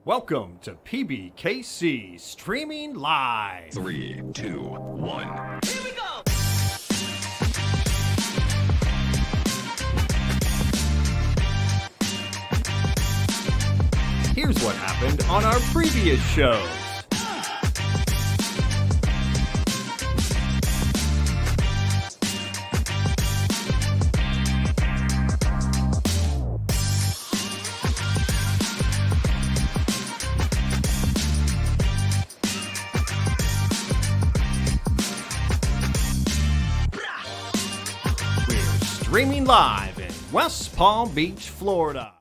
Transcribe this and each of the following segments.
Welcome to PBKC streaming live. 3, 2, 1. Here we go! Here's what happened on our previous shows. Streaming live in West Palm Beach, Florida.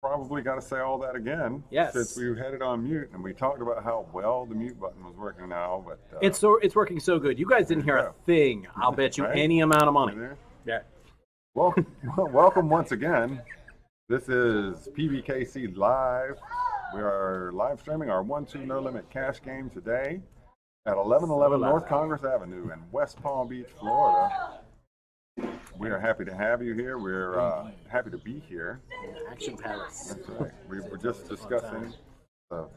Probably got to say all that again. Yes. Since we had it on mute, and we talked about how well the mute button was working now, but It's working so good. You guys didn't hear a thing. I'll bet you Right? any amount of money. there. Yeah. Welcome once again. This is PBKC Live. We are live streaming our 1-2 No Limit Cash game today at 1111 North Congress Avenue in West Palm Beach, Florida. We are happy to have you here. We're happy to be here. Action Palace. That's right. We were just discussing the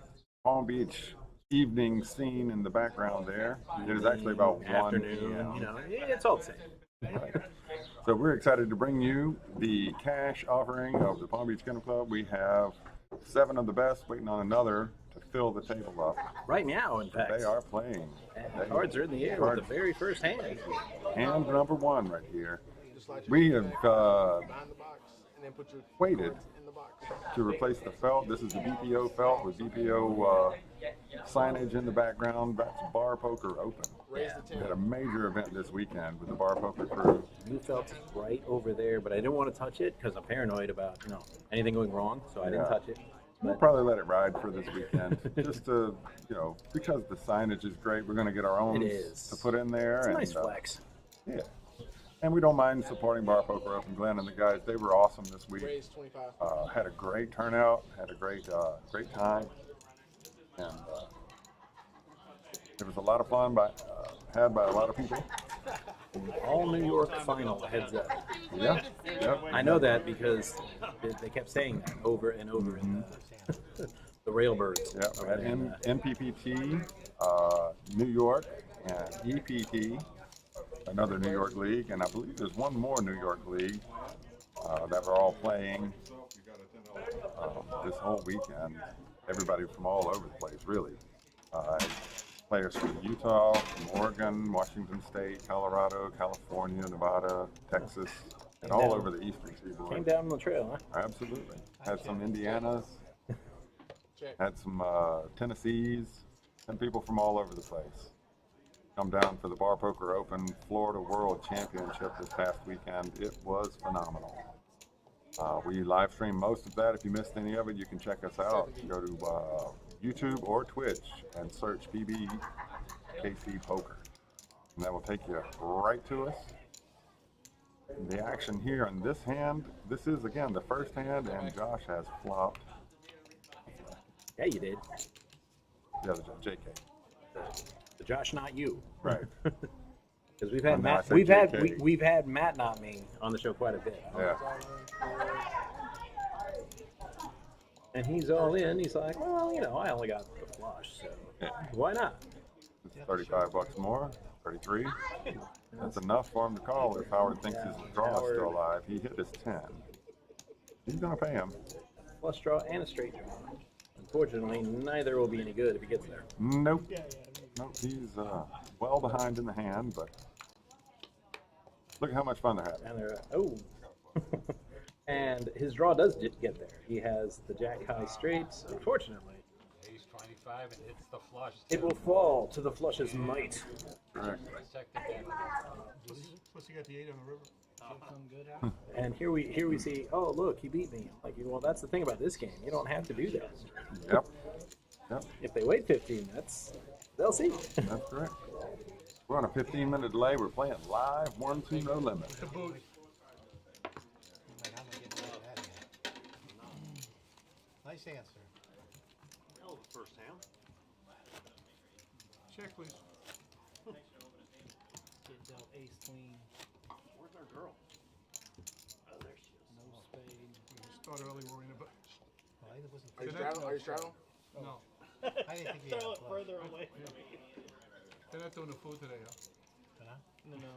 Palm Beach evening scene in the background there. It is actually about 1 Afternoon. p.m. You know, it's all the same. Right. So we're excited to bring you the cash offering of the Palm Beach Kennel Club. We have 7 of the best waiting on another to fill the table up. Right now, in fact. They are playing. And cards are in the air with the very first hand. Hand number 1 right here. We have waited to replace the felt. This is the BPO felt with BPO signage in the background. That's Bar Poker Open. We had a major event this weekend with the Bar Poker crew. New felt is right over there, but I didn't want to touch it because I'm paranoid about anything going wrong, so I didn't touch it. We'll probably let it ride for this weekend, just to because the signage is great. We're going to get our own to put in there. It's a nice flex. Yeah. And we don't mind supporting Bar Poker Open. Glenn and the guys, they were awesome this week. Had a great turnout, had a great time. And there was a lot of fun had by a lot of people. All New York final, heads up. Yeah. I know that because they kept saying that over and over in the Railbirds. Yeah, we had NPPT, New York, and EPT. Another New York league, and I believe there's one more New York league that we're all playing this whole weekend. Everybody from all over the place, really. Players from Utah, from Oregon, Washington State, Colorado, California, Nevada, Texas, and all over the eastern seaboard. Came down the trail, huh? Absolutely. Had some Indianas, had some Tennessees, and people from all over the place. Come down for the Bar Poker Open Florida World Championship this past weekend. It was phenomenal. We live stream most of that. If you missed any of it, you can check us out. Go to YouTube or Twitch and search PBKC Poker. And that will take you right to us. The action here in this hand, this is again the first hand, and Josh has flopped. Yeah, you did. The other JK. The Josh, not you. Right. Because we've had Matt, we've had Matt, not me, on the show quite a bit. Yeah. And he's all in. He's like, well, I only got the flush, so why not? It's $35 more, 33. That's enough for him to call if Howard thinks his draw is still alive. He hit his 10. He's gonna pay him. Flush draw and a straight draw. Unfortunately, neither will be any good if he gets there. Nope. Nope. He's well behind in the hand, but look at how much fun they're having. And they're And his draw does get there. He has the jack high straights. Unfortunately, 25 and hits the flush. It will fall to the flush's might. Correct. Plus you got the 8 on the river. And here we see, oh look, he beat me. Like, well, that's the thing about this game. You don't have to do that. Yep. Yep. If they wait 15 minutes, they'll see. That's correct. We're on a 15-minute delay. We're playing live, 1-2, no limit. The boot. Nice answer. Hell, the first hand. Check, please. Get dealt ace queen. Where's our girl? Oh, there she is. No spade. Start early worrying about. Well, it wasn't. Are you straddling? Are you straddling? No. I didn't think you had a flush. Further away. They're not doing the food today, huh? No.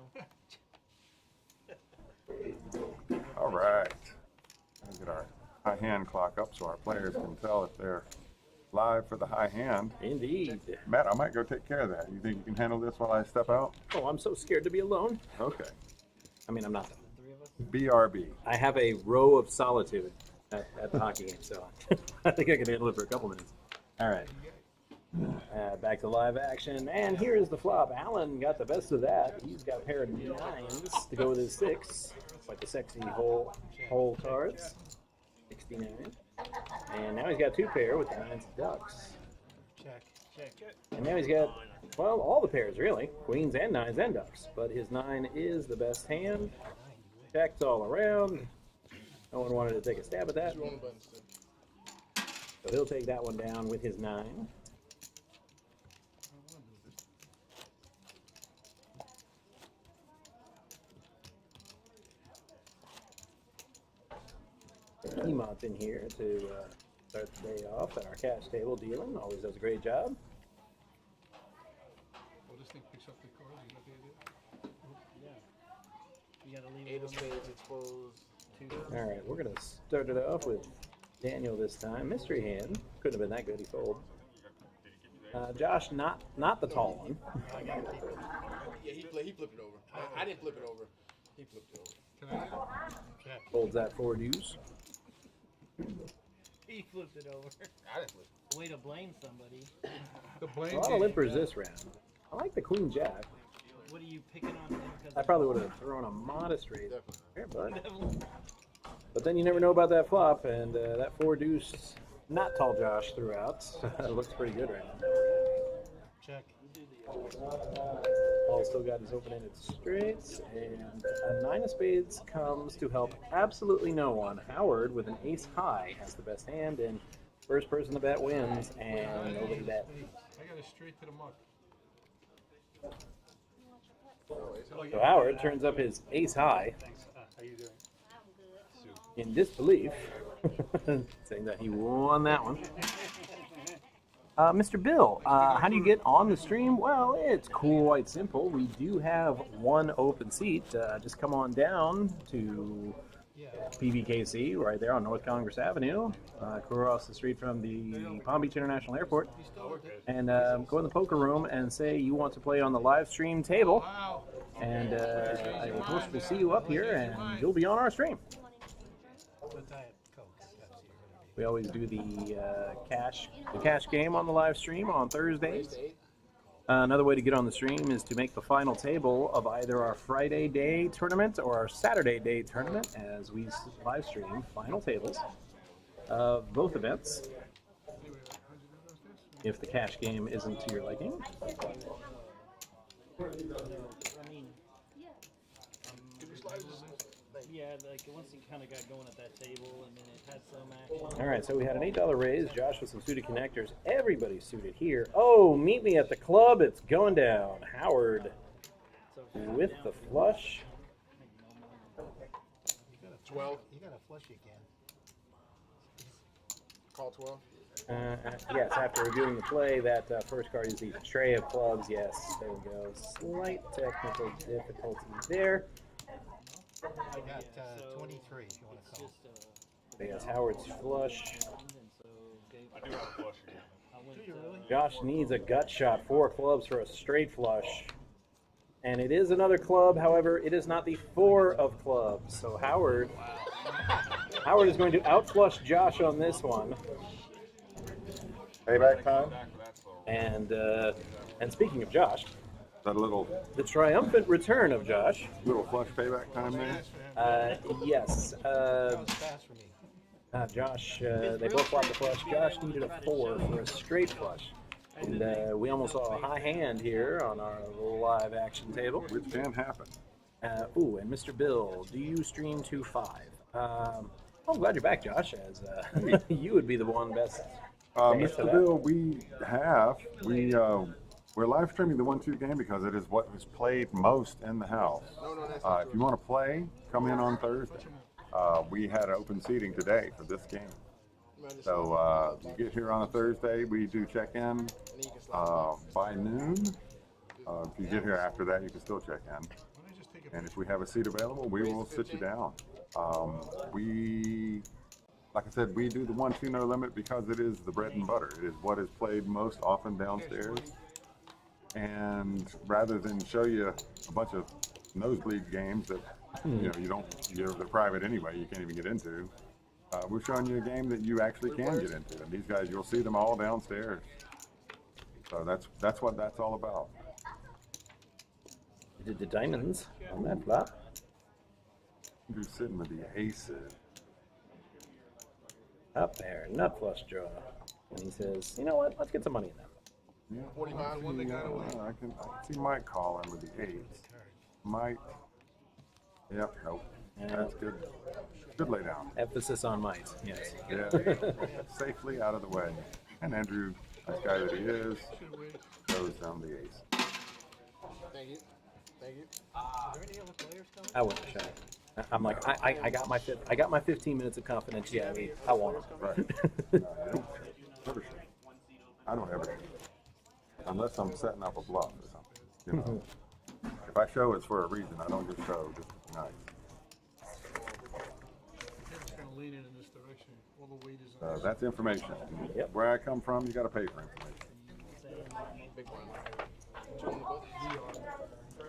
All right. Let's get our high hand clock up so our players can tell if they're live for the high hand. Indeed. Matt, I might go take care of that. You think you can handle this while I step out? Oh, I'm so scared to be alone. Okay. I mean, I'm not. BRB. I have a row of solitude at the hockey game, so I think I can handle it for a couple minutes. All right. Back to live action, and here is the flop. Alan got the best of that. He's got a pair of 9s to go with his 6, like the sexy whole cards. 69. And now he's got 2 pair with the 9s of ducks. Check. And now he's got, well, all the pairs really, queens and 9s and ducks. But his 9 is the best hand. Checks all around. No one wanted to take a stab at that. So he'll take that one down with his 9. Emot's in here to start the day off at our cash table dealing. Always does a great job. Well, this thing picks up the cards. You got the idea? You gotta leave 8 it of on spades exposed. 2. All right, we're going to start it off with Daniel this time. Mystery hand. Couldn't have been that good. He folded. Josh, not the tall one. Yeah, he flipped it over. I didn't flip it over. He flipped it over. Can I get it? Folds that 4 deuce. He flipped it over. I didn't flip it. Way to blame somebody. The A blame lot of limpers this round. I like the queen jack. What are you picking on him? I probably would have thrown a modest raise there, but Definitely. then you never know about that flop, and that 4 deuce, not tall Josh throughout. Looks pretty good right now. Check. Paul still got his open-ended straights, and a 9 of spades comes to help absolutely no one. Howard, with an ace high, has the best hand, and first person to bet wins, and nobody bet. I got it straight to the muck. So Howard turns up his ace high How you doing? in disbelief, saying that he won that one. Mr. Bill, how do you get on the stream? Well, it's quite simple. We do have one open seat. Just come on down to PBKC, right there on North Congress Avenue, across the street from the Palm Beach International Airport, and go in the poker room and say you want to play on the live stream table, and I hope we'll see you up here, and you'll be on our stream. We always do the cash game on the live stream on Thursdays. Another way to get on the stream is to make the final table of either our Friday day tournament or our Saturday day tournament, as we live stream final tables of both events. If the cash game isn't to your liking. I mean, yeah, like once you kind of got going at that table, and then it had some action. All right, so we had an $8 raise. Josh with some suited connectors. Everybody's suited here. Oh, meet me at the club. It's going down. Howard with the flush. 12. You got a flush again. Call 12. Yes, after reviewing the play, that first card is the tray of clubs. Yes, there we go. Slight technical difficulty there. I got 23 if you want to call. Yes, Howard's flush. I do have a flush again. Josh needs a gut shot. 4 clubs for a straight flush. And it is another club, however, it is not the 4 of clubs. So Howard is going to outflush Josh on this one. Payback time? And speaking of Josh, That little the triumphant return of Josh. flush payback time there? Yes. That was fast for me. Josh, they both flopped the flush. Josh needed a 4 for a straight flush. And we almost saw a high hand here on our live action table. Which can happen. Ooh, and Mr. Bill, do you stream to 5? I'm glad you're back, Josh, as you would be the one best. Mr. Bill, we're live streaming the 1-2 game because it is what is played most in the house. If you want to play, come in on Thursday. We had open seating today for this game. So you get here on a Thursday, we do check in by noon. If you get here after that, you can still check in. And if we have a seat available, we will sit you down. Like I said, we do the 1-2 no limit because it is the bread and butter. It is what is played most often downstairs. And rather than show you a bunch of nosebleed games that they're private anyway, you can't even get into. We're showing you a game that you actually can get into, and these guys, you'll see them all downstairs. So that's what that's all about. Did the diamonds on that flop? You're sitting with the aces. Up there, nut flush draw. And he says, you know what, let's get some money in that. Yeah, I can see Mike calling with the eights. Mike. Yep, nope. That's good. Good lay down. Emphasis on might, yes. Yeah. Safely out of the way. And Andrew, nice guy that he is, goes down the ace. Thank you. Thank you. Are there any other players coming? I wouldn't show. I'm like, I got my 15 minutes of confidentiality. I want them. Right. I don't ever shoot. Unless I'm setting up a bluff or something. If I show, it's for a reason. I don't just show just to be nice. It's kind of leaning in this direction. All the weight is on That's information. Yep. Where I come from, you got to pay for information. Big one.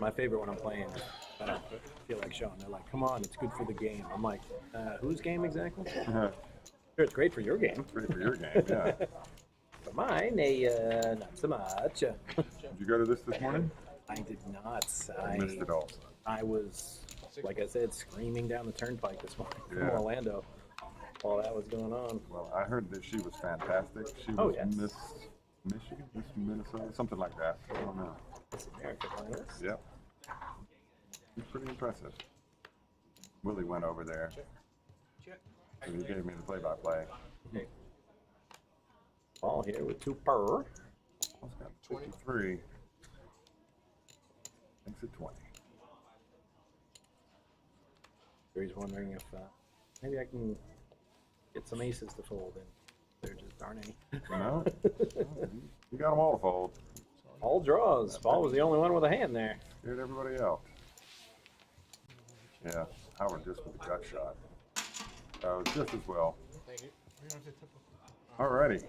My favorite when I'm playing, I don't feel like showing. They're like, come on, it's good for the game. I'm like, whose game exactly? Sure, it's great for your game. Great for your game, yeah. For mine, not so much. Did you go to this morning? I did not. I missed it all. I was, like I said, screaming down the turnpike this morning from Yeah. Orlando while that was going on. Well, I heard that she was fantastic. She was Miss Michigan, Miss Minnesota, something like that. I don't know. Miss America finalist. Yep. She's pretty impressive. Willie went over there. So he gave me the play-by-play. Ball here with 2 per. It's got 53. Makes it 20. He's wondering if maybe I can get some aces to fold, and there just aren't any. No? You got them all to fold. All draws. Paul was the only one with a hand there. Scared everybody else. Yeah, Howard just with a gut shot. Just as well. Thank you. Alrighty.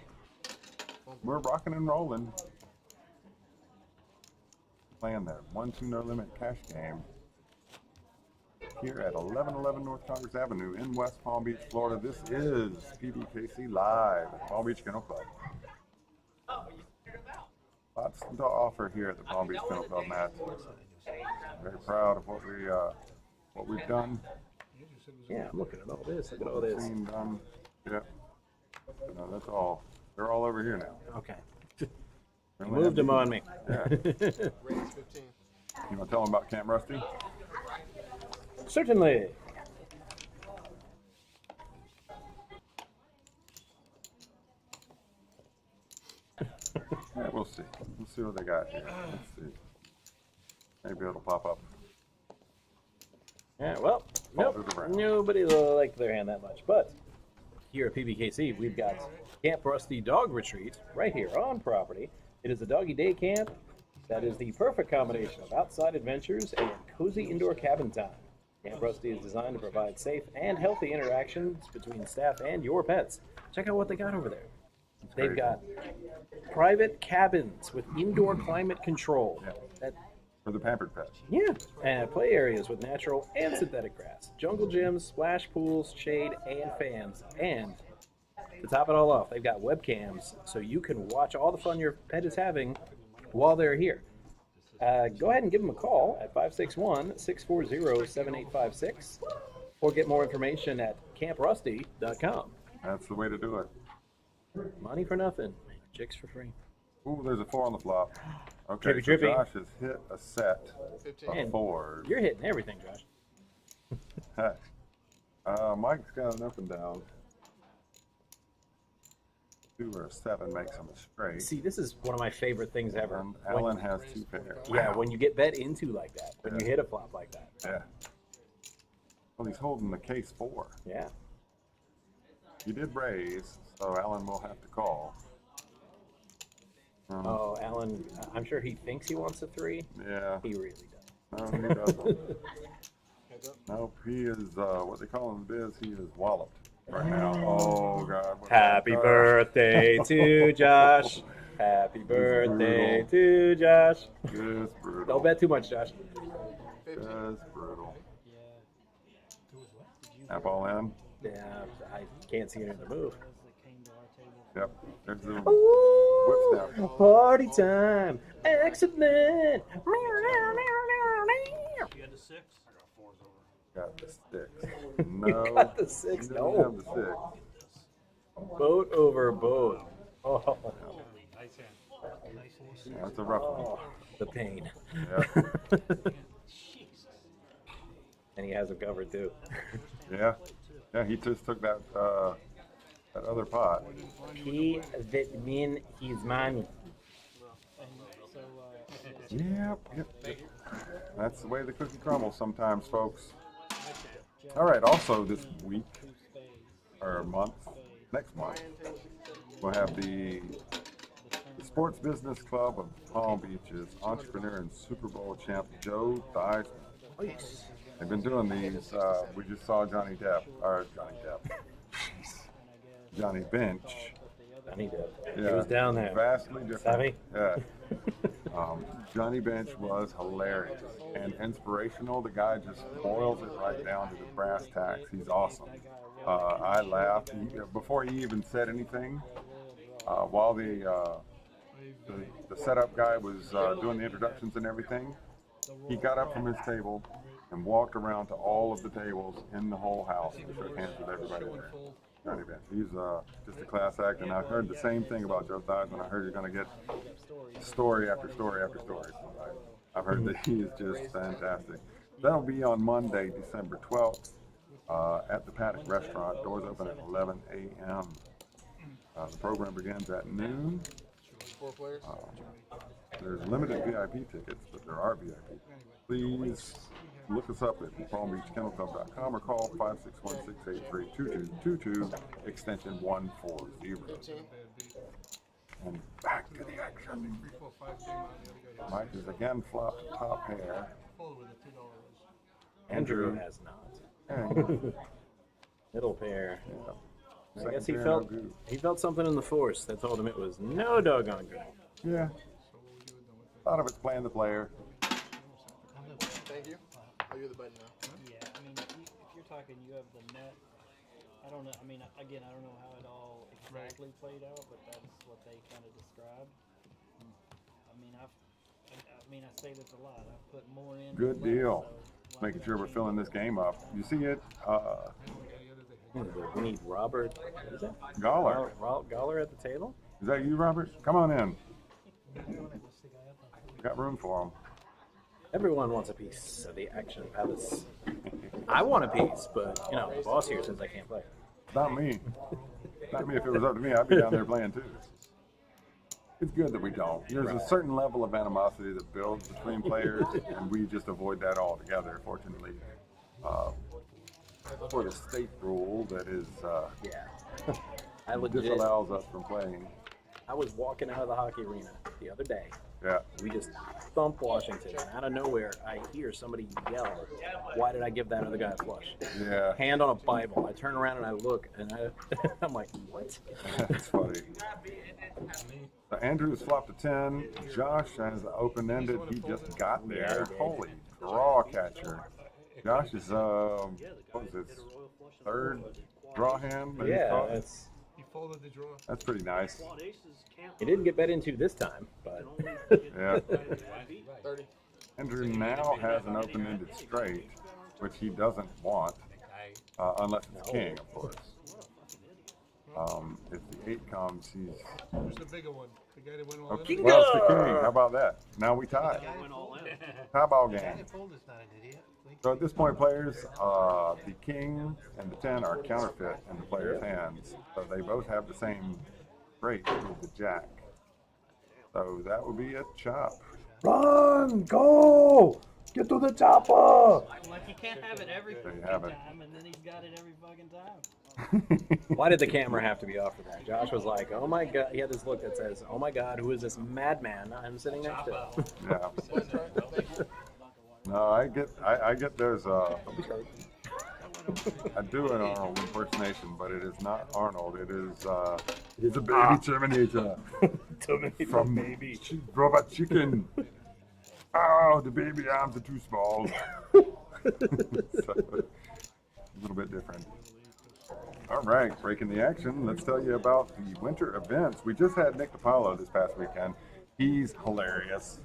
We're rocking and rolling. Playing that 1-2 no limit cash game here at 1111 North Congress Avenue in West Palm Beach, Florida. This is PBKC Live at Palm Beach Kennel Club. Lots to offer here at the Palm Beach Kennel Club, Matt. Very proud of what we've done. Yeah, I'm looking at all this. Look at all this. Seen done. Yep. No, that's all. They're all over here now. Okay. Moved them on me. Yeah. Raise 15. You want to tell them about Camp Rusty? Certainly. Yeah, we'll see. We'll see what they got here. Let's see. Maybe it'll pop up. Yeah, well, nope, nobody liked their hand that much. But here at PBKC, we've got Camp Rusty Dog Retreat right here on property. It is a doggy day camp that is the perfect combination of outside adventures and cozy indoor cabin time. Camp Rusty is designed to provide safe and healthy interactions between staff and your pets. Check out what they got over there. They've got private cabins with indoor climate control. Yeah. For the pampered pets. Yeah, and play areas with natural and synthetic grass, jungle gyms, splash pools, shade, and fans, and To top it all off, they've got webcams, so you can watch all the fun your pet is having while they're here. Go ahead and give them a call at 561-640-7856 or get more information at camprusty.com. That's the way to do it. Money for nothing, chicks for free. Ooh, there's a 4 on the flop. Okay, Trippy, so trippy. Josh has hit a set 15. of Man, 4s. You're hitting everything, Josh. Mike's got an up and down. 2 or a 7 makes him a straight. See, this is one of my favorite things ever. And Alan has 2 pairs. Yeah, when you get bet into like that, when you hit a flop like that. Yeah. Well, he's holding the case 4. Yeah. He did raise, so Alan will have to call. Oh, Alan, I'm sure he thinks he wants a 3. Yeah. He really does. No, he doesn't. Nope, he is, what they call in the biz, he is walloped right now. Oh, God. Happy birthday to Josh. Happy birthday to Josh. Just brutal. Don't bet too much, Josh. Just brutal. Tap all in. Yeah, I can't see another move. Yep. There's the Ooh, whip snap. party time. Excellent. You had the 6? Got the 6. No. Got the 6. He doesn't No. have the 6. Boat over boat. Oh, Nice hand. Nice hand. Yeah, that's a rough one. oh, the pain. Yeah. And he has a cover too. Yeah. Yeah, he just took that that other pot. He that mean his money. Yep. That's the way the cookie crumbles sometimes, folks. All right, also this week, or month, next month, we'll have the Sports Business Club of Palm Beach's entrepreneur and Super Bowl champ Joe Theismann. They've been doing these, we just saw Johnny Bench. Johnny Depp. He Yeah, was down there. vastly different. Savvy? Yeah. Johnny Bench was hilarious and inspirational. The guy just boils it right down to the brass tacks. He's awesome. I laughed before he even said anything. While the setup guy was doing the introductions and everything, he got up from his table and walked around to all of the tables in the whole house and shook hands with everybody there. Johnny Bench. He's just a class act, and I've heard the same thing about Joe Theismann. I heard you're going to get story after story after story. I've heard that he is just fantastic. That'll be on Monday, December 12th, at the Paddock Restaurant. Doors open at 11 a.m. The program begins at noon. 4 players. There's limited VIP tickets, but there are VIP. Please look us up at palmbeachkennelclub.com or call 561-683-2222, extension 140. And back to the action. Mike is again flopped top pair. Andrew has not. And Middle pair. I second guess he pair, felt no good. something in the force that told him it was no doggone good. Yeah. A lot of it's playing the player. Thank you. Oh, you're the button now. Yeah, I mean, if you're talking, you have the net. I don't know. I mean, again, I don't know how it all exactly played out, but that's what they kind of described. I mean, I say this a lot. I've put more in. Good than less, deal. so Making sure we're filling this game up. You see it? We need Robert. What is that? Galler. Galler at the table? Is that you, Robert? Come on in. Got room for him. Everyone wants a piece of the action palace. I want a piece, but the boss here says I can't play. Not me. Not me. If it was up to me, I'd be down there playing too. It's good that we don't. There's a certain level of animosity that builds between players, and we just avoid that altogether. Fortunately, for the state rule that is I legit. disallows us from playing. I was walking out of the hockey arena the other day. Yeah. We just thumped Washington, and out of nowhere, I hear somebody yell, "Why did I give that other guy a flush?" Yeah. Hand on a Bible. I turn around and I look, and I'm like, "What?" That's funny. Andrew's flopped a 10. Josh has open-ended. He just got there. Holy draw catcher. Josh is, what was his third draw hand? that he's Yeah, caught? it's folded the drawer. That's pretty nice. Quad aces count. He didn't get bet into this time, but Yeah. 30. Andrew now has an open-ended straight, which he doesn't want, unless it's king, of course. If the 8 comes, he's... Who's the bigger one? The guy that went all Okay, in? well, it's the king. How about that? Now we tie. Went all in. Tie ball The guy game. that folder's not an idiot. So at this point, players, the king and the 10 are counterfeit in the player's hands. So they both have the same rate with the jack. So that would be a chop. run, go, get to the chopper. Like you can't have it every There you fucking have it. time, and then he's got it every fucking time. Why did the camera have to be off for that? Josh was like, "Oh my god!" He had this look that says, "Oh my god, who is this madman I'm sitting next to?" Yeah. No, I get there's I do an Arnold impersonation, but it is not Arnold. It is a baby Terminator from baby. Robot Chicken. Oh, the baby arms are too small. So, a little bit different. All right, breaking the action. Let's tell you about the winter events. We just had Nick DiPaolo this past weekend. He's hilarious.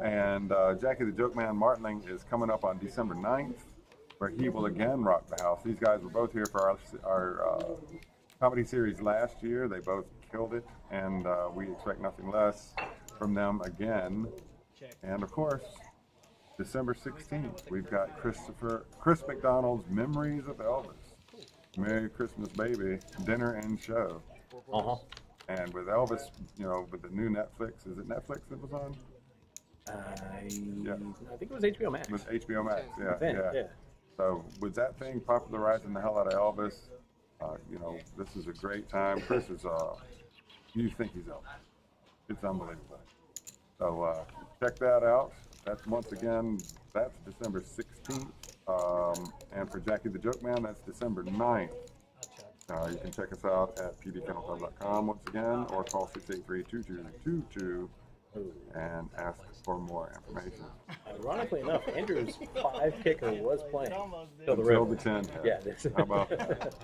And Jackie the Joke Man Martling is coming up on December 9th, where he will again rock the house. These guys were both here for our comedy series last year. They both killed it, and we expect nothing less from them again. And of course, December 16th, we've got Chris McDonald's Memories of Elvis. Merry Christmas, Baby, dinner and show. And with Elvis, you know, with the new Netflix, is it Netflix that was on? I think it was HBO Max. With HBO Max, I think, yeah. So with that thing popularizing the hell out of Elvis, you know, this is a great time. Chris is, you think he's Elvis. It's unbelievable. So check that out. That's once again, that's December 16th. And for Jackie the Joke Man, that's December 9th. You can check us out at pbkennelclub.com once again, or call 683-2222 and ask for more information. Ironically enough, Andrew's 5 kicker was playing. Till the Until river. the 10 hit. Yeah. How about that?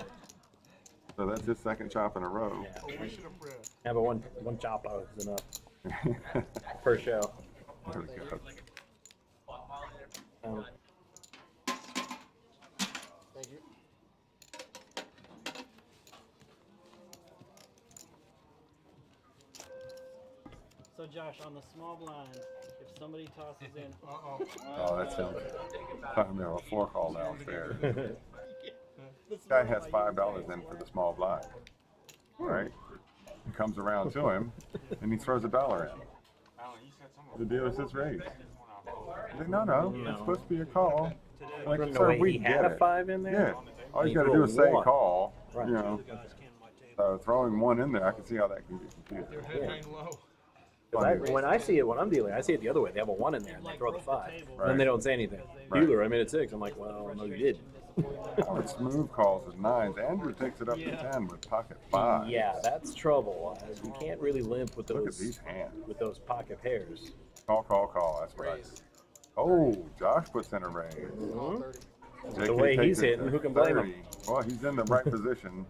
So that's his second chop in a row. Yeah, but one chop out is enough per show. There we go. Thank you. So Josh, on the small blind, if somebody tosses in, Oh, that's him. Talking about a floor call downstairs. This guy has $5 in for the small blind. All right. He comes around to him, and he throws $1 in. The dealer says raise. He's like, no, it's supposed to be a call. Like, No sir, way, we he get had a it. 5 in there? Yeah. All And you he got to do is say threw a 1. call. Right. You know. So throwing 1 in there, I can see how that can get confusing. Their head hang low. When I see it, when I'm dealing, I see it the other way. They have a 1 in there and they throw the 5. Right. And they don't say anything. Right. Dealer, I made it 6. I'm like, well, no, you did. Howard Smooth calls with 9s. Andrew takes it up to 10 with pocket 5. Yeah, that's trouble. You can't really limp with Look at those these hands. with those pocket pairs. Call. That's what I see. Oh, Josh puts in a raise. JK The way takes he's it hitting, to who can blame 30. him? Well, he's in the right position.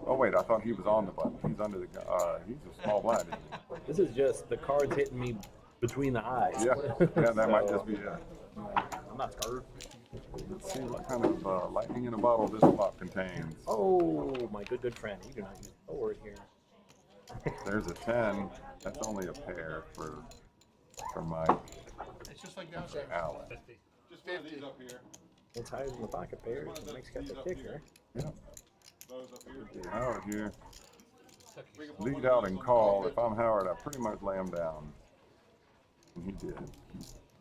Oh, wait, I thought he was on the button. He's under the he's a small blind. This is just the cards hitting me between the eyes. Yeah, that might just be it. I'm not scared. Let's see what kind of lightning in a bottle this flop contains. Oh, my good friend. You do not use a word here. There's a 10. That's only a pair for Mike. It's just like downstairs. Alan. Just 50 up here. It's higher than the pocket pairs. Mike's got the kicker. Yeah. Howard here. Lead out and call. If I'm Howard, I pretty much lay him down. And he did.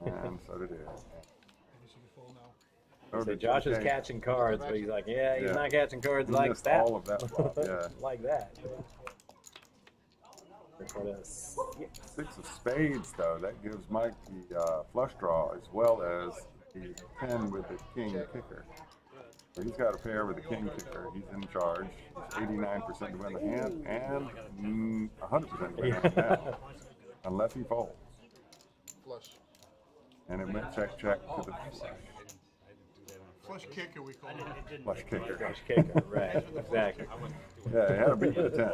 And so did it. So Josh is catching cards, but he's like, yeah, he's Yeah. not catching cards He like missed that. all of that flop, yeah. Like that. For this. 6 of spades, though, that gives Mike the flush draw as well as the 10 with the king kicker. So he's got a pair with the king kicker. He's in charge. He's 89% to win the hand and 100% to win the hand, unless he folds. Flush. And it went check to the flush. Flush kicker, we call it. Flush kicker. Flush kicker, right? Exactly. Yeah, it had to be the 10.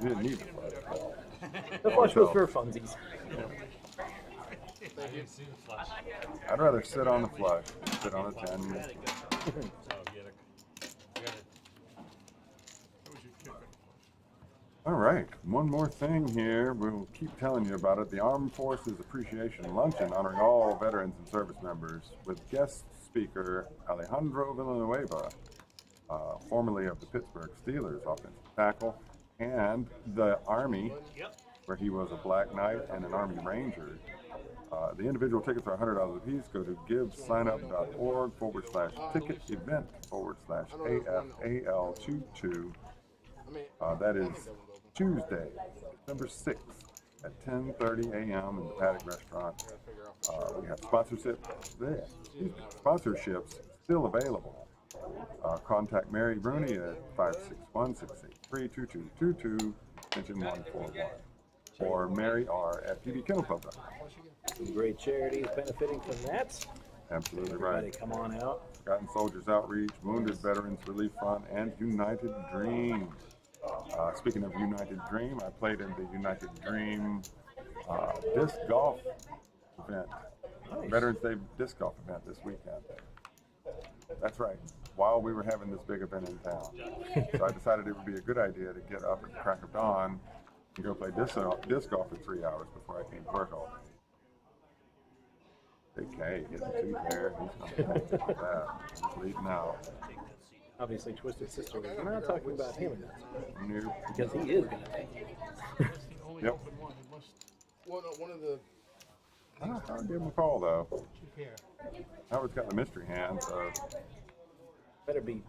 You didn't need the flush. The flush was for funsies. I'd rather sit on the flush than sit on a 10. That was your kicker. All right, one more thing here. We'll keep telling you about it. The Armed Forces Appreciation Luncheon honoring all veterans and service members with guest speaker Alejandro Villanueva, formerly of the Pittsburgh Steelers offensive tackle, and the Army, where he was a Black Knight and an Army Ranger. The individual tickets are $100 a piece. Go to givesignup.org/ticket event/AFAL22. That is Tuesday, December 6th at 10:30 a.m. in the Paddock Restaurant. We have sponsorships still available. Contact Mary Rooney at 561-683-2222, extension 141. Or Mary R. at pbkennelpub.com. Some great charities benefiting from that. Absolutely Everybody right. come on out. Forgotten Soldiers Outreach, Wounded Veterans Relief Fund, and United Dream. Speaking of United Dream, I played in the United Dream disc golf event. Nice. Veterans Day disc golf event this weekend. That's right, while we were having this big event in town. So I decided it would be a good idea to get up at the crack of dawn and go play disc golf for 3 hours before I came to work all day. Big K, hitting two there. He's going to take that. He's leading out. Obviously, Twisted Sister. We're not talking about him enough Nope. because he is going to take it. Only Yep. open one. It must One of the I give him a call, though. keep here. Howard's got the mystery hand, so Better be,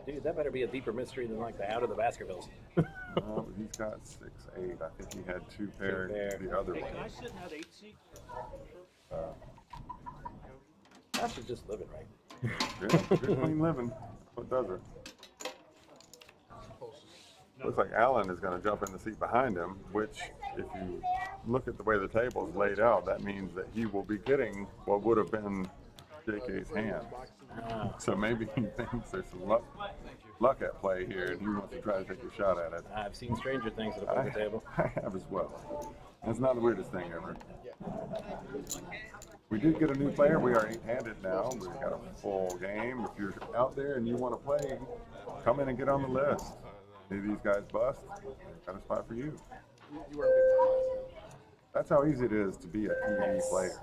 dude. That better be a deeper mystery than like the Out of the Baskervilles. but he's got 6'8". I think he had two pairs the other Hey, one. can I sit in that 8 seat? Josh is just living right. Good clean living. That's what does it. Looks like Alan is going to jump in the seat behind him, which, if you look at the way the table is laid out, that means that he will be getting what would have been JK's hand. So maybe he thinks there's some luck at play here, and he wants to try to take a shot at it. I've seen stranger things at a poker table. I have as well. That's not the weirdest thing ever. We did get a new player. We are 8-handed now. We've got a full game. If you're out there and you want to play, come in and get on the list. Any of these guys bust, got a spot for you. That's how easy it is to be a PB player.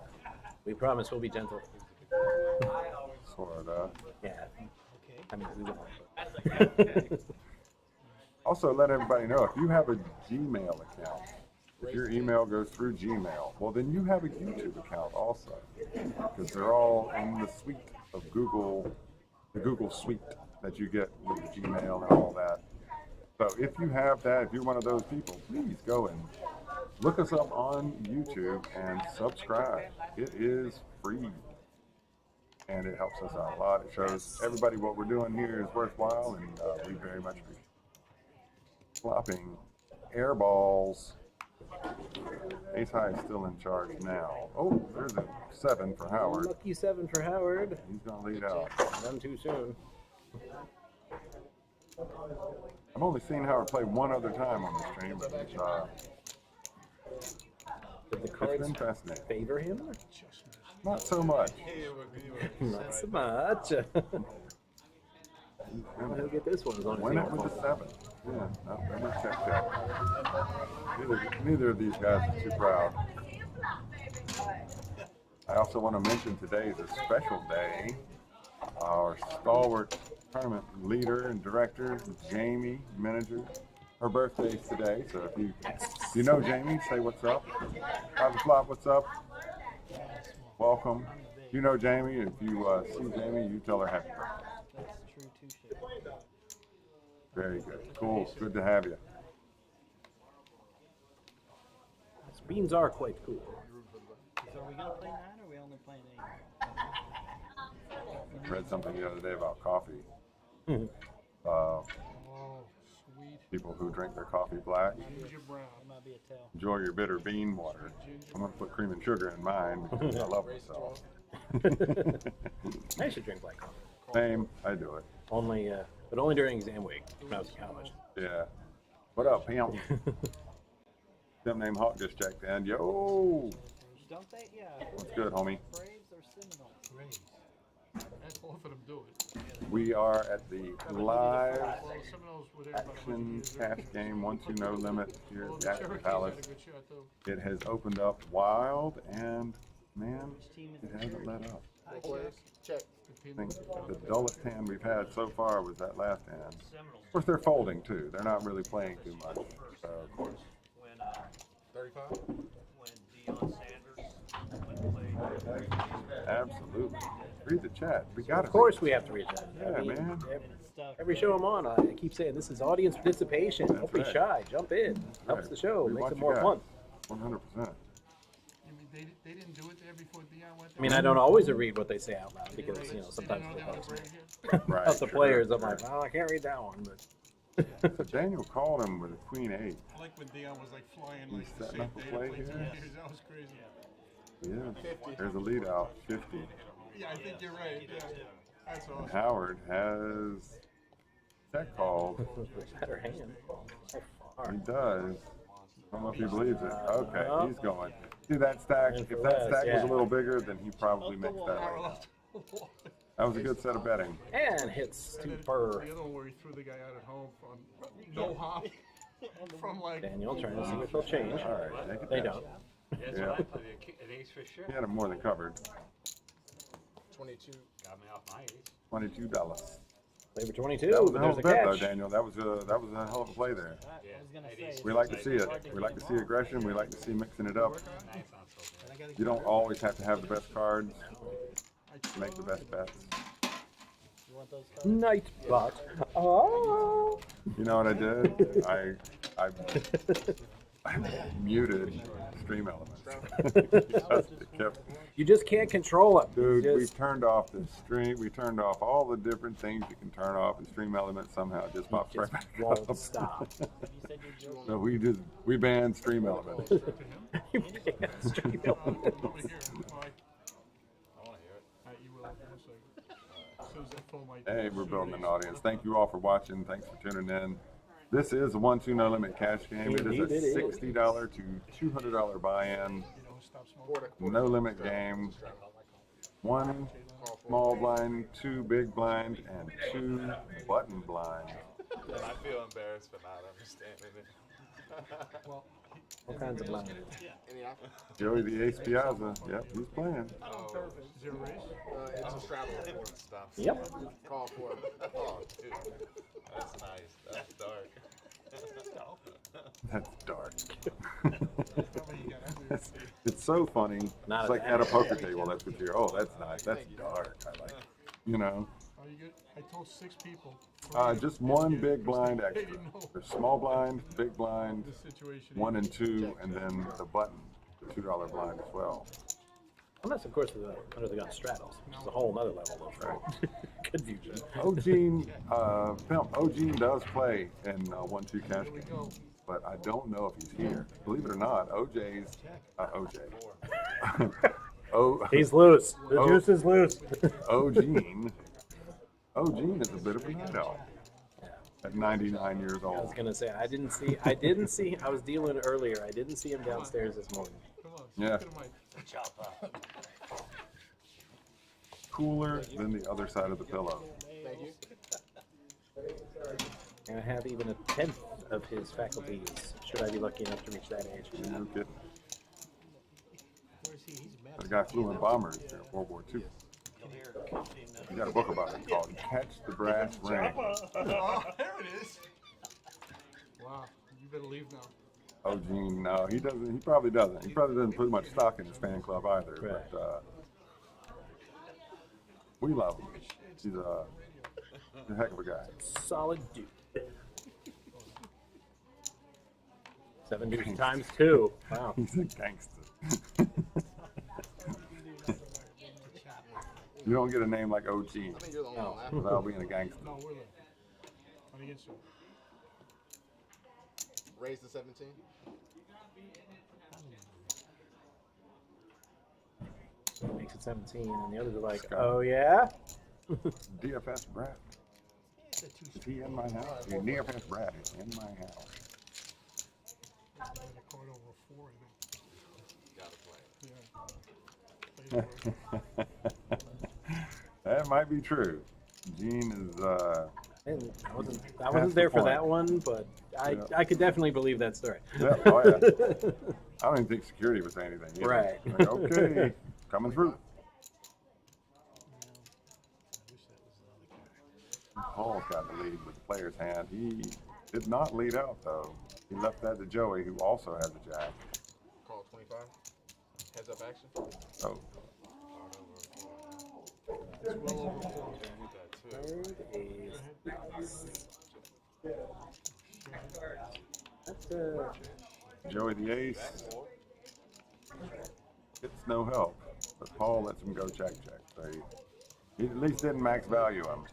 We promise we'll be gentle. Sort of. Yeah. I mean, we won't. Also, let everybody know, if you have a Gmail account, if your email goes through Gmail, well, then you have a YouTube account also, because they're all in the suite of Google, the Google suite that you get with Gmail and all that. So if you have that, if you're one of those people, please go and look us up on YouTube and subscribe. It is free, and it helps us out a lot. It shows everybody what we're doing here is worthwhile, and we very much appreciate it. Flopping air balls. Ace High is still in charge now. Oh, there's a 7 for Howard. Lucky 7 for Howard. He's going to lead out. None too soon. I've only seen Howard play one other time on the stream, but Did the it's cards been fascinating. favor him? Not so much. Not so much. He'll get this one as long as Win he it with wants the 7. Yeah, no, never checked that. Neither of these guys are too proud. I also want to mention today is a special day. Our stalwart tournament leader and director, Jamie Manager. Her birthday's today, so if you know Jamie, say what's up. Private Flop, what's up? Welcome. If you know Jamie, if you see Jamie, you tell her happy birthday. That's true touche. Very good. Cool. Good to have you. These beans are quite cool. So are we going to play 9 or are we only playing 8? Read something the other day about coffee. Oh, sweet. People who drink their coffee black, Ginger brown. That might be a tell. enjoy your bitter bean water. I'm gonna put cream and sugar in mine because I love myself. I should drink black coffee. Same, I do it. Only, but only during exam week when I was in college. Yeah. What up, pimp? Them named Hawk just checked in. Yo, Don't they? Yeah. what's good, homie? Braves or Seminoles? Rays. That's both of them do it. We are at the live Well, Seminoles were there about 100 action years cash game 1-2 no limit here Well, at the Jackson Cherokees Palace. had a good shot, too. It has opened up wild and man, Which team is it the hasn't let up. Players, check. I think the dullest hand we've had so far was that last hand. Of course, they're folding too. They're not really playing too much. So, When 35? when Deion Sanders played. absolutely. Read the chat. We got it. Of course we have to read that. Yeah, man. Every show I'm on, I keep saying this is audience participation. Don't be right. shy. Jump in. Helps right. the show. Read Makes what it you more got. fun. 100%. You mean they didn't do it there before Deion went there? I mean, I don't always read what they say out loud because, you know, sometimes They didn't know it they helps were Braves here? Right. helps the sure, players. I'm sure. like, oh, I can't read that one. But So Daniel called him with a queen 8. I like when Deion was like flying He's like the setting same up a day play to play 2 here. years. That was crazy. Yeah. There's a lead out. 50. Yeah, I think you're right. Yeah. That's awesome. Howard has check called. better hand. So far. He does. I don't know if he believes it. Okay, well. he's going. See that stack? And If for that less, stack was yeah. a little bigger, then he probably makes that Power way. left. That was a good set of betting. And hits And then super. the other one where he threw the guy out at home from no hop from like Daniel trying to see if they'll change. All right, take it They down. don't. That's Yeah. what I played an ace for sure. He had him more than covered. 22. Got me off my ace. $22. Play for 22. That was a but hell there's of a a bet, though, catch. Daniel. That was a hell of a play there. I was gonna It say. is. We like to see it. We like to see aggression. We like to see mixing it up. That's not so bad. You don't always have to have the best cards to make the best bets. You want those cards? Night bot. Oh. You know what I did? I muted Stream Elements. Just it kept, You just can't control it. dude, You we just, turned off the stream. We turned off all the different things you can turn off, and Stream Elements somehow just pops right back won't up. stop. You said you're joking. So we banned Stream Elements. You can't stream it. over here. Mike. I want to hear it. You will in a second. As soon as that phone mic. Hey, we're building an audience. Thank you all for watching. Thanks for tuning in. This is a 1-2 no limit cash game. It Indeed it is is. a $60 to $200 buy-in. Stop smoking. No limit game. 1 small blind, 2 big blind, and 2 button blind. I feel embarrassed for not understanding it. All kinds of blind. Any op- Joey the Ace Piazza. Yep, he's playing. Is there a race? it's a straddle. Stop. Yep. Call for it. Oh, dude. That's nice. That's dark. That's dark. How many you got? It's so funny. Not It's like at at a poker table. That's what you're. Oh, that's nice. That's dark. I like it. You know, Are you good? I told 6 people. just one big blind They extra. didn't know There's small blind, big blind, this situation. 1 and 2, and then the button, the $2 blind as well. Unless, of course, the under the gun straddles, which is a whole other level of confusion. Ogene, Ogene does play in 1-2 cash game, but I don't know if he's here. Believe it or not, OJ. He's loose. The Oh. juice is loose. Ogene is a bit of a night owl at 99 years I was old. gonna say I didn't see. I was dealing earlier. I didn't see him downstairs this morning. Come on, Yeah. speak to the mic. Cooler than the other side of the pillow. Thank you. And I have even a tenth of his faculties. Should I be lucky enough to reach that age? No kidding. Where's he? He's mad. The guy flew in bombers during World War II. You got a book about it called Catch the Brass Ring. Oh, there it is. Wow, you better leave now. Ogene, no, he doesn't. He probably doesn't. He probably doesn't put much stock in his fan club either. Right. But we love him. He's a heck of a guy. Solid dude. 7 deuces times 2. Wow. He's a gangster. You don't get a name like Ogene I think you're the only No. one laughing. without being a gangster. No, we're late. On the inside. Raise to 17. Makes it 17, and the others are like, oh yeah? DFS Brad. Is he in my house? DFS Brad is in my house. A card over 4, I think. That might be true. Gene is. I wasn't there for that one, but I could definitely believe that story. Yeah, oh yeah. I don't even think security was saying anything. Either. Right. Like, okay, coming through. Paul's got the lead with the player's hand. He did not lead out though. He left that to Joey, who also has a jack. Call 25. Heads up action. Oh. It's well over 4. Third is that's Joey the ace. It's no help, but Paul lets him go check. So he at least didn't max value him.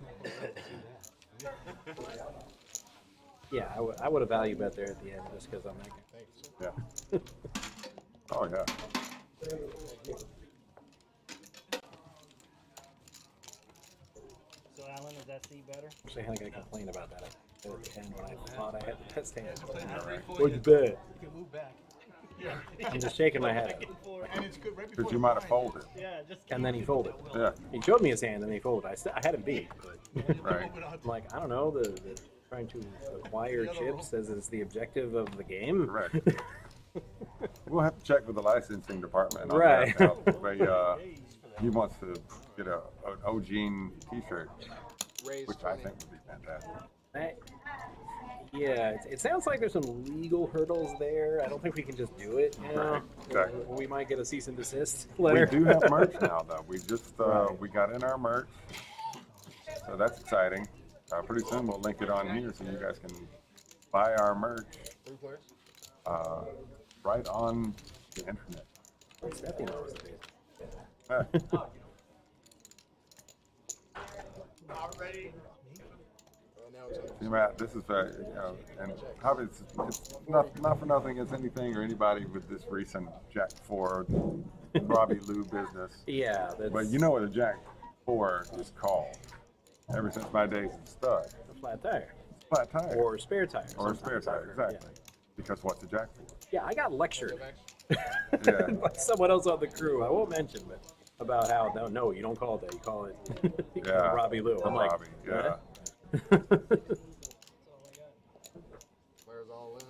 yeah. I would have value bet there at the end just because I'm making. Yeah. Oh yeah. So Alan, is that seat better? Actually, I had a complain about that at the end when I thought I had the best hand. Right. What'd you bet? You can move back. I'm just shaking my head. And it's good right before Because you might have folded. Yeah, just And then he folded. Yeah. He showed me his hand and then he folded. I had him beat, but Right. I'm like, I don't know, the trying to acquire chips as is the objective of the game. Correct. We'll have to check with the licensing department on Right. that. But he wants to get an O'Gene T-shirt, Raise which I 20. think would be fantastic. Yeah, it sounds like there's some legal hurdles there. I don't think we can just do it. You know? Right, exactly. We might get a cease and desist We letter. do have merch now, though. We just we got in our merch, so that's exciting. Pretty soon we'll link it on here so you guys can buy our merch 3 players. right on the internet. Stephanie knows it. Now it's See, Matt, this is and probably it's not for nothing against anything or anybody with this recent Jack 4 Robbie Lou business. Yeah, that's But you know what a Jack 4 is called. Ever since my days in stud. a flat tire. Flat tire. Or spare tire. Or a spare sometimes. tire, exactly. Because what's a Jack 4? Yeah, I got lectured Yeah. by someone else on the crew. I won't mention, but about how no, you don't call it that. You call it Yeah. Robbie Lou. I'm like, Robbie, yeah. players all in.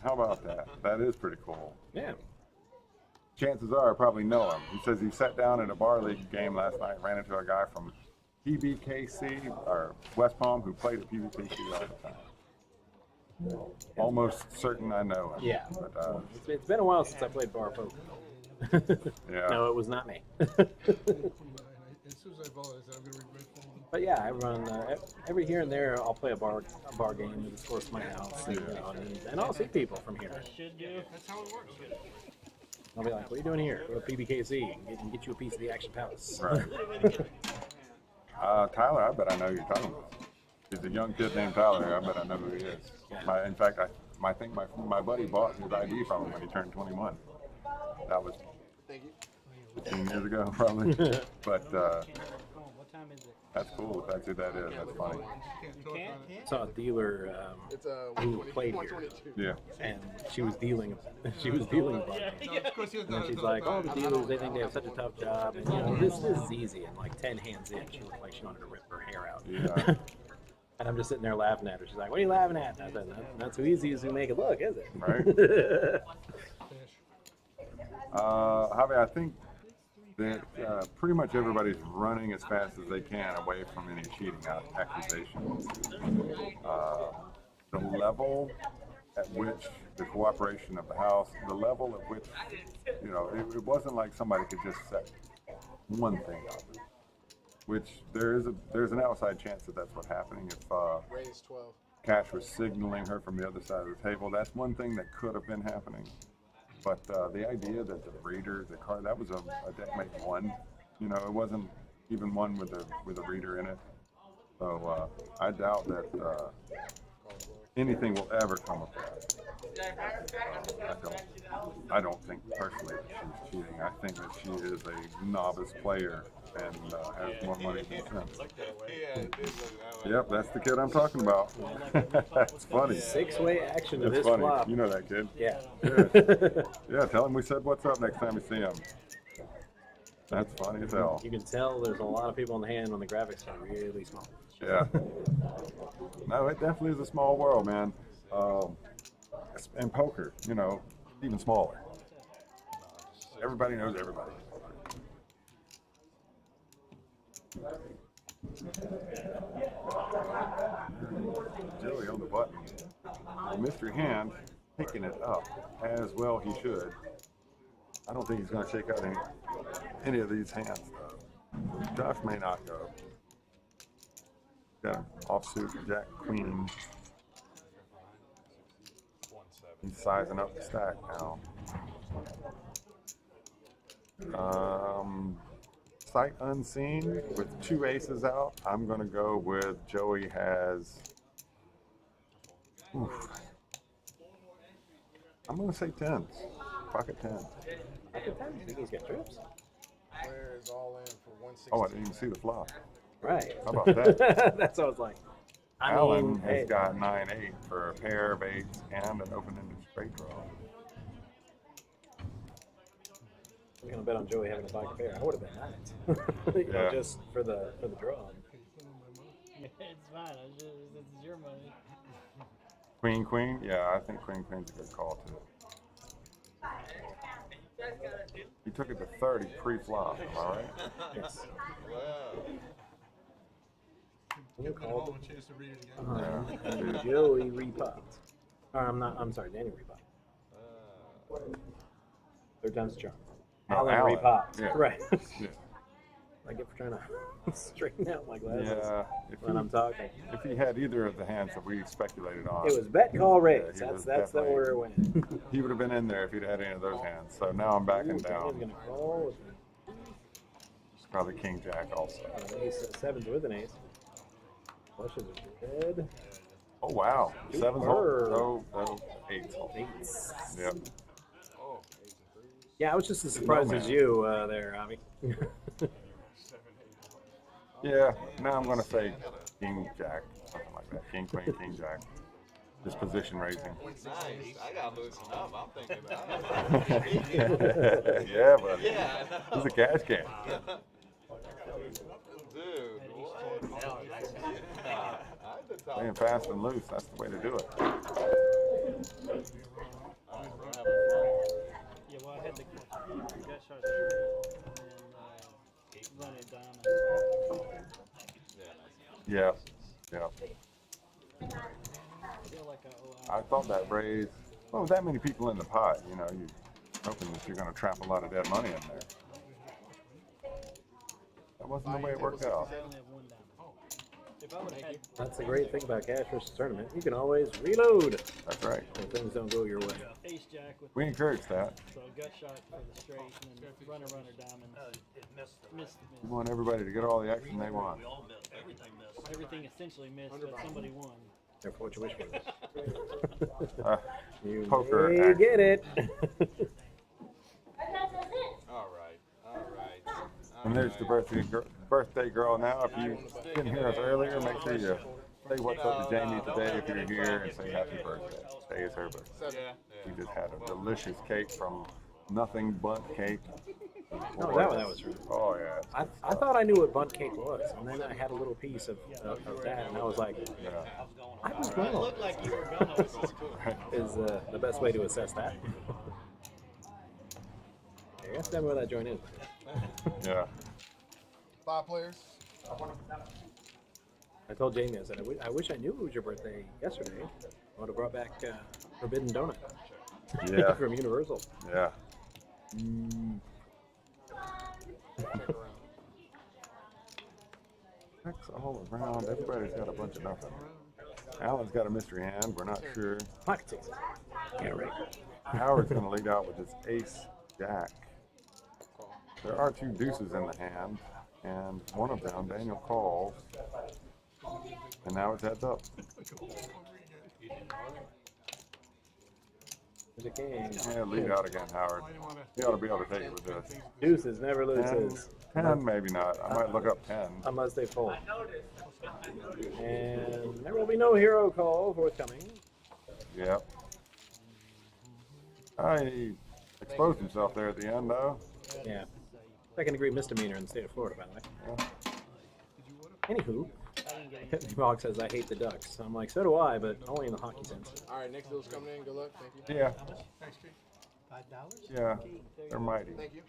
How about that? That is pretty cool. yeah. Chances are I probably know him. He says he sat down at a bar league game last night and ran into a guy from PBKC or West Palm who played at PBKC all the time. Almost certain I know him. Yeah. But, It's been a while since I played bar poker. yeah. No, it was not me. As soon as I voted, I said I'm going to regret folding. But yeah, I run every here and there. I'll play a bar game. It's close to my house, and, and I'll see people from here. Should do. That's how it works. I'll be like, "What are you doing here? Go to PBKC and get you a piece of the Action Palace." Right. Tyler, I bet I know who you're talking about. He's a young kid named Tyler. I bet I know who he is. In fact, I think my buddy bought his ID from him when he turned 21. That was Thank you. 15 years ago, probably. But What time is it? that's cool. If that's who that is, that's funny. Can't talk on it. Saw a dealer It's who 120, played here, 122. Yeah. and she was dealing. She was dealing about it. No, of course he doesn't And know she's how to like, talk "Oh, the about it. dealers, they think they have such a tough job, and this is easy." And like 10 hands in, she looked like she wanted to rip her hair out. Yeah. And I'm just sitting there laughing at her. She's like, "What are you laughing at?" And I said, "Not so easy as we make it look, is it?" Right. Javi, I think that pretty much everybody's running as fast as they can away from any cheating accusations. The level at which the cooperation of the House, the level at which, it wasn't like somebody could just set one thing up. Which there's an outside chance that that's what's happening. If Raise 12. Cash was signaling her from the other side of the table, that's one thing that could have been happening. But the idea that the reader, the card, that was a deckmate one. It wasn't even one with a reader in it. So I doubt that anything will ever come of that. I don't think personally that she's cheating. I think that she is a novice player and has more money than sense. Yeah, it did look that way. Yep, that's the kid I'm talking about. That's funny. 6-way action to That's this funny. flop. You know that kid. Yeah. Yeah, tell him we said what's up next time we see him. That's funny as hell. You can tell there's a lot of people in the hand when the graphics are really small. Yeah. No, it definitely is a small world, man. And poker, you know, even smaller. Everybody knows everybody. Joey on the button. Mystery hand picking it up as well he should. I don't think he's going to shake out any of these hands, though. Josh may not go. Got an offsuit Jack Queen. He's sizing up the stack now. Sight unseen with 2 aces out. I'm going to go with Joey has. Oof. I'm going to say 10s. Pocket 10. Pocket 10? You think he's got trips? Where is all in for 160? Oh, I didn't even see the flop. Right. How about that? That's what I was like. Alan has hey. got 9-8 for a pair of 8s and an open-ended straight draw. I'm gonna bet on Joey having a pocket pair. I would have bet 9s. You know, Yeah. just for the draw. It's fine. This is your money. Queen. Yeah, I think Queen's a good call too. He took it to 30 pre-flop. Am I right? Yes. Wow. You called. Chance to read it again. And Joey repopped. Or I'm sorry, Danny repopped. Third time's the charm. No, Alan Alan. repopped. Yeah. Right. Yeah. I get for trying to straighten out my glasses Yeah. when I'm talking. If he had either of the hands that we speculated on, It was bet, call, raise. Yeah, he was That's the definitely- order it went. he would have been in there if he'd had any of those hands. So now I'm backing Danny's down. gonna call. Probably King Jack also. Ace 7s with an ace. Flushes are good. Oh wow, 7s hold. No, 8s hold. Eights. Yep. Yeah, I was just as surprised as you there, Avi. Yeah. Now I'm gonna say King Jack, something like that. King Queen, King Jack. Just position raising. Nice. I got to loosen up. I'm thinking that. Yeah, buddy. Yeah, I know. It's a cash can. Dude, what? I had to talk. Playing fast and loose. That's the way to do it. Yeah, well, I had the gut shot and run it down. Yeah. Yeah. I feel like I owe I thought that raise. Well, with that many people in the pot, you know, you're hoping that you're going to trap a lot of dead money in there. That wasn't the way it worked out. I only have one down. If I would have had That's the great thing about cash versus tournament. You can always reload That's right. when things don't go your way. ace jack with We encourage that. so gut shot for the straight and then runner diamond. Missed. We want everybody to get all the action they want. Everything essentially missed, but somebody won. Careful what you wish for. You Poker may action. get it. All right. And there's the birthday girl now. If you didn't hear us earlier, make sure you say what's up to Jamie today if you're here and say happy birthday. Today is her birthday. Yeah. We just had a delicious cake from Nothing Bunt Cake. No, that was true. Oh yeah. I thought I knew what bunt cake was, and then I had a little piece of that, and I was like, Yeah. I was It wrong. looked like you were gonna. Is the best way to assess that. You have to tell me where that joint is. Yeah. 5 players. I told Jamie, I said, I wish I knew it was your birthday yesterday. I would have brought back Forbidden Donut Yeah. from Universal. Yeah. Checks all around. Everybody's got a bunch of nothing. Alan's got a mystery hand. We're not sure. Pocket sixes. Yeah, right. Howard's going to lead out with his ace jack. There are 2 deuces in the hand, and one of them, Daniel calls. And now it's heads up. There's a king. Yeah, lead out again, Howard. You ought to be able to take it with this. Deuces never 10, loses. 10 maybe not. I might look up 10. Unless they fold. And there will be no hero call forthcoming. Yep. He exposed himself there at the end, though. Yeah. Second degree misdemeanor in the state of Florida, by the way. Yeah. Anywho, Mog says, I hate the Ducks. I'm like, so do I, but only in the hockey sense. All right, next bill's coming in. Good luck. Thank you. Yeah. $5? Yeah. They're mighty. Thank you.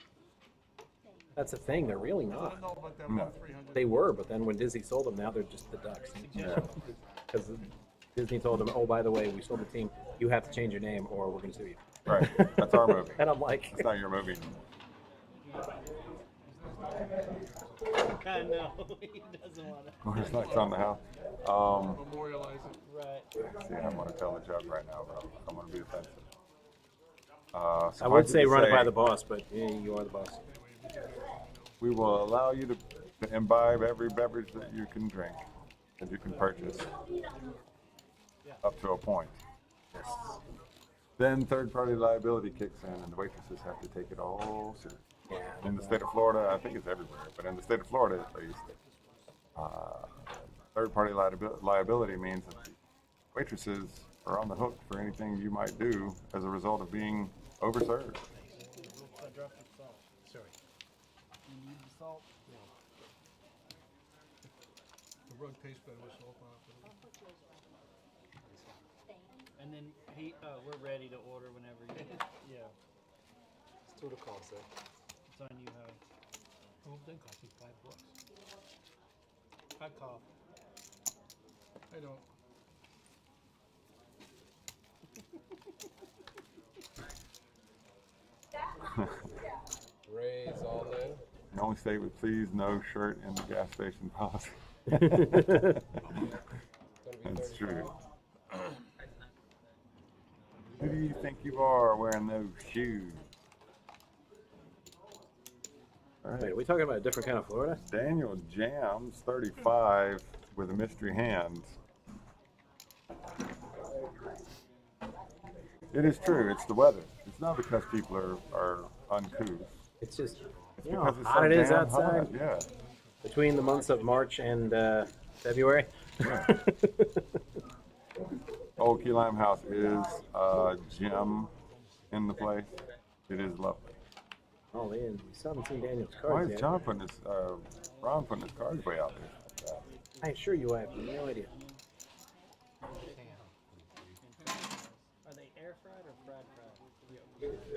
That's the thing, they're really not. No. They were, but then when Disney sold them, now they're just the Ducks. Yeah. Because Disney told them, oh, by the way, we sold the team. You have to change your name or we're going to sue you. Right. That's our movie. And I'm like, It's not your movie. I know. He doesn't want to. Where's next on the house? Memorialize it. Right. See, I'm going to tell the judge right now, but I'm going to be offensive. So I would say to run it by the boss, but yeah, you are the boss. We will allow you to imbibe every beverage that you can drink, that you can purchase, up to a point. Then third-party liability kicks in, and the waitresses have to take it all serious. In the state of Florida, I think it's everywhere, but in the state of Florida at least, third-party liability means that the waitresses are on the hook for anything you might do as a result of being overserved. I dropped the salt. Sorry. You need the salt? The rug tastes better with salt on it. And then we're ready to order whenever you get. Yeah. It's total cost, sir. It's on you, Howard. Oh, then cost me $5. I cough. I don't. Raise all in. You only stay with please, no shirt in the gas station policy. That's true. Who do you think you are wearing those shoes? All Wait, right. are we talking about a different kind of Florida? Daniel Jams, 35, with a mystery hand. It is true, it's the weather. It's not because people are uncouth. It's just, It's you know because how it's hot so it is damn outside hot. Yeah. between the months of March and February. Yeah. Old Key Lime House is a gem in the place. It is lovely. Oh man, we still haven't seen Daniel's Why cards is yet. John putting his, Ron putting his cards way out there like that? I assure you, I have no idea. Are they air fried or fried?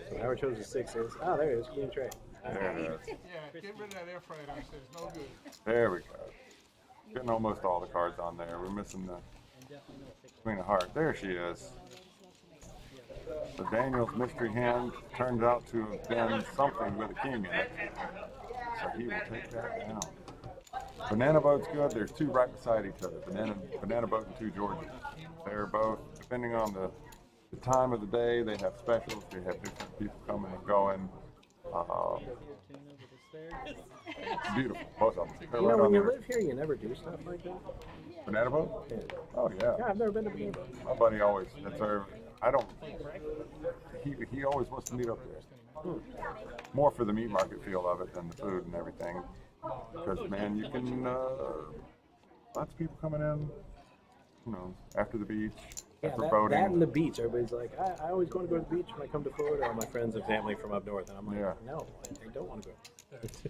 So Howard chose the sixes. Oh, there it is, Queen Trey. There it is. Yeah, get rid of that air fryer downstairs. No good. There we go. Getting almost all the cards on there. We're missing the Queen of Hearts. There she is. So Daniel's mystery hand turns out to have been something with a king in it. So he will take that down. Banana Boat's good. There's two right beside each other. Banana Boat and two Georges. They're both, depending on the time of the day, they have specials. They have different people coming and going. Beautiful, both of them. They're You know, right when on you there. live here, you never do stuff like that. Banana Boat? Yeah. Oh yeah. Yeah, I've never been to Banana Boat. My buddy always, that's our, I don't, he always wants to meet up there. More for the meat market feel of it than the food and everything. Because man, you can, lots of people coming in, you know, after the beach, Yeah, after that boating. and the beach. Everybody's like, I always want to go to the beach when I come to Florida. All my friends and family from up north. And I'm like, Yeah. no, I don't want to go. It's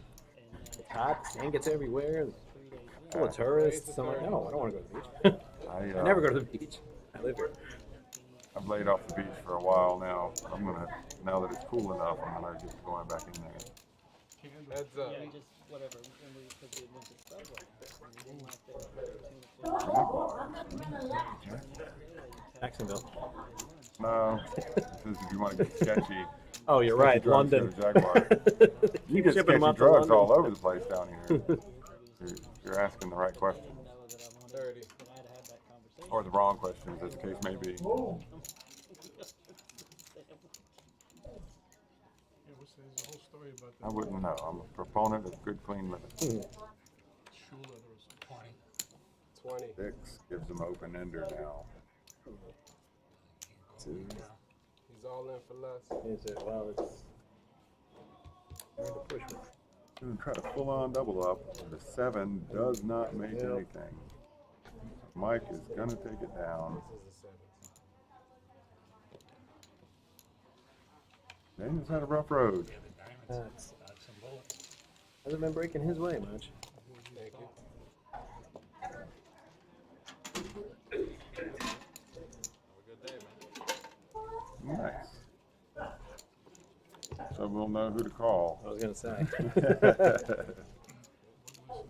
hot, sand gets everywhere, full of tourists. I'm like, no, I don't want to go to the beach. I never go to the beach. I live here. I've laid off the beach for a while now. I'm gonna, now that it's cool enough, I'm gonna get going back in there. Heads up. Yeah, just whatever. Because we went to Subway. And we didn't like the Jacksonville. No, this is if you want to get sketchy. Oh, you're right. drugs, go London. to Jaguar. You get shipping them sketchy up to drugs London. all over the place down here. You're asking the right questions. 30. Or the wrong questions, as the case may be. Yeah, there's a whole story about that. I wouldn't know. I'm a proponent of good, clean living. Shoe leather or something. 20. 6 gives him open ender now. He's all in for less. Is it? Well, it's hard to push one. Gonna try to full on double up. The 7 does not make anything. Mike is gonna take it down. Daniel's had a rough road. Hasn't been breaking his way much. Thank you. Nice. So we'll know who to call. I was gonna say.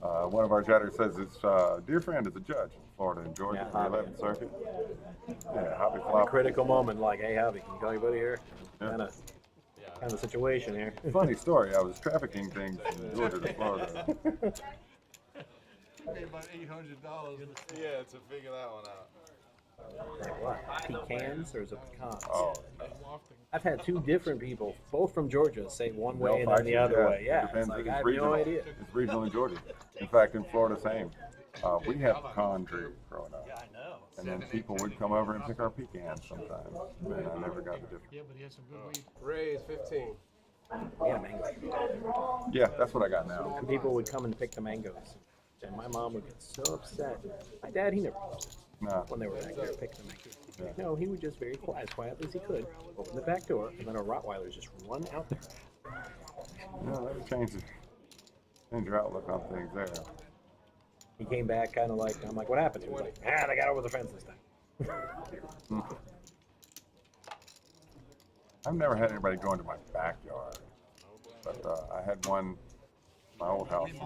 One of our chatters says his dear friend is a judge in Florida and Georgia for the 11th Circuit. Yeah, Hobby Flop. Critical moment, like, hey, Hobby, can you call your buddy here? Kind of situation here. Funny story. I was trafficking things from Georgia to Florida. Paid about $800. Yeah, to figure that one out. Like what? Pecans or is it pecans? Oh, I've had 2 different people, both from Georgia, say one way and They'll then the fight other you, way. It Yeah, it's depends. like, It's I have regional. no idea. It's regional in Georgia. In fact, in Florida, same. We had pecan tree growing up. Yeah, I know. And then people would come over and pick our pecans sometimes. Man, I never got the difference. Yeah, but he has some good weed. Raise 15. We had mangoes. Yeah, that's what I got now. And people would come and pick the mangoes. And my mom would get so upset. My dad, he never Nah. when they were back there picking the mangoes. No, he would just very quiet, as quietly as he could, open the back door, and then a Rottweiler just run out there. No, that would change your outlook on things there. He came back kind of like, I'm like, what happened? He was like, they got over the fence this time. I've never had anybody go into my backyard, but I had one, my old house, in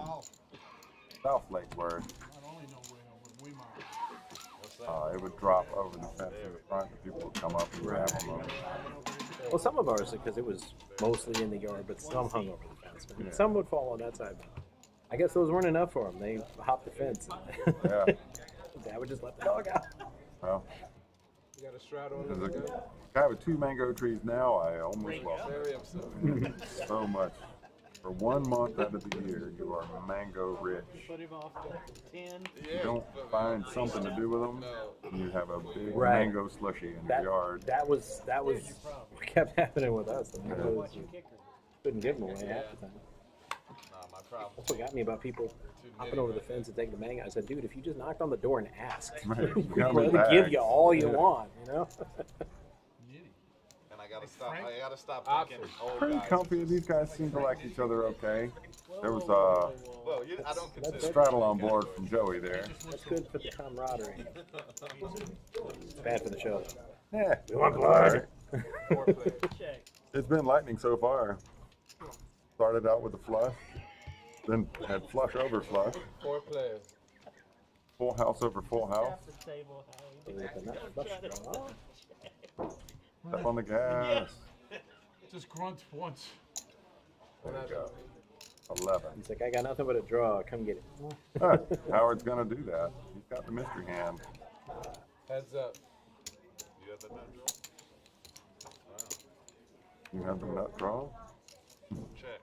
South Lake Word. Not only no way over, we might. It would drop over the fence in the front, and people would come up and grab them. Well, some of ours, because it was mostly in the yard, but some hung over the fence. And some would fall on that side. I guess those weren't enough for them. They hopped the fence. Yeah. Dad would just let the dog out. Well, You got a shroud on as this a guy? guy with 2 mango trees now, I almost lost Very it. upset. So much. For 1 month out of the year, you are mango rich. Put him off to 10. You don't find something to do with them, you have a big Right. mango slushy in your yard. That was what kept happening with us. I mean, it was- couldn't give them away half the time. Nah, my problem. That's what got me about people hopping over the fence and taking the mango. I said, dude, if you just knocked on the door and asked, Right. we'd Got let me it give bags. you all you Yeah. want, you know? And I gotta stop. I gotta stop thinking old Pretty guys. comfy. These guys seem to like each other okay. There was Well, I don't a consider. straddle on board from Joey there. That's good for the camaraderie. It's bad for the show, though. Yeah, We want blood. Check. it's been lightning so far. Started out with a flush, then had flush over flush, 4 players. full house over full house. Off the table, Howie. With the nut flush draw. Step on the gas. Just grunt once. There you go. 11. He's like, I got nothing but a draw. Come get it. Huh, Howard's gonna do that. He's got the mystery hand. Heads up. You have the nut draw? You have the nut draw. Check.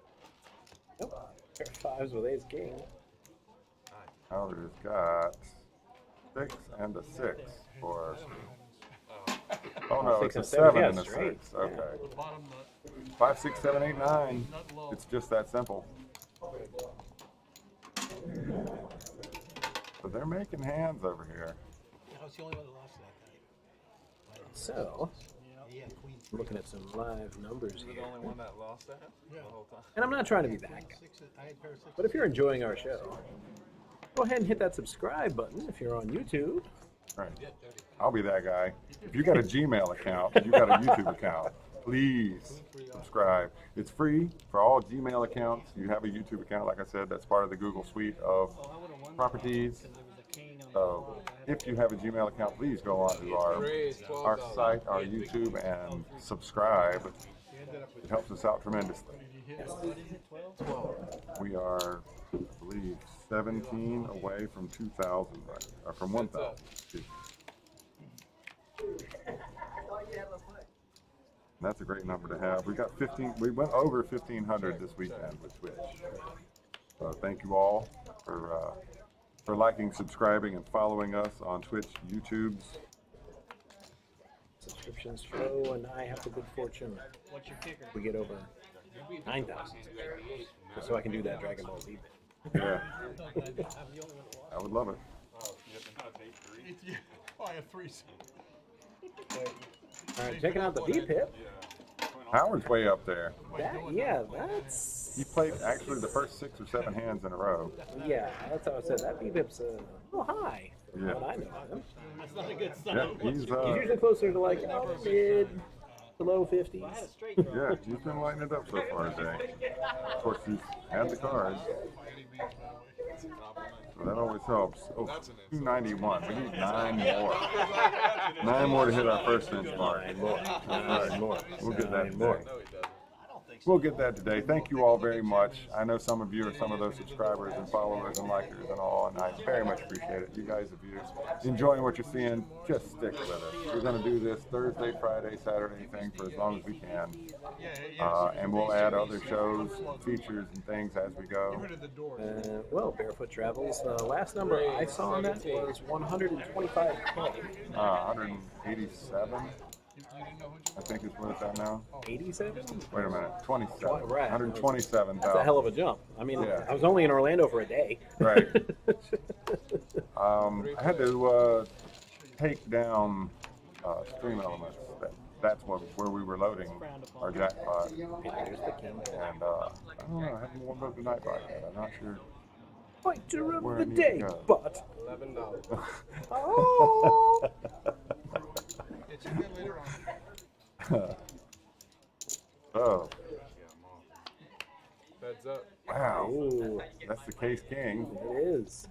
Nope. Pair of 5s with ace king. Howard has got 6 and a 6 for. Oh no, it's 6 a and 7, 7 yeah, and a straight. 6. Okay. Bottom nut. 5, 6, 7, 8, 9. Nut low. It's just that simple. So they're making hands over here. I was the only one that lost that night. So, He had queen I'm looking at some live numbers You're here. the only one that lost that the whole time. And I'm not trying to be that guy. six. I had pair of 6. But if you're enjoying our show, go ahead and hit that subscribe button if you're on YouTube. Right. I'll be that guy. If you got a Gmail account, you got a YouTube account, please subscribe. It's free for all Gmail accounts. You have a YouTube account, like I said, that's part of the Google suite of properties. So if you have a Gmail account, please go on to our site, our YouTube, and subscribe. It helps us out tremendously. We are, I believe, 17 away from 2,000, right? Or from 1,000. Excuse me. That's a great number to have. We got 15. We went over 1,500 this weekend with Twitch. So thank you all for for liking, subscribing, and following us on Twitch, YouTube's. Subscriptions flow, and I have the good fortune. What's your kicker? We get over 9,000 subscribers, just so I can do that Dragon Ball Z. Yeah, I would love it. I have 3. All right, checking out the V-Pip. Howard's way up there. That's... He played actually the first 6 or 7 hands in a row. Yeah, that's how I said. That V-Pip's a little high, from Yeah. what I know of him. That's not a good sign. Yeah, he's He's usually closer to like mid to low 50s. I had a straight draw. yeah, he's been lighting it up so far today. Of course, he's had the cards, so that always helps. Oh, 291. We need 9 more. 9 more to hit our first benchmark. 9 more. We'll get that Nine more. today. We'll get that today. Thank you all very much. I know some of you are some of those subscribers and followers and likers and all, and I very much appreciate it. You guys, if you're enjoying what you're seeing, just stick with us. We're going to do this Thursday, Friday, Saturday thing for as long as we can. And we'll add other shows, features, and things as we go. Well, Barefoot Travels, the last number I saw on that was 125K. 187. I think is where it's at now. 87? Wait a minute, 27. Right. 127,000. That's a hell of a jump. I mean, Yeah. I was only in Orlando for a day. Right. I had to take down Stream Elements. That's where we were loading our jackpot. And There's the king. I don't know, I haven't warmed up the Nightbot yet. I'm not sure. Fighter of Where I the need to day, go. but... $11. Oh! It's a bit later on. Oh, Heads up. wow. Ooh, That's the Case King. it is.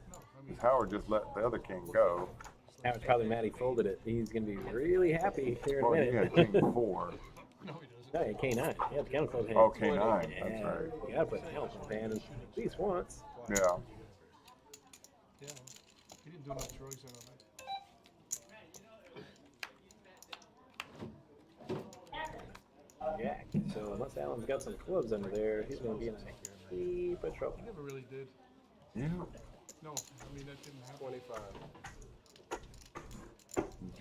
Howard just let the other king go. Howard's probably mad he folded it. He's going to be really happy here in Well, a he had minute. King 4. No, he doesn't. No, he had K9. He had the Kennel Club hand. Oh, K9. Yeah, That's right. you got to put the Kennel Club hand in at least once. Yeah. Yeah, he didn't do enough drugs on that. Jack. So unless Alan's got some clubs under there, he's going to be in a heap of trouble. He never really did. Yeah. No, I mean, that didn't happen. 25.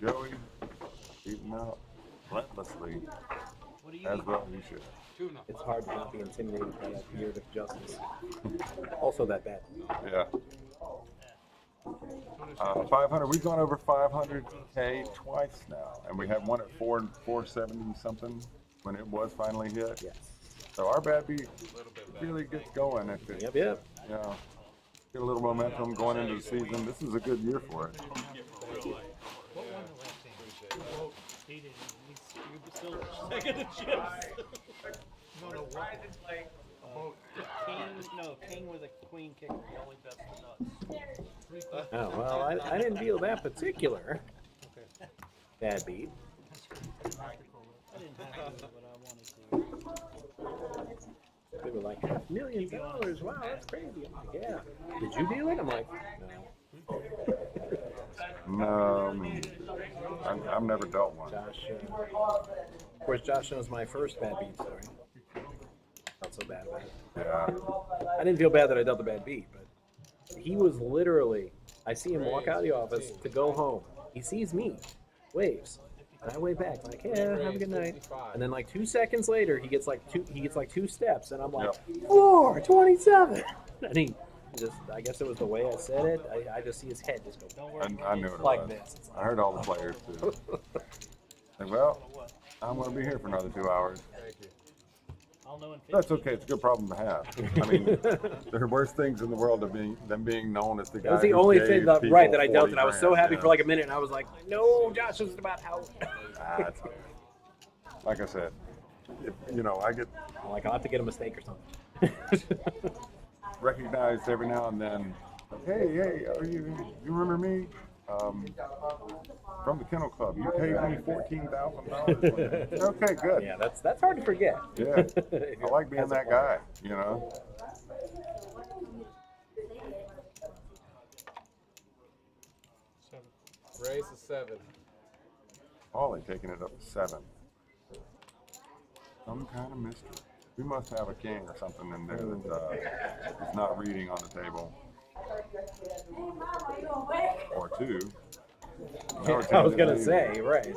Joey eating out relentlessly, What do you as eat? well he should. It's hard to not be intimidated by that beard of justice. Also that bad. Yeah. 500. We've gone over 500K twice now, and we had one at 470 something when it was finally hit. Yes. So our bad beat really gets going if it, Yep. you know, get a little momentum going into the season. This is a good year for it. What won the last game? He didn't. He's still second in chips. No, no, what? King with a queen kicker. He only bets the nuts. Oh, well, I didn't feel that particular bad beat. I didn't have to, but I wanted to. They were like, $500,000. Wow, that's crazy. I'm like, yeah. Did you deal it? I'm like, no. No, I've never dealt one. Josh, of course, Josh knows my first bad beat story. Not so bad about it. Yeah. I didn't feel bad that I dealt the bad beat, but he was literally, I see him walk out of the office to go home. He sees me, waves, and I wave back like, yeah, have a good night. And then like 2 seconds later, he gets like two steps, and I'm like, 427. And he just, I guess it was the way I said it. I just see his head just go. Don't worry. I knew it Like was. this. It's I heard all the players too. Like, well, I'm going to be here for another 2 hours. Thank you. I'll know in 50. That's okay. It's a good problem to have. I mean, there are worse things in the world than being known as the guy. That was the who only gave thing that, people right, that I dealt 40 it. I was so grand, happy yeah. for like a minute, and I was like, no, Josh, this is about how. That's okay. Like I said, if, you know, I get I'm like, I'll have to get a mistake or something. recognized every now and then. Hey, are you remember me? From the Kennel Club. You paid me $14,000. Okay, good. Yeah, that's hard to forget. Yeah, I like being that guy, you know. Raise a 7. Paulie taking it up to 7. Some kind of mystery. We must have a king or something in there that is not reading on the table. or two. I was gonna say, right.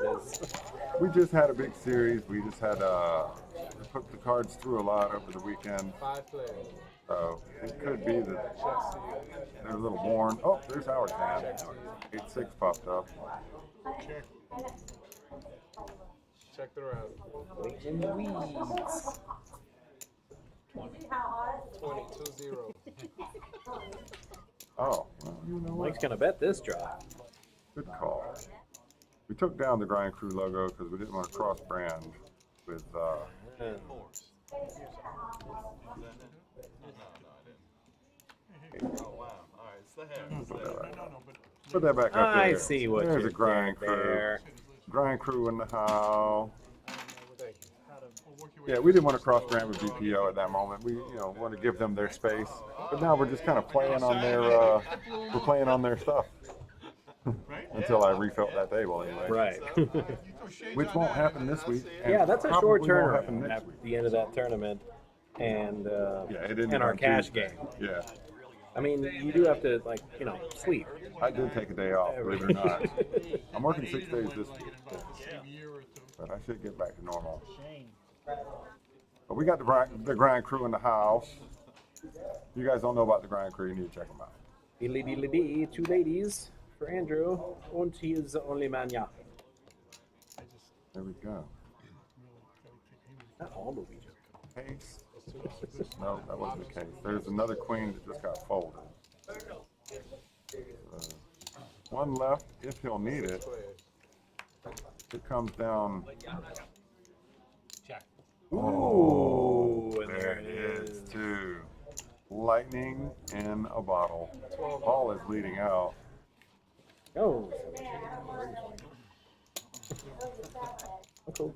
We just had a big series. We just had we put the cards through a lot over the weekend. 5 players. So it could be that they're a little worn. Oh, there's Howard's hand. 8-6 popped up. Check. Check the round. In the weeds. 20-2-0. Oh, well, you know what? Mike's gonna bet this drop. Good call. We took down the Grind Crew logo because we didn't want to cross brand with. Oh wow! All right, it's the hair. Put that back up there. I see what There's you a Grind did Crew. there. Grind Crew in the house. Thank you. Yeah, we didn't want to cross brand with BPO at that moment. We, want to give them their space. But now we're just kind of playing on their, we're playing on their stuff. Until I refilled that table anyway. Right. Which won't happen this week. and Yeah, that's a probably short won't happen turnaround next at week. the end of that tournament, and It ended and our on cash Tuesday. game. Yeah, I mean, you do have to sleep. I did take a day off, believe it or not. I'm working 6 days this week, but I should get back to normal. But we got the Grind Crew in the house. If you guys don't know about the Grind Crew, you need to check them out. Diddly diddly dee, 2 ladies for Andrew, and he is the only man, yeah. There we go. Not all movies. Case. No, that wasn't the case. There's another queen that just got folded. One left if he'll need it. It comes down. Check. Ooh, and There it is, too. Lightning in a bottle. Ball is bleeding out. Oh. Cool.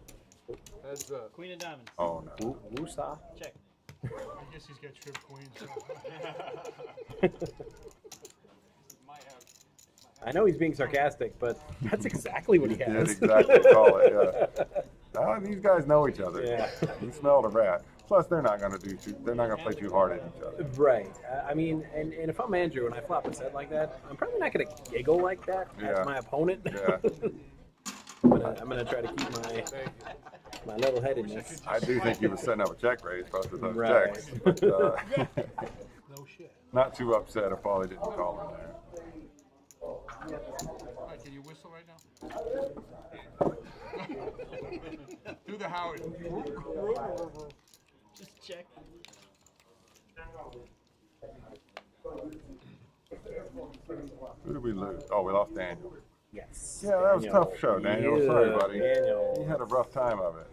Heads up. Queen of diamonds. Oh, no. Woosah. Check. I guess he's got trip queens. I know he's being sarcastic, but that's exactly what he Did has. exactly call it, yeah. These guys know each other. Yeah. You smell the rat. Plus, they're not going to play too hard at each other. Right. I mean, and if I'm Andrew and I flop a set like that, I'm probably not going to giggle like that at my opponent. Yeah. I'm gonna try to keep my level-headedness. I do think he was setting up a check raise, both of those Right. checks. But, No shit. not too upset if Paulie didn't call him there. Alright, can you whistle right now? Do the Howard. Just check. Who did we lose? Oh, we lost Daniel. Yes. Yeah, that was a tough show, Daniel. Yeah, Sorry, buddy. Daniel. He had a rough time of it.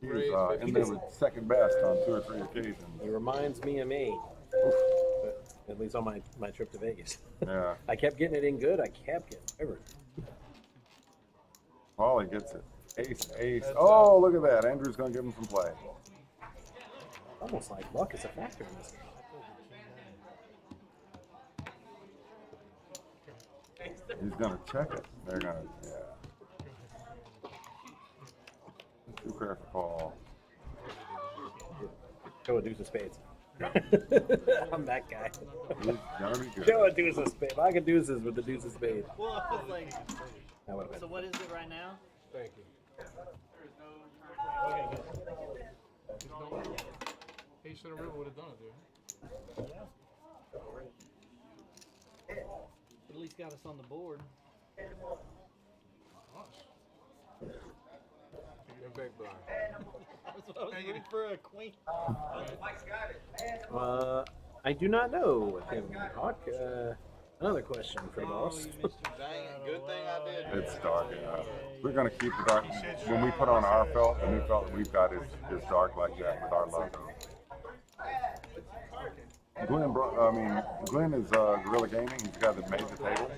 He was in there with second best on 2 or 3 occasions. He reminds me of me. At least on my trip to Vegas. Yeah. I kept getting it in good. I kept getting everything. Paulie gets it. Ace, ace. Oh, look at that. Andrew's going to give him some play. Almost like luck is a factor in this. He's going to check it. They're going to, yeah. Too careful, Paul. Show a deuce of spades. I'm that guy. He's going to be good. Show a deuce of spades. I could deuces with the deuce of spades. Well, I was like, That would've been- so what is it right now? Thank you. Okay, good. Ace of the river would have done it, dude. At least got us on the board. You're big blind. That's what I was rooting for, a queen. I do not know, Tim Hawk. Another question for the boss. Dang it, good thing I did. It's dark enough. We're going to keep the dark. When we put on our felt, the new felt that we've got is dark like that with our logo. Glenn is Gorilla Gaming. He's the guy that made the table.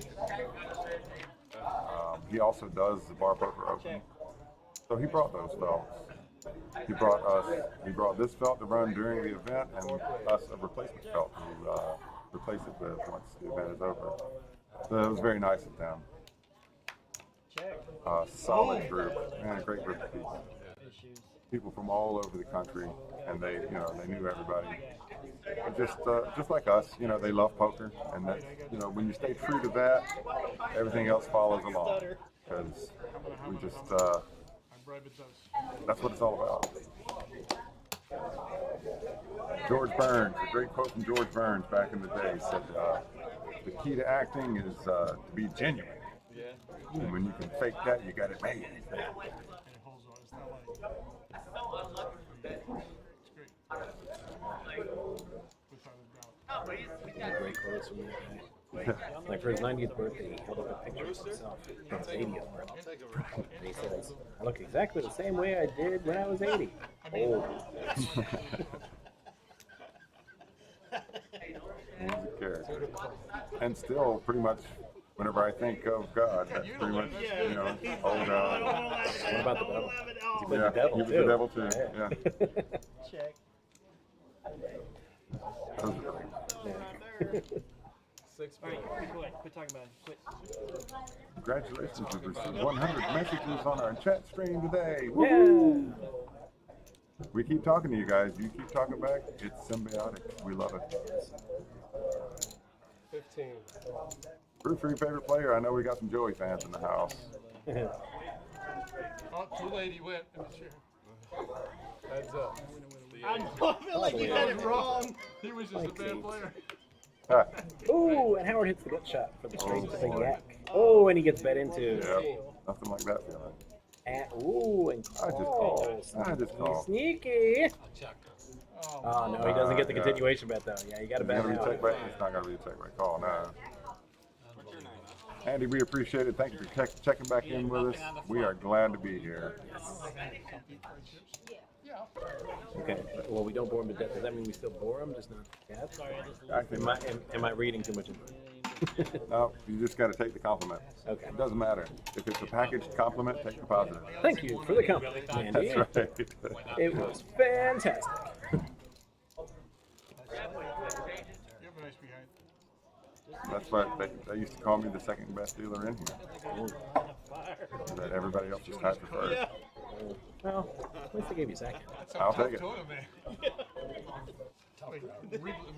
He also does the Bar Poker Open. So he brought those felts. He brought this felt to run during the event and us a replacement felt to replace it with once the event is over. So it was very nice of them. Check. Solid group and a great group of people. people from all over the country, and they knew everybody. But just like us, they love poker, and that, when you stay true to that, everything else follows along. Because we just, that's what it's all about. George Burns, a great quote from George Burns back in the day, said, the key to acting is to be genuine. Yeah. And when you can fake that, you got it made. Great quotes from that guy. Like for his 90th birthday, he held up a picture of himself from his 80th birthday. And he says, I look exactly the same way I did when I was 80. Oh. He's a character. And still, pretty much, whenever I think of God, that's pretty much, oh God. What about the devil? Yeah, the devil he was too. the devil too. Yeah. Check. Those are great. Yeah. 6 All right, quit talking about it. Quit. Congratulations, we've received 100 messages on our chat stream today. Yeah. Woo! We keep talking to you guys. You keep talking back. It's symbiotic. We love it. 15. Root for your favorite player. I know we got some Joey fans in the house. Oh, too late. He went in the chair. Heads up. I feel like you had it wrong. He was just a bad player. Ah, Ooh, and Howard hits the gut shot for the straight to the yak. Oh, and he gets bet into. yeah, nothing like that feeling. Ooh, and I just call. Sneaky. Oh, no, he doesn't get the yeah. continuation bet, though. Yeah, you got to It's bet gonna be now. take back. It's not gonna be a take back call now. Andy, we appreciate it. Thank you for checking back in with us. We are glad to be here. Okay, well, we don't bore him to death. Does that mean we still bore him, just not death? Am I reading too much into it? No, you just got to take the compliment. Okay. It doesn't matter. If it's a packaged compliment, take the positive. Thank you for the compliment, Andy. That's right. It was fantastic. You have a nice behind. That's what they used to call me, the second best dealer in here. That everybody else just had to first. Well, at least they gave you second. I'll take it. Tuna, man.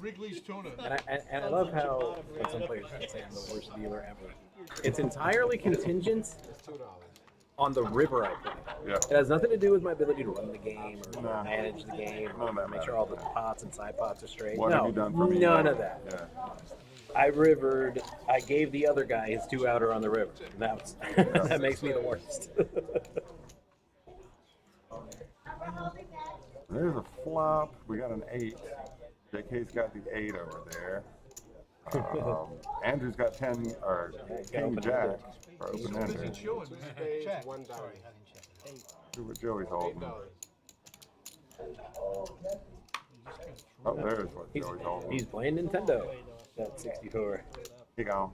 Wrigley's tuna. And I love how when some players can say I'm the worst dealer ever. It's entirely contingent on the river I play. Yeah. It has nothing to do with my ability to run the game or No. manage the game None or of that make sure all the pots and side pots are straight. What no, have you done for me? none of that. Yeah. I rivered. I gave the other guy his 2-outer on the river. That makes me the worst. There's a flop. We got an 8. JK's got the 8 over there. Andrew's got 10 or King Jack for open ender. Spades, $1. See what Joey's holding. Oh, there's what Joey's holding. He's playing Nintendo. That 64. He gone.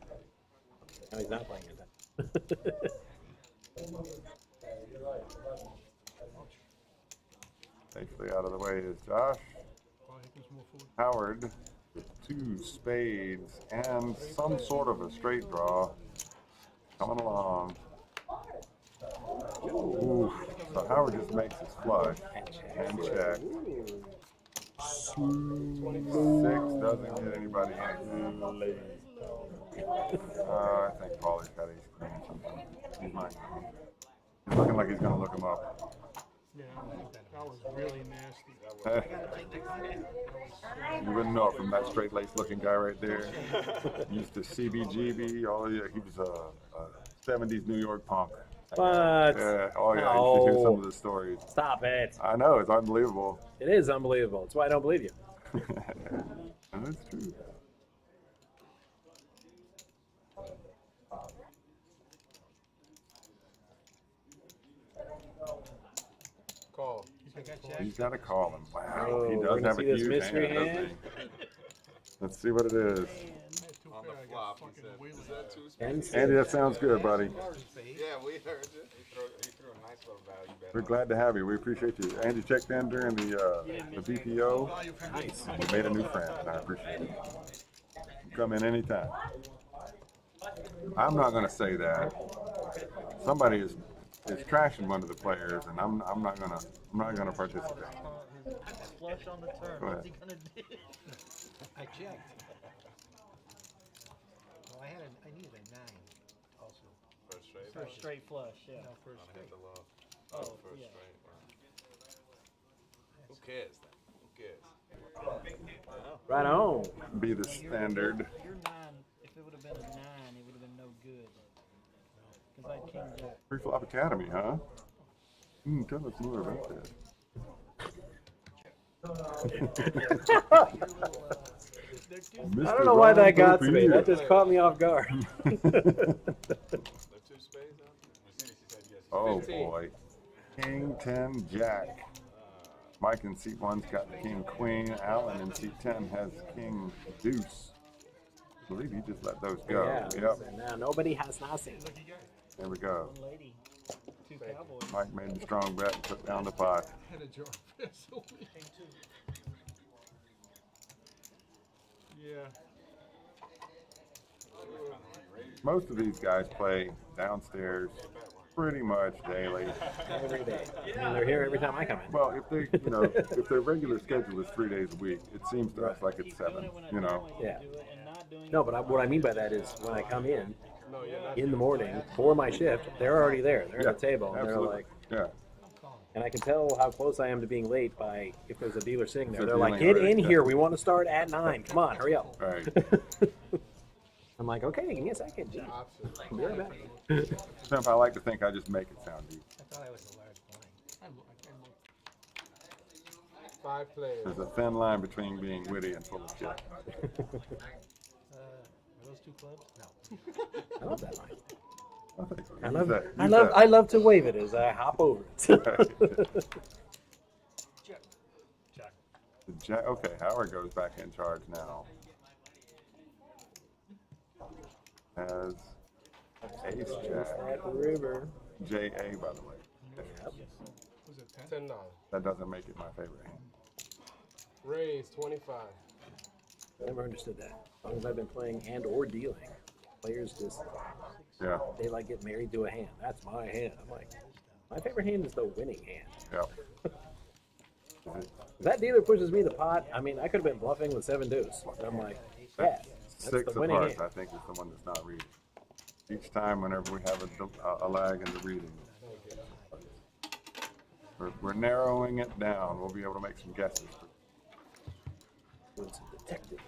No, he's not playing Nintendo. Safely out of the way is Josh. Howard with 2 spades and some sort of a straight draw coming along. Ooh. So Howard just makes his flush and check. 6 doesn't get anybody in. I think Paulie's got ace queen or something. He's mine. He's looking like he's gonna look him up. Yeah, that was really nasty. You wouldn't know it from that straight-laced looking guy right there. Used to CBGB. Oh yeah, he was a 70s New York punk. What? Yeah. Oh yeah, I used to hear some of the stories. Stop it. I know, it's unbelievable. It is unbelievable. That's why I don't believe you. And that's true. Call. He's got to call him. Wow, Oh, he we're does gonna have see a this huge mystery hand, doesn't hand? he? Let's see what it is. On the flop, he said, is that 2 And spades? Andy, that sounds good, buddy. Yeah, we heard you. He threw a nice little value bet. We're glad to have you. We appreciate you. Andy checked in during the BPO. nice. And you made a new friend, and I appreciate it. You come in anytime. I'm not going to say that. Somebody is is trashing one of the players, and I'm not gonna participate. Flush on the turn. Go What's ahead. he gonna do? I checked. Well, I needed a 9 also. First straight. For a straight flush, yeah. No, first Wanna hit straight. the low. Oh, First yeah. straight. Who cares then? Who cares? Right on. Be the standard. Your 9, if it would have been a 9, it would have been no good. Because I had King Jack. Pre-flop Academy, huh? Tell us more about that. I don't know why that got to me. That just caught me off guard. The two spades out there? Oh boy. King 10 Jack. Mike in seat 1's got the King Queen. Alan in seat 10 has King Deuce. I believe he just let those go. Yeah. Yep. So now nobody has nothing. There we go. One lady, 2 cowboys. Mike made the strong bet and put down the pot. Had a jar of piss on me. Yeah. Most of these guys play downstairs pretty much daily. Every day. And they're here every time I come in. Well, if they, if their regular schedule is 3 days a week, it seems to us like it's 7. Yeah. No, but what I mean by that is when I come in the morning for my shift, they're already there. They're at the table, and absolutely. they're like, Yeah. and I can tell how close I am to being late by if there's a dealer sitting there. If They're they're like, dealing get already, in yeah. here. We want to start at 9. Come on, hurry up. All right. I'm like, okay, give me a second. Gee. I'll be right back. Pimp, I like to think I just make it sound deep. I thought I was a large blind. 5 players. There's a thin line between being witty and full of shit. Are those 2 clubs? No. I love that line. I think so. I Use love, that- I use love, that. I love to wave it as I hop over it. Okay, Howard goes back in charge now. As Ace Jack. At the river. J.A. by the way. Was it $10? That doesn't make it my favorite hand. Raise 25. I never understood that. As long as I've been playing and or dealing, players just Yeah. they like get married to a hand. That's my hand. I'm like, my favorite hand is the winning hand. Yep. If that dealer pushes me the pot, I mean, I could have been bluffing with 7 deuce. And I'm like, yeah, that's 6 the of winning hearts, hand. I think, is the one that's not reading. Each time, whenever we have a lag in the reading, we're narrowing it down. We'll be able to make some guesses. It's a detective.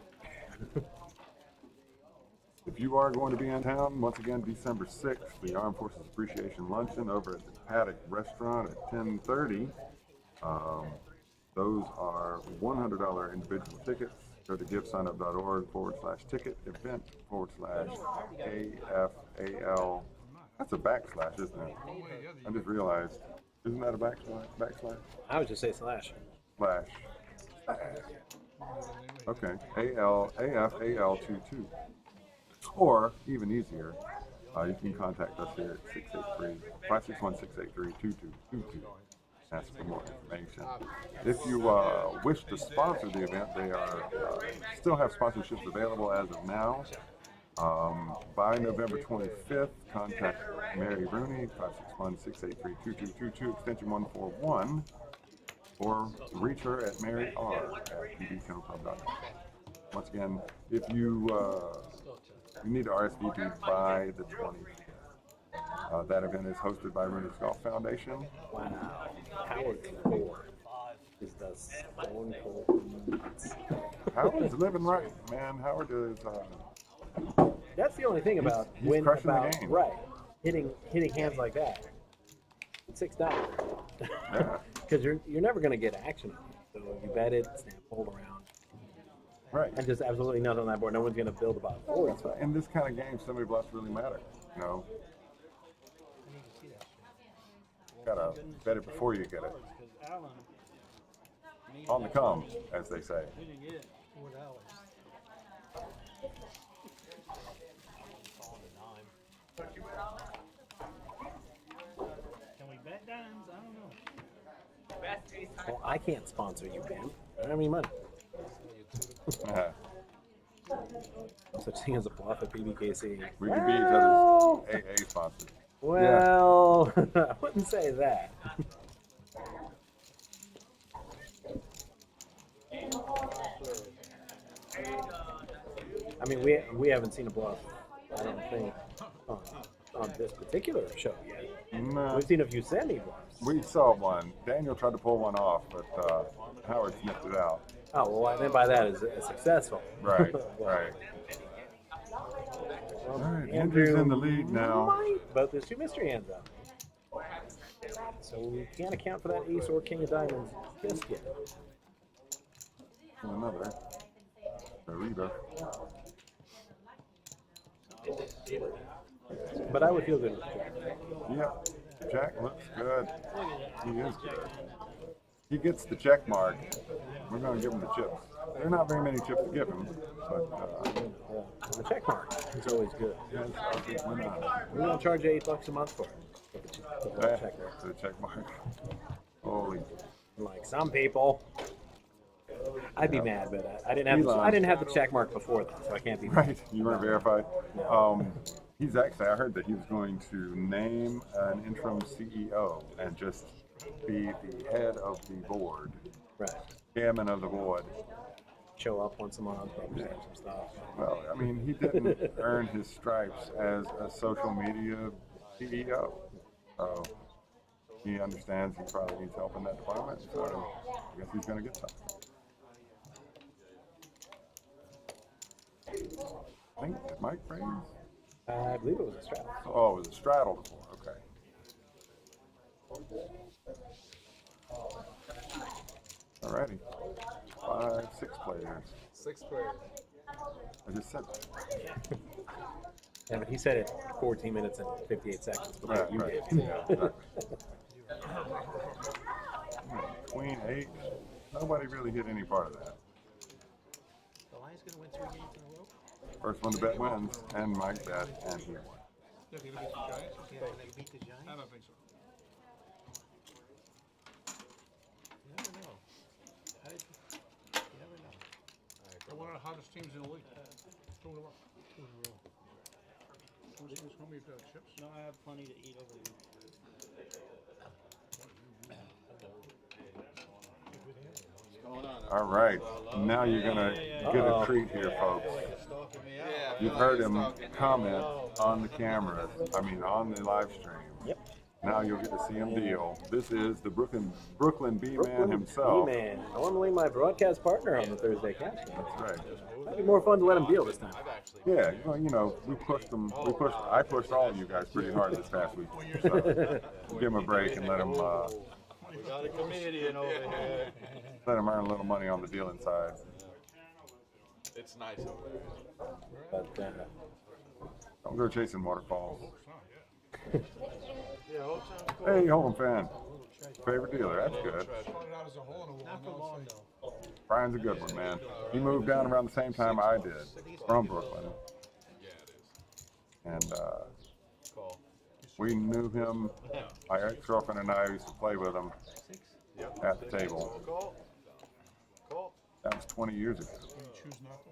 If you are going to be in town, once again, December 6th, the Armed Forces Appreciation Luncheon over at the Paddock Restaurant at 10:30. Those are $100 individual tickets. Go to givesonUp.org/ticket event/AFAL. That's a backslash, isn't it? I just realized. Isn't that a backslash? I would just say slash. Slash. Okay. AFAL22. Or, even easier, you can contact us here at 561-683-2222. Ask for more information. If you wish to sponsor the event, they are still have sponsorships available as of now. By November 25th, contact Mary Rooney, 561-683-2222, extension 141, or reach her at Mary R at pbkclub.com. Once again, if you need to RSVP by the 20th. That event is hosted by Rooney's Golf Foundation. Wow. Howard 4 is the stone cold. Howard's living right, man. Howard is. That's the only thing about he's crushing the game. right hitting hands like that. $6. Yeah. Because you're never going to get action on it. So you bet it, snap, hold around. Right. And just absolutely nothing on that board. No one's going to build about 4. That's right. In this kind of game, so many bluffs really matter. You know, gotta bet it before you get it. On the come, as they say. Can we bet dimes? I don't know. Well, I can't sponsor you, Ben. I don't have any money. No such thing as a bluff at PBKC. We can be each other's AA sponsors. Well, I wouldn't say that. I mean, we haven't seen a bluff, I don't think, on this particular show yet. No. We've seen a few semi-bluffs. We saw one. Daniel tried to pull one off, but Howard sniffed it out. Oh, well, what I meant by that is successful. Right, right. All right, Andrew's in the lead now. But there's two mystery hands out. So we can't account for that ace or king of diamonds just yet. Another. Reba. But I would feel good with Jack. Yep. Jack looks good. He is good. He gets the check mark. We're going to give him the chips. There are not very many chips to give him, but the check mark is always good. Yes, we're not. We won't charge you $8 a month for it. For the check mark. Holy. Like some people. I'd be mad, but I didn't have the check mark before that, so I can't be mad. Right. You weren't verified. No. He's actually, I heard that he was going to name an interim CEO and just be the head of the board. Right. Chairman of the board. Show up once a month, present some stuff. Well, I mean, he didn't earn his stripes as a social media CEO. So he understands he probably needs help in that department. So I guess he's going to get some. I think, did Mike praise? I believe it was a straddle. Oh, it was a straddle before. Okay. Alrighty. 5, 6 players. 6 players. I just said that. Yeah, but he said it 14 minutes and 58 seconds before you did. Yeah, exactly. Queen 8. Nobody really hit any part of that. The Lions going to win 3 games in a row? First one to bet wins, and Mike bet, and he won. They're going to beat the Giants? Yeah, can they beat the Giants? I don't think so. You never know. You never know. They're one of the hottest teams in the league. 2 in a row. 2 in a row. Who's home you've got chips? No, I have plenty to eat over here. All right, now you're gonna get a treat here, folks. You've heard him comment on the cameras, on the live stream. Yep. Now you'll get to see him deal. This is the Brooklyn B-Man himself. B-Man, normally my broadcast partner on the Thursday cast. That's right. It'd be more fun to let him deal this time. Yeah, we pushed them. I pushed all of you guys pretty hard this past week. So give him a break and let him. We got a comedian over here. Let him earn a little money on the dealing side. It's nice over there. But don't go chasing waterfalls. Yeah, whole time. Hey, Holm fan. Favorite dealer. That's good. Not for long, though. Brian's a good one, man. He moved down around the same time I did, from Brooklyn. Yeah, it is. And Call. we knew him. My ex-girlfriend and I used to play with him at the table. Call. Call. That was 20 years ago. You choose not to.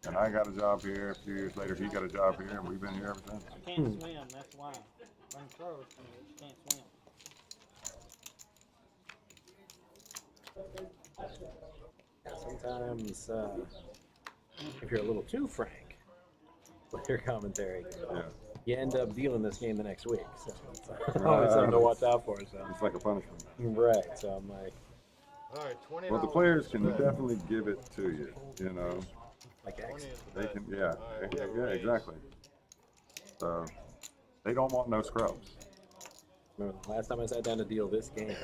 And I got a job here. A few years later, he got a job here, and we've been here ever since. I can't swim, that's why. Run close, but you can't swim. sometimes, if you're a little too frank with your commentary, you end up dealing this game the next week. So it's always something to watch out for. So it's like a punishment. Right. So I'm like, all right, $20. Well, the players can definitely give it to you. You know, like X. They can. Yeah. Yeah. Exactly. So they don't want no scrubs. Remember the last time I sat down to deal this game,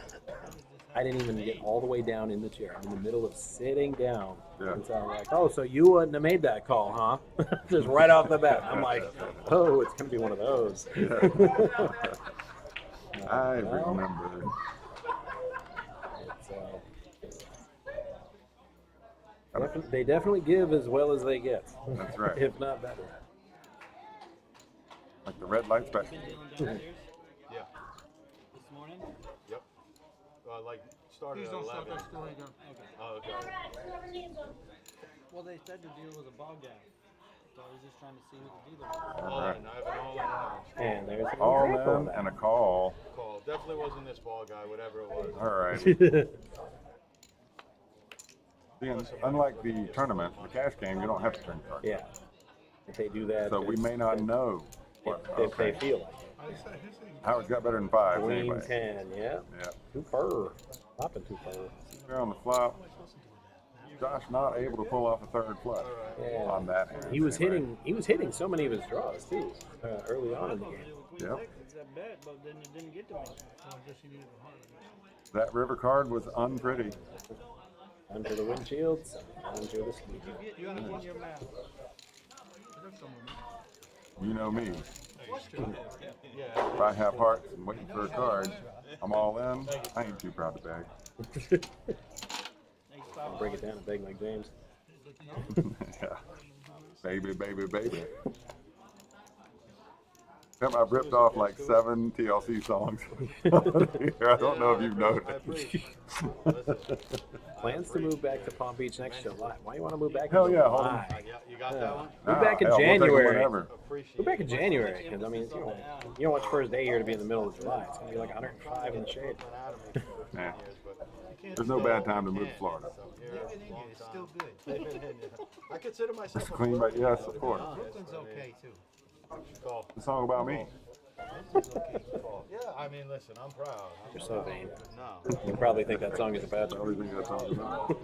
I didn't even get all the way down in the chair. I'm in the middle of sitting down. Yeah. And so I'm like, oh, so you wouldn't have made that call, huh? Just right off the bat. I'm like, oh, it's going to be one of those. I remember. They definitely give as well as they get. That's right. If not better. Like the red light special. Yeah. This morning? Yep. Like started Please at don't 11. stop that story again. Oh, okay. Well, they said the deal was a bog down. So I was just trying to see who the dealer was. All right. I have an all-in And there's an All example of in that. and a call. call. Definitely wasn't this ball guy, whatever it was. All right. See, unlike the tournament, the cash game, you don't have to turn cards. Yeah. If they do that, So we may not know what. if they Okay. feel like Howard's got better than 5 it. Queen anyway. 10, yeah. Yeah. Two fur. Popping two fur. Here on the flop. Josh not able to pull off a third flush Yeah. on that hand. He was anyway. hitting so many of his draws too early on in the game. Yep. It's that bet, but then it didn't get to me. That river card was unpretty. Under the windshields, under the ski. You got it in your mouth. You know me. If I have hearts and waiting for a card, I'm all in. I ain't too proud to beg. I'll break it down and beg like James. Yeah. Baby, baby, baby. Yep, I've ripped off like 7 TLC songs. I don't know if you've noticed. Plans to move back to Palm Beach next July. Why you want to move back? Hell in yeah, hold on. July? You got that one? Move back in Hell, we'll take 'em January. whenever. Move back in January, because I mean, you don't want your first day here to be in the middle of July. It's gonna be like 105 in the shade. Yeah. There's no bad time to move to Florida. It's still good. I consider myself a Clean, but yes, of course. Brooklyn's okay too. call. The song about me. Yeah, I mean, listen, I'm proud. You're so vain. No. You probably think that song is about I you. always think that song's about me.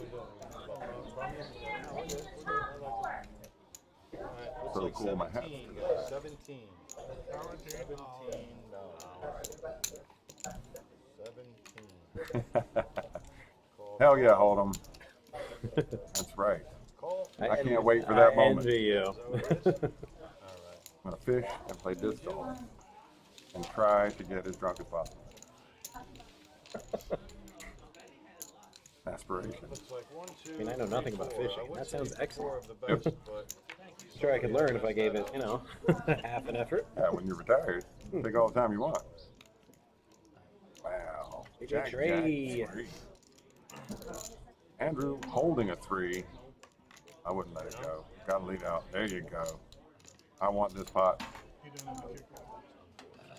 Alright, So looks cool, like my hat. 17, guys. 17. 17. Hell yeah, Hold'em. That's right. Call. I can't wait for that moment. envy you. I'm gonna fish and play disc golf and try to get as drunk as possible. Aspiration. Looks like 1, 2, I mean, I know nothing about 3, 4. fishing. I would That say sounds 4 excellent. of the best, but Sure, I could learn if I gave it, you know, half an effort. Yeah, when you're retired, take all the time you want. Wow. Big Jack, tree. Jack, 3. Andrew holding a 3. I wouldn't let it go. Gotta lead out. There you go. I want this pot.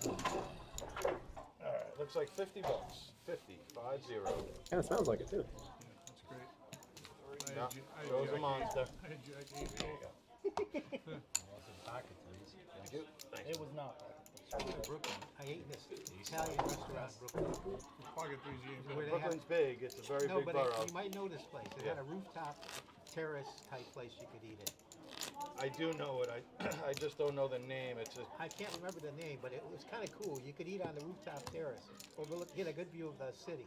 alright, looks like 50 bucks. 50, 50. Kind of smells like it too. Yeah, shows a monster. It was not. Brooklyn. I ate this Italian restaurant in Brooklyn. Where they have- Brooklyn's big. It's a very No, big but borough. you might know this place. It had a rooftop terrace type place you could eat in. I do know it. I just don't know the name. It's just I can't remember the name, but it was kind of cool. You could eat on the rooftop terrace, overlook, get a good view of the city.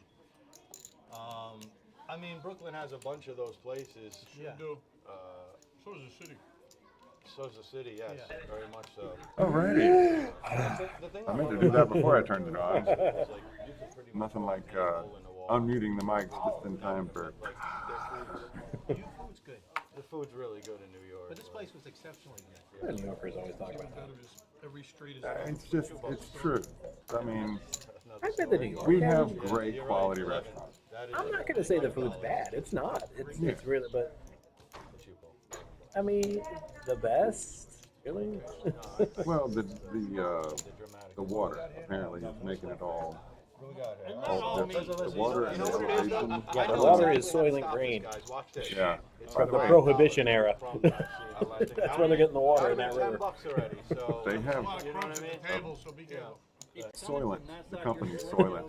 I mean, Brooklyn has a bunch of those places. Yeah. So is the city. So's the city, yes, very much so. Alrighty. The thing I meant to love do about that before I turned it on. is, like, you can pretty much Nothing like walk a hole in the wall. unmuting the mics just in time for. Like, New food's good, the food's really good in New York. but this place was exceptionally good. The New Yorkers always talk about that. Every street is. It's just, it's true. I mean, I've been to New York. we yeah. have great quality restaurants. That is I'm not going to say the food's bad. It's not. It's really, but I mean, the best. Really? Well, the water apparently is making it all different. The water and the elevation. Yeah, the water is Soylent Green. Guys, watch this. Yeah. By From the the way, Prohibition era. That's That's where they're getting the water in that $10 river. already, so they have you know what I mean? Table, so be careful. Soylent. The company Soylent.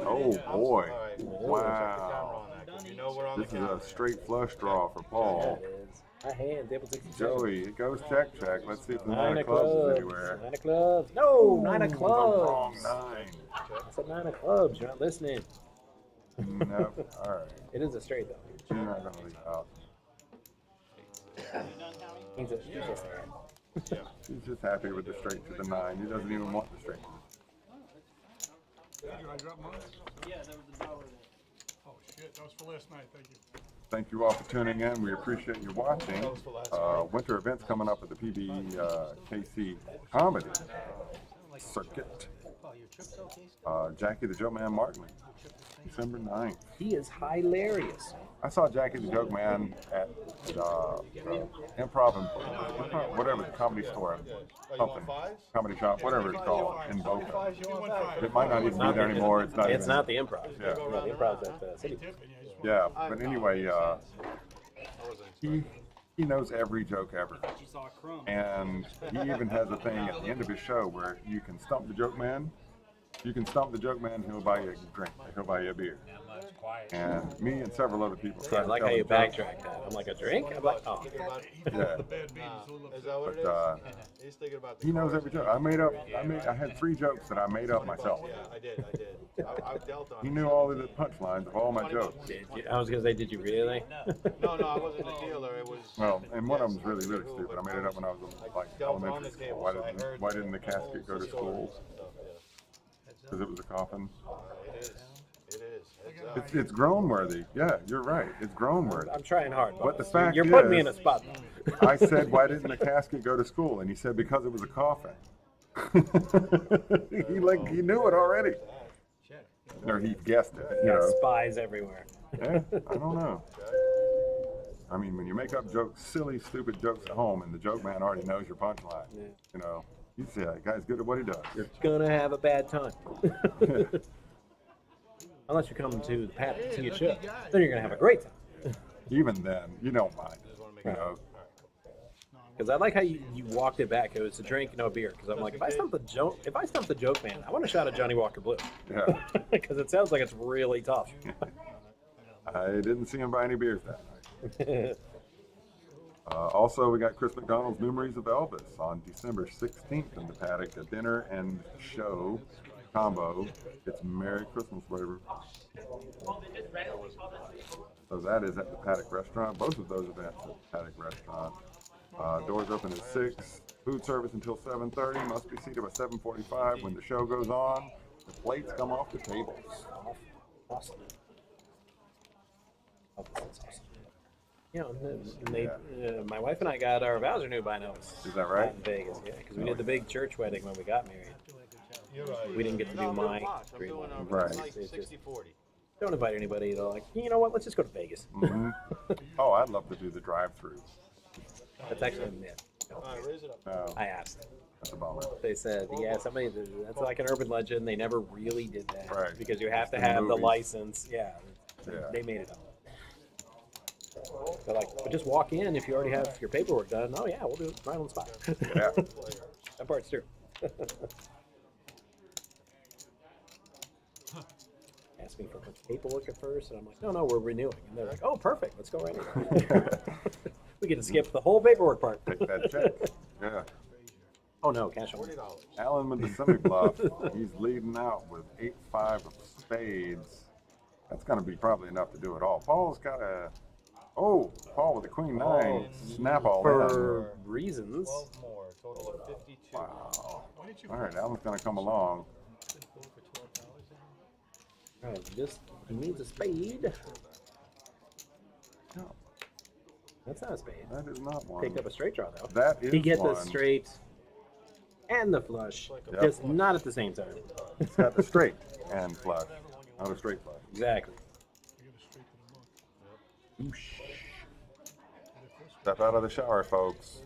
Oh boy! Wow. You know we're on This the is a count. straight flush draw for Paul. That is. My hand, table 67. Joey, it goes check. Let's see if the 9 Nine of of clubs is clubs. anywhere. 9 of clubs. No, 9 of The wrong clubs. 9. It's a 9 of clubs. You're not listening. Nope. All right. It is a straight though. You're not gonna leave out. He's just He's just happy with the straight to the 9. He doesn't even want the straight. Did I drop mine? Yeah, that was the dollar. Oh, shit. That was for last night. Thank you. Thank you all for tuning in. We appreciate you watching. Winter events coming up at the PBKC Comedy Circuit. your trips okay still? Jackie the Joke Man Martin, December 9th. He is hilarious. I saw Jackie the Joke Man at Improv and whatever, the comedy store, something, comedy shop, whatever it's called, in Boca. It might not even be there anymore. It's not. It's not the Improv. Yeah. The Improv's at the City. Yeah, but anyway, he knows every joke ever. And he even has a thing at the end of his show where you can stump the joke man. You can stump the joke man, he'll buy you a drink. He'll buy you a beer. And me and several other people tried I to like tell how you him jokes. backtrack that. I'm like, a drink? I'm like, oh. Yeah. Is that what it But, is? He's thinking about the he knows every joke. I had 3 jokes that I made up myself. Yeah, I did. I've dealt on He it. knew all of the punchlines of all my jokes. I was going to say, did you really? No, I wasn't a dealer. It was. Well, and one of them was really, really stupid. I made it up when I was in like elementary school. Why didn't the casket go to school? Because it was a coffin. It is. It's grown worthy. Yeah, you're right. It's grown worthy. I'm trying hard. But the fact You're putting me is, in a spot. I said, why didn't the casket go to school? And he said, because it was a coffin. he knew it already. Or he guessed it. You know. Spies everywhere. Yeah, I don't know. I mean, when you make up jokes, silly, stupid jokes at home, and the joke man already knows your punchline, you know, you say, that guy's good at what he does. You're gonna have a bad time. Unless you come to the paddock to see a show, then you're gonna have a great time. Even then, you don't mind. You know. Because I like how you walked it back. It was a drink, no beer. Because I'm like, if I stump the joke man, I want a shot of Johnny Walker Blue. Yeah. Because it sounds like it's really tough. I didn't see him buy any beers that night. Also, we got Chris McDonald's Memories of Elvis on December 16th in the paddock, a dinner and show combo. It's Merry Christmas flavor. So that is at the Paddock Restaurant. Both of those events at the Paddock Restaurant. Doors open at 6. Food service until 7:30. Must be seated by 7:45. When the show goes on, the plates come off the tables. Awesome. Oh, that's awesome. You know, and they, my wife and I got our vows renewed by notice. Is that right? In Vegas, yeah, because we did the big church wedding when we got married. We didn't get to do my dream wedding. Right. Like It's just, 60-40. don't invite anybody. They're like, you know what? Let's just go to Vegas. Mm-hmm. Oh, I'd love to do the drive-through. That's actually a myth. All right, raise it up. No, I asked. that's a bummer. They said, yeah, that's like an urban legend. They never really did that. Right. Because you have to In the have the movies. license. Yeah. Yeah. They made it up. They're like, but just walk in if you already have your paperwork done. Oh, yeah, we'll do it right on the spot. Yeah. That part's true. Asked me for my paperwork at first, and I'm like, no, we're renewing. And they're like, oh, perfect. Let's go right in. We get to skip the whole paperwork part. Take that check. Yeah. Oh, no, cash on. Alan with the semi-bluff. He's leading out with 8-5 of spades. That's going to be probably enough to do it all. Paul's got a... Oh, Paul with the queen 9. Snap all For reasons. 12 more, total of 52. Wow. All right, Alan's going to come along. All right, he needs a spade. No, That's not a spade. that is not one. Picked up a straight draw, though. That is He gets one. the straight and the flush, Yep. just not at the same time. It's got the straight and flush, not a straight flush. Exactly. Step out of the shower, folks.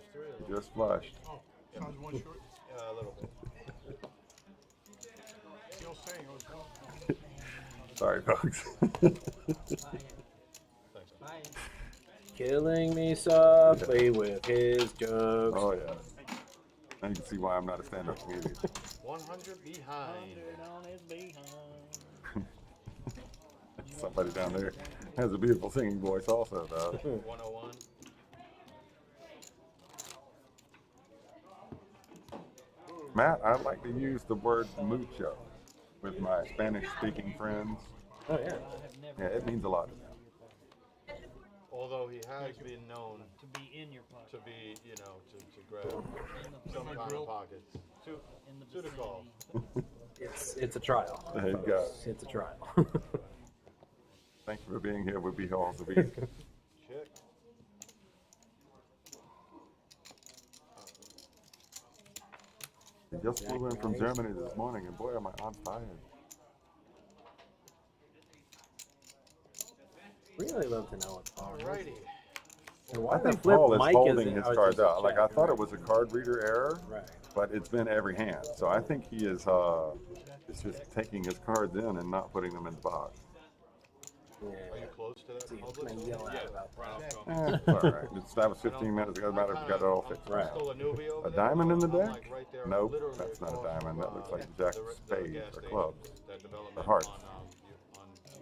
You just flushed. Sounds one short. A little. Still saying it was one. Sorry, folks. Killing me softly with his jokes. Oh, yeah. Now you can see why I'm not a stand-up comedian. 100 behind. On his behind. Somebody down there has a beautiful singing voice also, though. 101. Matt, I'd like to use the word mucho with my Spanish-speaking friends. Oh, yeah. Yeah, it means a lot to them. Although he has been known To be in your pocket. to be, to grab some kind of pockets. In the To the call. It's a trial. There you go. It's a trial. Thank you for being here. We'll be here all the week. Check. He just flew in from Germany this morning, and boy, am I tired. Really love to know what's going on. Alrighty. And why I they think flip Paul is Mike holding is his oh, it's cards just out. Like, I check. thought it was a card reader error, Right. but it's been every hand. So I think he is it's just taking his cards in and not putting them in the box. Are you close to that? See, public? I'm gonna yell out about It's all right. That was 15 minutes. It doesn't matter if we got it all fixed. Right. Stole a newbie over A there. diamond in the I'm deck? like right there, Nope, literally that's not a across diamond. from, That looks like the Jack gas spades or station, clubs. that development Or hearts. on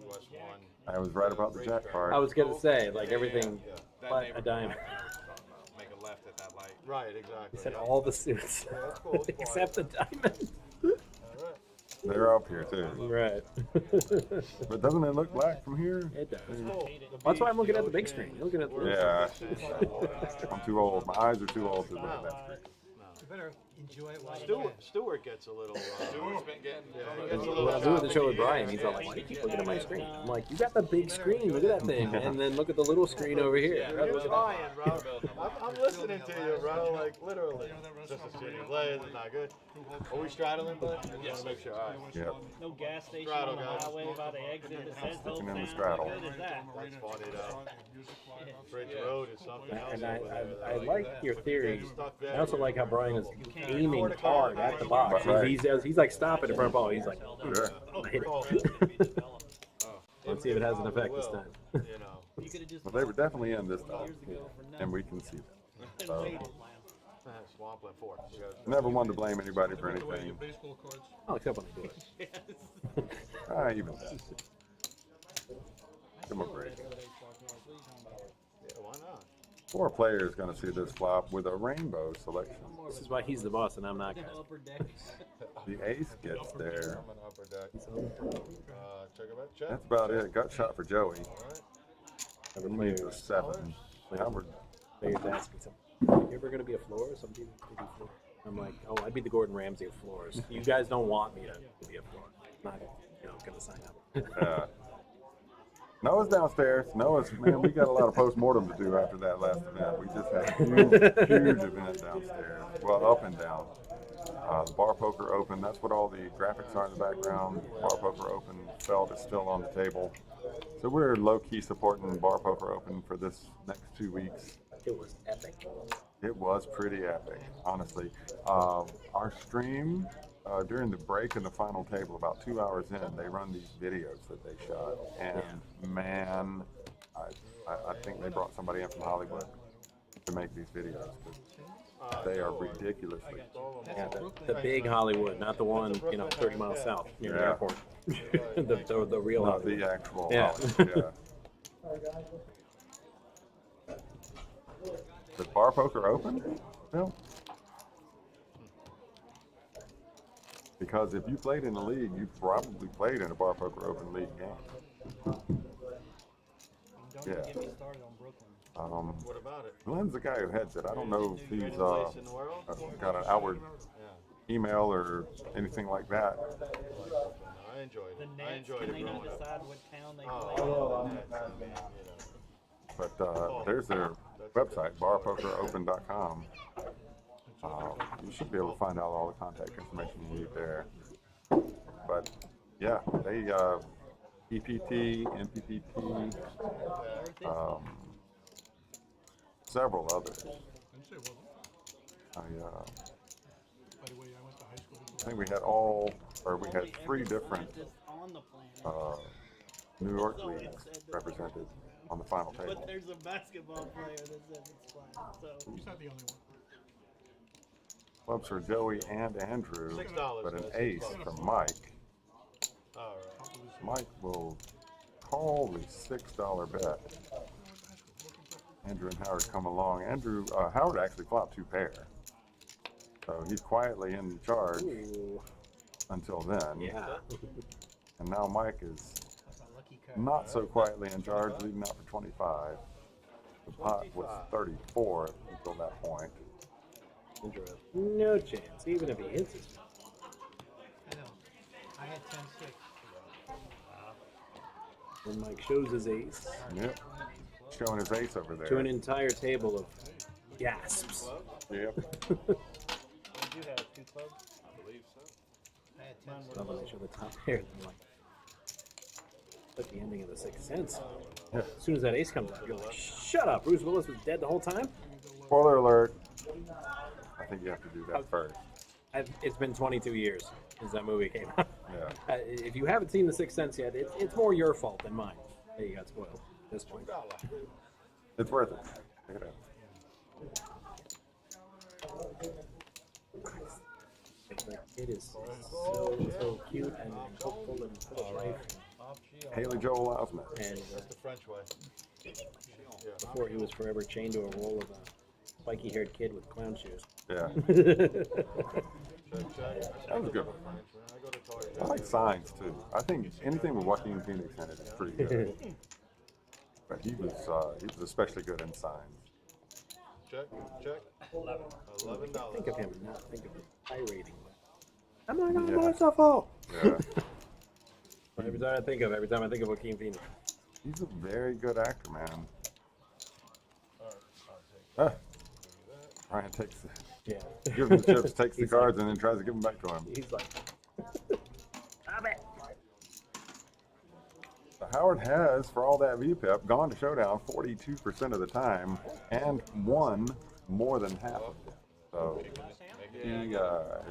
US 1. I was right about the Jack card. I was gonna say like everything but a diamond. Make a left at that light. Right, exactly. He said all the suits that's cool. It's except the diamond. Alright. They're up here too. Right. But doesn't it look black from here? It does. Cool. That's why I'm looking at the big screen. You're looking at the Yeah. I'm too old. My eyes are too old to look at that screen. You better enjoy it while you can. Stuart gets a little. Stuart's been getting. He gets a When I little. was doing the show with Brian, he's all like, "Why do you keep looking at my screen?" I'm like, "You got the big screen. Look at that thing, and then look at the little screen over here." You're trying, bro. I'm listening to you, bro. Like literally. Just a shitty play. It's not good. Are we straddling, bud? I want to make sure. All right. Yep. No gas station Straddle, on the guys. highway by the exit that says Sticking in the Old Town. straddle. How good is that? That's funny though. Bridge Road is something else. And over there. I like your theory. Stuck I there. also like how Brian is aiming hard at the box. Right. He's like stopping in front of ball. He's like, Sure. hit it. Let's see if it has an effect this time. You know. You could have just Well, they were definitely in this time, years ago for nothing and we can see them. and So, waited. Swampland 4. never wanted to blame anybody for anything. Baseball cards. Oh, except when I do it. Even that. Give 'em a break. Yeah, why not? 4 players going to see this flop with a rainbow selection. This is why he's the boss and I'm not. Guys. Upper deck. The ace gets there. I'm an upper deck. Check it out. Check. That's about it. Gut shot for Joey. Alright. Never played to 7. Howard. Players asking something. You ever gonna be a floor? Some people could be floor. I'm like, oh, I'd be the Gordon Ramsay of floors. You guys don't want me to be a floor. Not, gonna sign up. Noah's downstairs. Man, we got a lot of post-mortem to do after that last event. We just had a huge event downstairs. Well, up and down. The Bar Poker Open, that's what all the graphics are in the background. Bar Poker Open felt is still on the table. So we're low-key supporting Bar Poker Open for this next 2 weeks. It was epic. It was pretty epic, honestly. Our stream, during the break in the final table, about 2 hours in, they run these videos that they shot. And man, I think they brought somebody in from Hollywood to make these videos. They are ridiculously. Yeah, the big Hollywood, not the one 30 miles south near the Yeah. airport. the real Not Hollywood. the actual Yeah. Hollywood, yeah. The Bar Poker Open? Well, because if you played in the league, you probably played in a Bar Poker Open league game. Don't Yeah. get me started on Brooklyn. What about it? Glenn's the guy who heads it. I don't know if he's Place in the world? got an outward Yeah. email or anything like that. I enjoyed The it. I Nets, enjoyed can it they not growing up. decide what town they play? Oh, the Nets, But there's their website, barpokeropen.com. You should be able to find out all the contact information you need there. But yeah, they EPT, MPPT, several others. I think we had 3 different Just on the planet. New York leagues represented on the final table. But there's a basketball player that says it's fine. So He's not the only one. Clubs for Joey and Andrew, $6, but an guys, ace $6. from Mike. All right. Mike will call the $6 bet. Andrew and Howard come along. Howard actually flopped 2 pair. So he's quietly in charge until then. Yeah. And now Mike is That's a lucky card. not so quietly in charge, leading out for 25. The pot was 34 until that point. No chance, even if he hits it. I know. I had 10-6. When Mike shows his ace Yep. Showing his ace over there. to an entire table of gasps. Yep. you do have 2 clubs. I had Mine 10 were Love when they show the top pair. And I'm like the ending of The Sixth Sense. Yeah. As soon as that ace comes out, you're like, shut up. Bruce Willis was dead the whole time? Spoiler alert. I think you have to do that first. It's been 22 years since that movie came out. Yeah. If you haven't seen The Sixth Sense yet, it's more your fault than mine that you got spoiled at this point. It's worth it. Check it out. It is so cute and hopeful and full of life. Haley Joel Osment. And The French way. before he was forever chained to a role of a spiky-haired kid with clown shoes. Yeah. Check. That was good. I like Signs too. I think anything with Joaquin Phoenix in it is pretty good. But he was especially good in Signs. Check. $11. Think of him and not think of him pirating. I'm not gonna let myself out. Yeah. Every time I think of Joaquin Phoenix. He's a very good actor, man. Ryan takes gives him the chips, takes the cards, and then tries to give them back to him. He's like, stop it. So Howard has, for all that VPIP, gone to Showdown 42% of the time and won more than half of it. So he is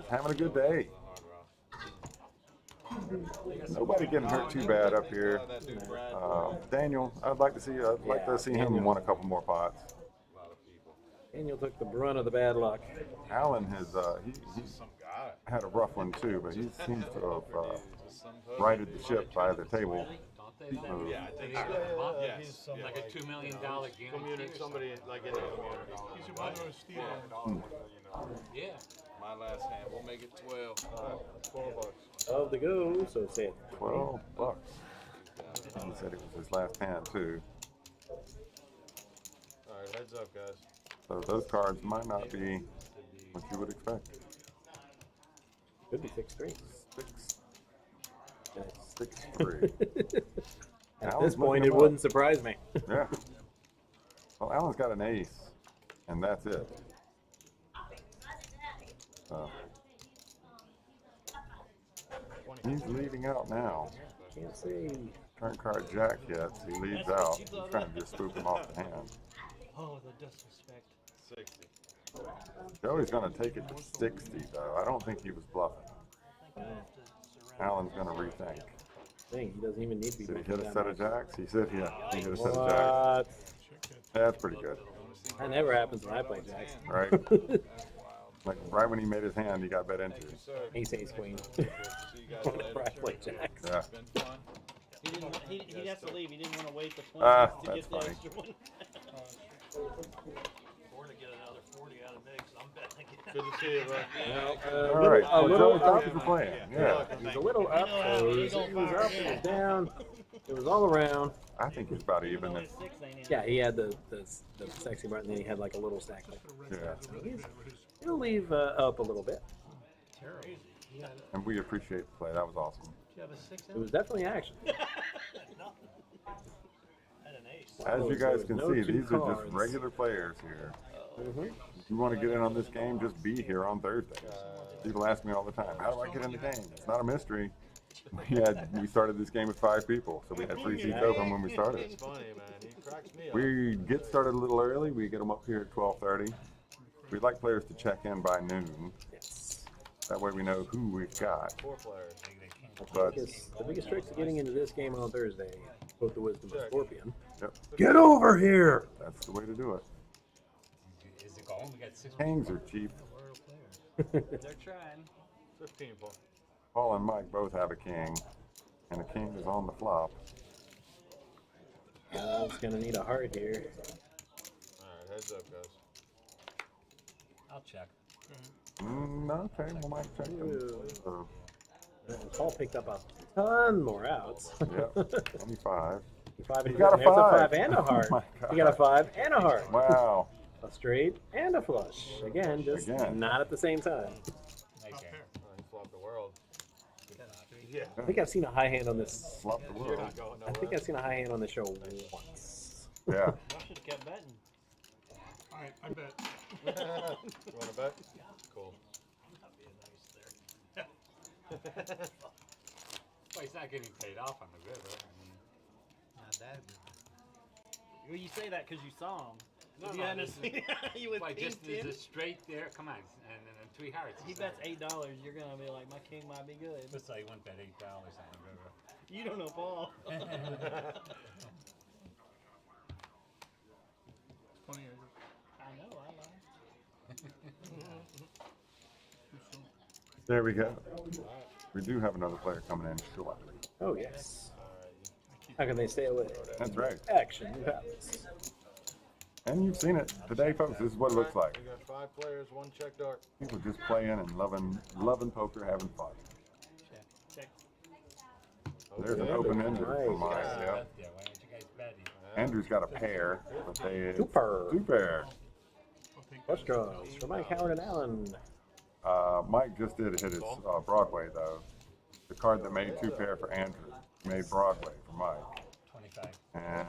having a good day. Nobody getting hurt too bad up here. Daniel, I'd like to see him win a couple more pots. Daniel took the brunt of the bad luck. Alan has he's had a rough one too, but he seems to have righted the ship by the table. He's like a $2 million guarantee. Somebody like in the community. He's a mother of steel. Yeah. My last hand. We'll make it 12. $12. Of the go, so say it. $12. He said it was his last hand too. All right, heads up, guys. So those cards might not be what you would expect. Could be 6-3. 6-3. At Alan's this point, looking it him wouldn't up. surprise me. Yeah. Well, Alan's got an ace, and that's it. So he's leading out now. Can't say. Turn card Jack hits. He leads out. He's trying to just spook him off the hand. Oh, the disrespect. 60. Joey's going to take it to 60, though. I don't think he was bluffing. Alan's going to rethink. Dang, he doesn't even need to be. Did he hit a set of jacks? He said, yeah, he hit a set of What? jacks. That's pretty good. That never happens when I play jacks. Right? Like right when he made his hand, he got bet into. Ace, queen. Whenever I play jacks. Yeah. He has to leave. He didn't want to wait the 20 Ah, to that's get the funny. extra one. Or to get another 40 out of me, because I'm betting again. Good to see you, bro. All right. A So little Joey up. for playing. Yeah. He was a little up. It was up. It was down. It was all around. I think he's about even. Only 6 ain't in. Yeah, he had the sexy button, then he had like a little stack. Yeah. He'll leave up a little bit. And we appreciate the play. That was awesome. Do you have a 6 It was definitely action. As you guys can No see, two these are cards. just regular players here. If you want to get in on this game, just be here on Thursdays. People ask me all the time, how do I get in the game? It's not a mystery. We started this game with 5 people, so we had 3 seats open when we started. It's funny, man. He cracks me up. We get started a little early. We get them up here at 12:30. We'd like players to check in by noon. Yes. That way we know who we've got. 4 players. But The biggest trick to getting into this game on Thursday, quote the wisdom of Scorpion. yep, Get over here! that's the way to do it. Is it gone? We got 6 Kings are cheap. They're trying. 15 points. Paul and Mike both have a king, and a king is on the flop. It's gonna need a heart here. Alright, heads up, guys. I'll check. Okay, well, Mike checked them. So, Paul picked up a ton more outs. yep, 25. Five He and got a there's 5. 5 and a heart. Oh my God. He got a 5 and a heart. Wow. A straight and a flush. Again, just Again. not at the same time. Nice hand. He flopped the world. Yeah. I think I've seen a high hand on this. Flop the You're world. not going I nowhere. think I've seen a high hand on the show once. Yeah. I should have kept betting. All right, I bet. You want to bet? Cool. Well, he's not getting paid off on the river. I mean, Not that. Well, you say that because you saw him. No, If no, you hadn't this is- seen you would like think just there's him. a straight there. Come on, and then 3 hearts. He bets $8. You're gonna be like, my king might be good. Looks like he won't bet $8 on the river. You don't know Paul. Funny, I know. I lie. There we go. We do have another player coming in shortly. Oh, yes. How can they stay away? That's right. Action happens. And you've seen it today, folks. This is what it looks like. We got 5 players, 1 check dart. People just playing and loving poker, having fun. Check. There's an open-ended for mine. Yeah. Yeah, why don't you guys bet it? Andrew's got a pair, but they Two pair. two pair. Flush draws for Mike, Howard, and Allen. Mike just did hit his Broadway though. The card that made 2 pair for Andrew made Broadway for Mike. 25. And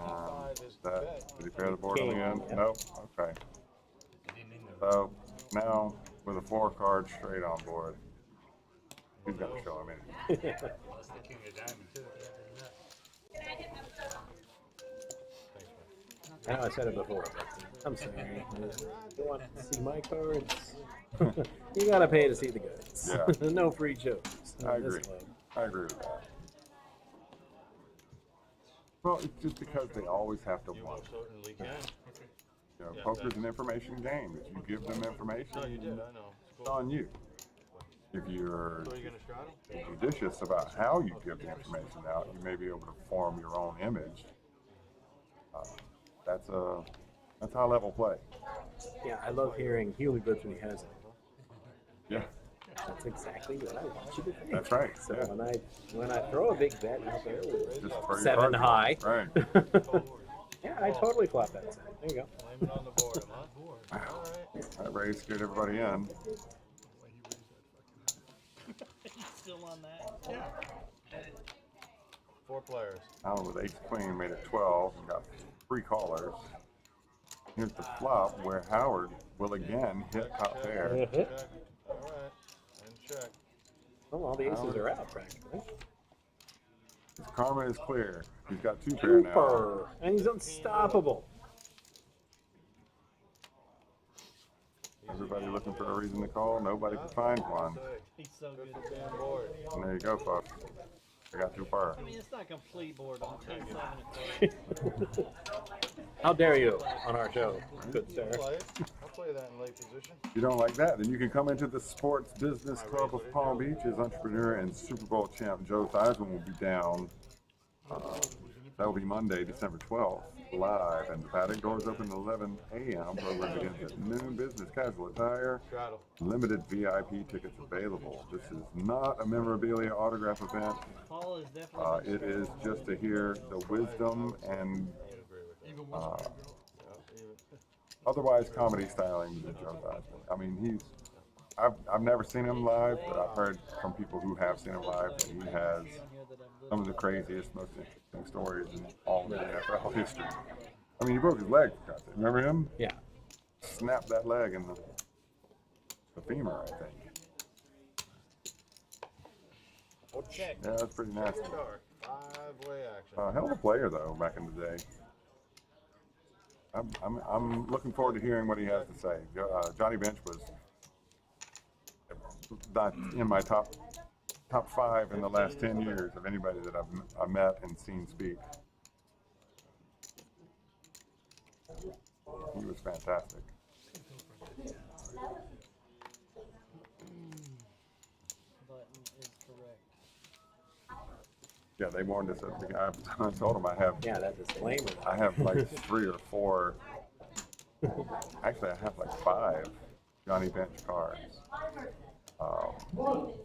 that did he pair the board on the end? Nope. Okay. He didn't in the So now with a 4 card straight on board, he's got to show him anything. plus the king of diamond too. I know I said it before, but I'm sorry. You want to see my cards? You gotta pay to see the goods. Yeah. No free shows. I in this agree. club. I agree with that. Well, it's just because they always have to You want. most certainly can. You know, poker's an information game. If you give them information, No, you did. I know. It's it's cool. on you. If you're So are you gonna straddle? judicious about how you give the information out, you may be able to form your own image. That's high level play. Yeah, I love hearing he only bets when he has it. Yeah, That's exactly what I want you to think. that's right. So Yeah. when I throw a big bet out there with Just throw your 7 cards high, out. Right. yeah, I totally flop that set. There you go. Name it on the board, huh? Alright. That raise scared everybody in. He's still on that. 4 players. Alan with ace queen made it 12 and got 3 callers. Here's the flop where Howard will again hit top pair. Check. Alright. And check. Well, all the aces are out practically. His karma is clear. He's got 2 pair now. Super! And he's unstoppable. Everybody looking for a reason to call. Nobody could find one. He's so good. Damn board. And there you go, folks. I got 2 pair. I mean, it's not a complete board on 10, 7, and How dare you on our show, good sir. I'll play it. I'll play that in late position. If you don't like that, then you can come into the Sports Business Club of Palm Beach. As entrepreneur and Super Bowl champ Joe Theismann will be down. That will be Monday, December 12th, live. And the paddock doors open at 11 a.m. Program begins at noon. Business casual attire. Straddle. Limited VIP tickets available. This is not a memorabilia autograph event. Paul is definitely. It is just to hear the wisdom and otherwise comedy stylings of Joe Theismann. I mean, I've never seen him live, but I've heard from people who have seen him live that he has some of the craziest, most interesting stories in all of the NFL history. I mean, he broke his leg, for God's sake. Remember him? Yeah. Snapped that leg in the femur, I think. Check. Yeah, that's pretty nasty. Start. 5-way action. Hell of a player, though, back in the day. I'm looking forward to hearing what he has to say. Johnny Bench was not in my top 5 in the last 10 years of anybody that I've met and seen speak. He was fantastic. Button is correct. Yeah, they warned us at the beginning. I told them I have that disclaimer. I have like 3 or 4. Actually, I have like 5 Johnny Bench cards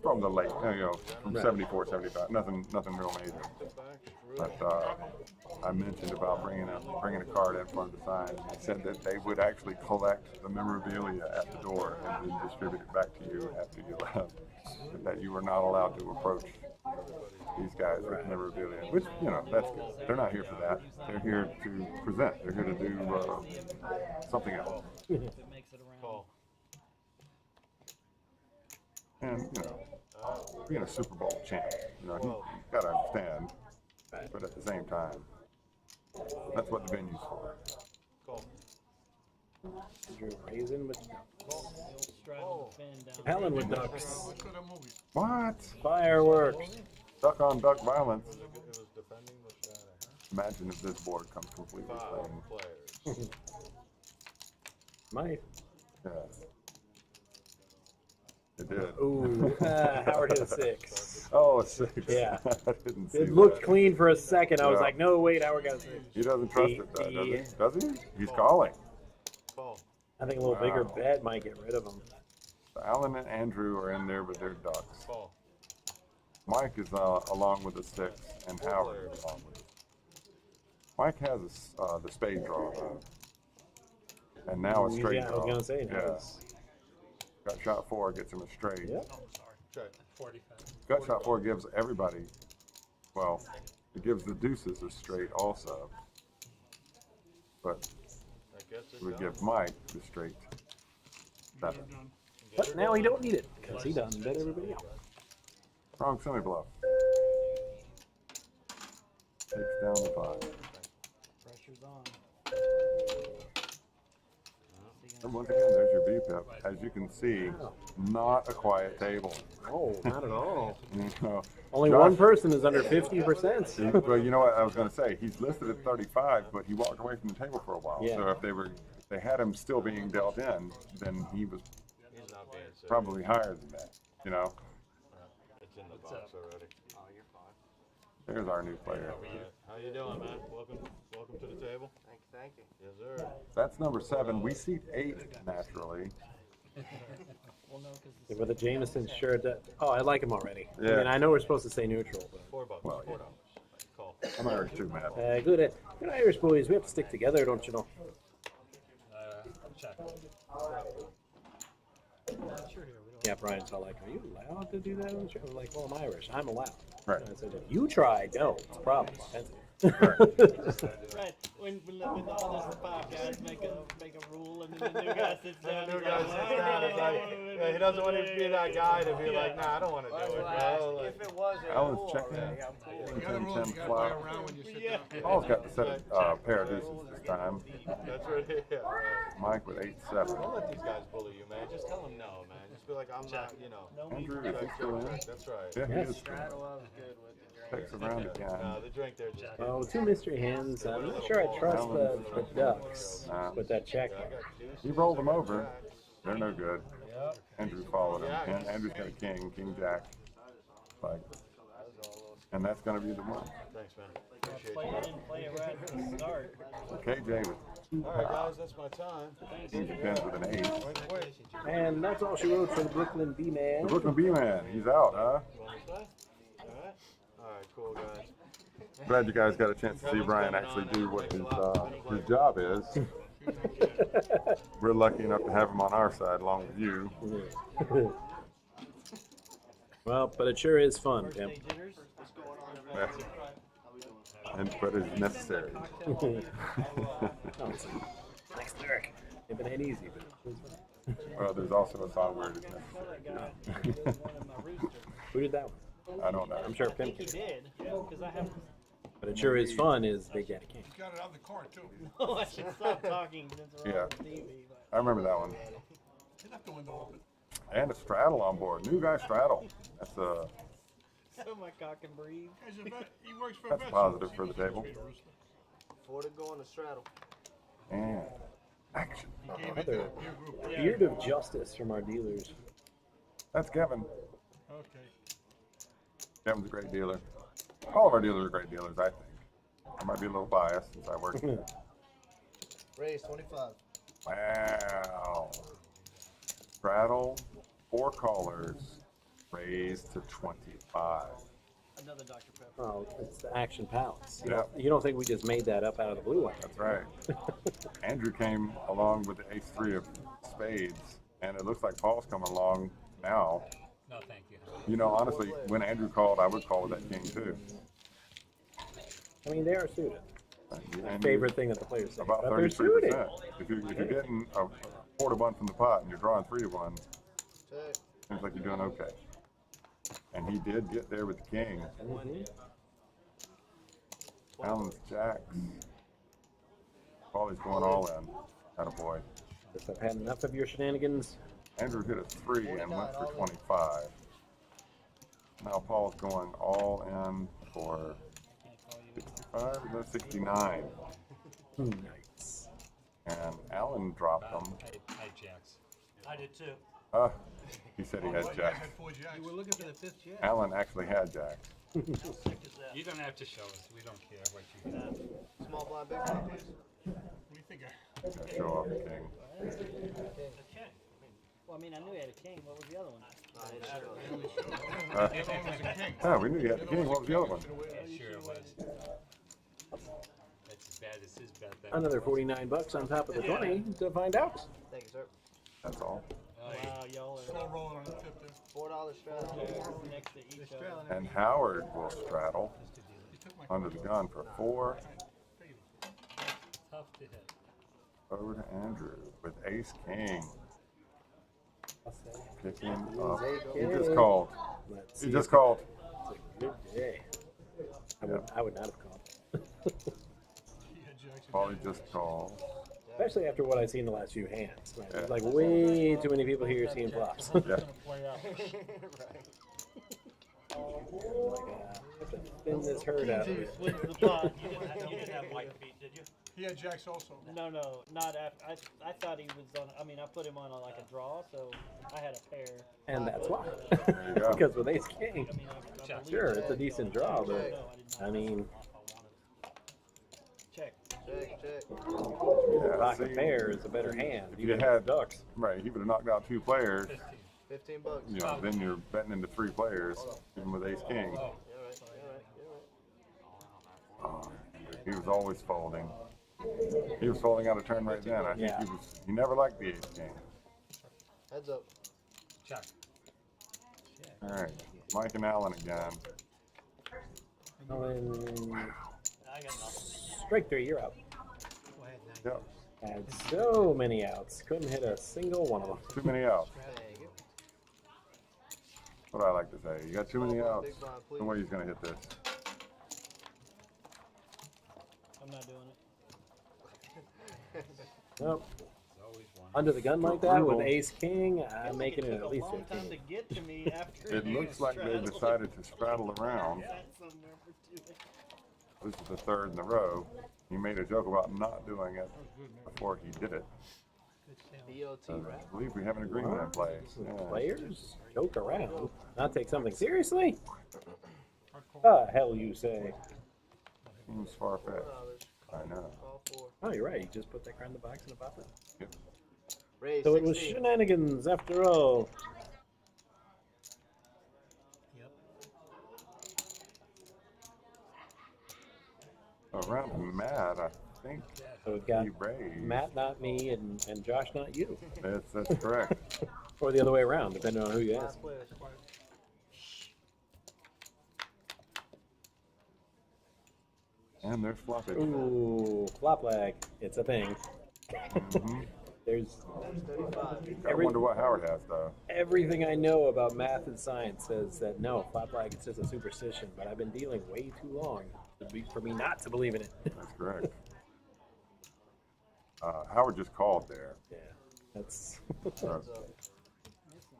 from the late, from 74, 75. Nothing real major. But I mentioned about bringing a card in front of the sign. They said that they would actually collect the memorabilia at the door and then distribute it back to you after you left. But that you were not allowed to approach these guys with memorabilia, which, that's good. They're not here for that. They're here to present. They're here to do something else. If it makes it around. Call. And, being a Super Bowl champ. You know, he's got to understand. But at the same time, that's what the venue's for. Cool. Andrew Raisin with Straddle the fan down. Helen with ducks. Let's go to that movie. What? Fireworks. Duck on duck violence. It was defending the shadow. Imagine if this board comes completely 5 plain. players. Might. Yeah. It did. Ooh, Howard hit a 6. Oh, a 6. Yeah. I didn't see It looked that. clean for a second. I was Yeah. like, no, wait, Howard got a 6. He doesn't trust it, though, does he? He's calling. Call. I think a little bigger Wow. bet might get rid of him. So Alan and Andrew are in there with their ducks. Call. Mike is along with a 6, and Howard is along with it. Mike has the spade draw, though. And now a straight Yeah, I draw. was going to say. Yeah. Nice. Gut shot 4 gets him a straight. Yep. Check. 45. Gut shot 4 gives everybody, well, it gives the deuces a straight also. But That gets it it would done. give Mike the straight 7. But now he don't need it because he done bet everybody out. Wrong semi bluff. Takes down the 5. Pressure's on. And once again, there's your VPIP. As you can see, not a quiet table. Oh, not at all. You know, Only Josh- one person is under 50%. Well, you know what I was going to say? He's listed at 35, but he walked away from the table for a while. Yeah. So if they had him still being dealt in, then he was He's not being serious. probably higher than that. You know, It's in the box already. Oh, you're fine. there's our new player. How you doing, man? Welcome to the table. Thank you. Yes, sir. That's number 7. We seat 8 naturally. Well, no, because With a Jameson shirt. Oh, I like him already. Yeah. I mean, I know we're supposed to say neutral, but. $4. Well, $4. yeah. Call. I'm Irish too, man. Good Irish boys. We have to stick together, don't you know? Check. Yeah, Brian's all like, "Are you allowed to do that on the show?" I'm like, "Well, I'm Irish. I'm allowed." Right. And I said, "If you try, no, it's a problem. Expensive." right when all this 5 guys make a rule and then the new guy sits down. The new he's guy like, sits down. It's like, yeah, he doesn't want to be that guy to be like, nah, I don't want to do it, bro. Like, If it was a Alan's rule checking. already, I'm cool. You got a rule, 10, you gotta play flop. around when you sit Yeah. down. Paul's got to set a pair of deuces this time. that's right. Yeah, right. Mike with 8-7. Don't let these guys bully you, man. Just tell them no, man. Just be like, I'm not, you know. No need Andrew for is Check, still in. check, check. That's right. Yeah, he Yes. is still in. Straddle was good with the drink. Takes around again. No, the drink there just. Oh, 2 mystery hands. I'm not sure I trust the ducks with that check. I got juice. He rolled them over. They're no good. Andrew followed him. And Andrew's got a king jack. Like, and that's going to be the one. Thanks, man. I Appreciate didn't play it right from the start. So KJ with 2 you. All right, pounds. guys, that's my time. He depends with an 8. And that's all she wrote for the Brooklyn The B-Man. Brooklyn B-Man, he's out, huh? You want to stay? All right. All right, cool, guys. Glad you guys got a chance to see Brian actually do what his job is. We're lucky enough to have him on our side along with you. Well, but it sure is fun, Tim. Day jitters. Yeah. But it's necessary. Next lyric. It ain't easy, but it was fun. Well, there's also a song where it is necessary. Who did that one? I don't know. I'm sure I think Pimp he did. did, because I have. But it sure is fun is Big Daddy King. You got it out of the car, too. Oh, I should stop talking since we're Yeah. on TV. I remember that one. You left the window open. And a straddle on board. New guy straddle. That's So my cock and breathe. He's a vet. He works for That's vets. positive He for the doesn't table. speak to Rooster. 4 to go on the straddle. and action. He gave it to Another your group. beard of justice from our dealers. That's Kevin. Okay. Kevin's a great dealer. All of our dealers are great dealers, I think. I might be a little biased since I work here. Raise 25. Wow. Straddle, 4 callers, raised to 25. Another Dr. Pepper. Oh, it's the Action Palace. Yeah. You don't think we just made that up out of the blue? Like That's right. Andrew came along with the ace-3 of spades, and it looks like Paul's coming along now. No, thank you. You know, honestly, when Andrew called, I would call with that king too. I mean, they are suited. And Favorite thing that the players say. about But they're suited. 33%. If you're getting a 4 to 1 from the pot and you're drawing 3 to 1, seems like you're doing okay. And he did get there with the king. Allen's jacks. Paulie's going all in. Attaboy. Guess I've had enough of your shenanigans. Andrew hit a 3 and went for 25. Now Paul's going all in for 65, no, 69. Nice. And Allen dropped them. I had jacks. I did too. He said he had I jacks. had 4 jacks. You were looking for the 5th jack. Allen actually had jacks. How sick is that? You don't have to show us. We don't care what you get. Small blind, big blind, please. What do you think? Gotta show off the king. The king. Well, I mean, I knew he had a king. What was the other one? We knew you had the king. What was the other one? Yeah, sure it was. That's as bad as his bet. Another $49 on top of the 20 to find out. Thank you, sir. That's all. Wow, y'all are Slow rolling on the 5th there. $4 straddle. next to each other. And Howard will straddle under the gun for 4. Tough to hit. Over to Andrew with ace king. Picking up. He just called. Let's He see just if called. it's a good day. I would not have called. He had jacks. Paulie just called. Especially after what I've seen the last few hands. Right? There's like way too many people here seeing flops. Yeah. Have to thin this herd out. Wins the pot. You didn't have white feet, did you? He had jacks also. No, not after. I thought he was on. I mean, I put him on like a draw, so I had a pair. And that's why. There you go. Because with ace king, I mean, I believe sure, that. it's a decent draw, but No, I did not. I mean, Check. Check. Yeah, pocket see, pair is a better hand. if you had ducks, right, he would have knocked out 2 players. $15. You know, then you're betting into 3 players, even with ace king. You're right. He was always folding. He was folding out a turn right then. I think Yeah. he never liked the ace king. Heads up. Check. All right, Mike and Allen again. I got nothing. Strike 3, you're out. Yep, Had so many outs. Couldn't hit a single one of them. too many outs. Thank you. What I like to say, you got too many outs. Big blind, please. No way he's gonna hit this. I'm not doing it. Nope. There's always one. Under the gun like that with Brutal. ace king, I'm making it took at least a long time 15. to get to me after. It you looks like they straddled. decided to straddle around. Sat somewhere for 2 days. This is the 3rd in a row. He made a joke about not doing it before he did it. BOT, So right? I believe we have an agreement in place. Yeah. Players joke around, not take something seriously. The hell you say? Seems far-fetched. I know. All 4. Oh, you're right. You just put that card in the box and it popped up. Yep. Raise So it was 16. shenanigans after all. Around to Matt, I think So we've got he raised. Matt, not me, and Josh, not you. That's correct. Or the other way around, depending on who you ask. Last players. And there's floppy. Ooh, flop lag. It's a thing. Mhm. There's 35. I wonder what Howard has, though. everything I know about math and science says that no, flop lag is just a superstition, but I've been dealing way too long for me not to believe in it. That's correct. Howard just called there. Yeah, that's Uh,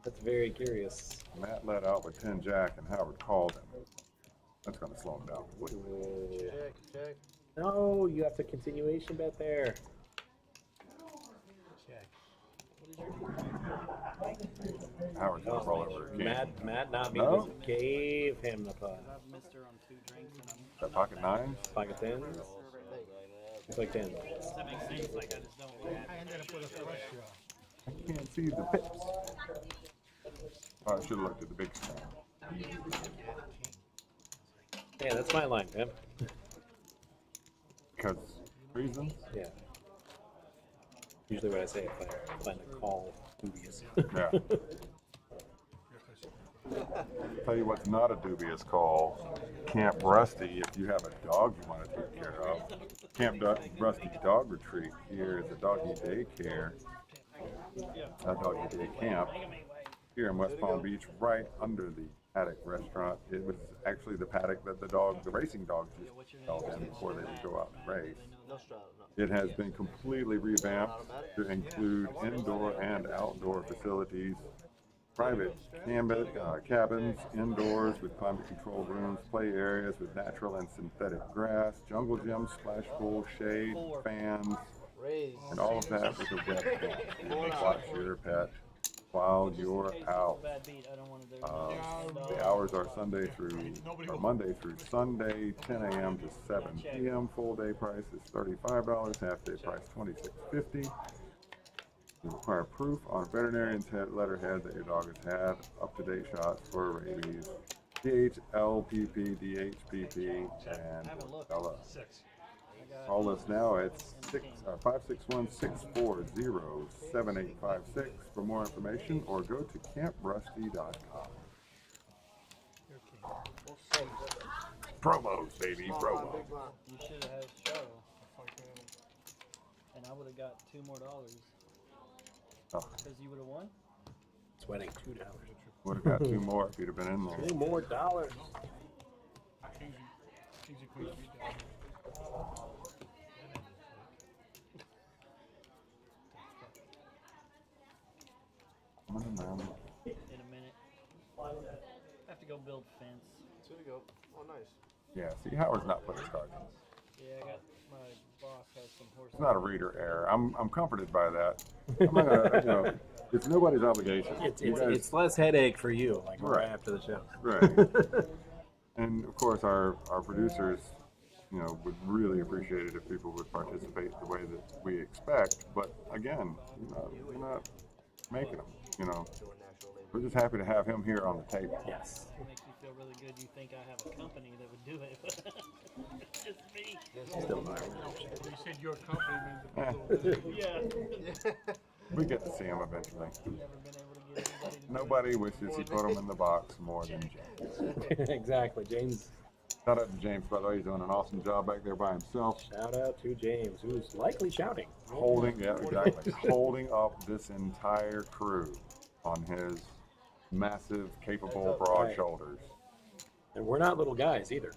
that's very curious. Matt let out with 10 jack, and Howard called him. That's going to slow him down. Check. No, you have to continuation bet there. Howard's going to roll over again. Matt, not me, No? just gave him the pot. I've missed her on 2 drinks and I'm. That pocket 9? Pocket tens. It's like 10. That makes sense. Like I just don't. I ended up with a flush draw. I can't see the pips. Oh, I should have looked at the big screen. Yeah, that's my line, man. Because reasons? Yeah. Usually what I say if I plan to call dubious. Yeah. Tell you what's not a dubious call. Camp Rusty, if you have a dog you want to take care of. Camp Rusty Dog Retreat here is a doggy daycare. A doggy day camp here in West Palm Beach, right under the paddock restaurant. It was actually the paddock that the racing dogs used to sell in before they would go out and race. No straw, no. It has been completely revamped to include indoor and outdoor facilities, private cabins indoors with climate-controlled rooms, play areas with natural and synthetic grass, jungle gym, splash pool, shade, fans, and all of that with a webcam. Watch your pet while you're out. The hours are Monday through Sunday, 10 a.m. to 7 p.m. Full day price is $35. Half day price $26.50. You require proof on veterinarian's letterhead that your dog has had up-to-date shots for rabies, DHLPP, DHPP, and Bella. Call us now at 561-640-7856 for more information, or go to camprusty.com. Promos, baby, promos. You should have had a show. And I would have got $2 more. Oh. Because you would have won? It's winning $2. Would have got 2 more if you'd have been in there. $2 more. In a minute. I have to go build fence. There you go. Oh, nice. Yeah, see, Howard's not put his cards in. Yeah, I got my boss has some horses. It's not a reader error. I'm comforted by that. I'm not gonna, it's nobody's obligation. It's less headache for you, like right after the show. Right. And of course, our producers, would really appreciate it if people would participate the way that we expect. But again, we're not making them. We're just happy to have him here on the table. Yes. It makes me feel really good. You think I have a company that would do it. It's just me. You said your company means Yeah. We get to see him eventually. Never been able to get anybody to Nobody wishes he put him in the box more than James. Exactly. James. Shout out to James, by the way. He's doing an awesome job back there by himself. Shout out to James, who's likely shouting. Holding up this entire crew on his massive, capable, broad shoulders. And we're not little guys either.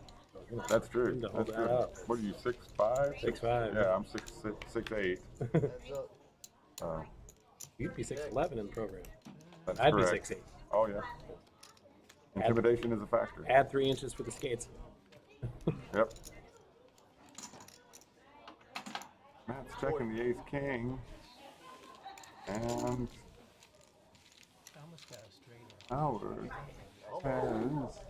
That's true. That's true. What are you, 6'5"? 6'5". Yeah, I'm 6'8". You'd be 6'11" in the program. That's I'd correct. be 6'8". Oh yeah. Intimidation is a factor. Add 3 inches for the skates. Yep. Matt's checking the ace-king. And Howard has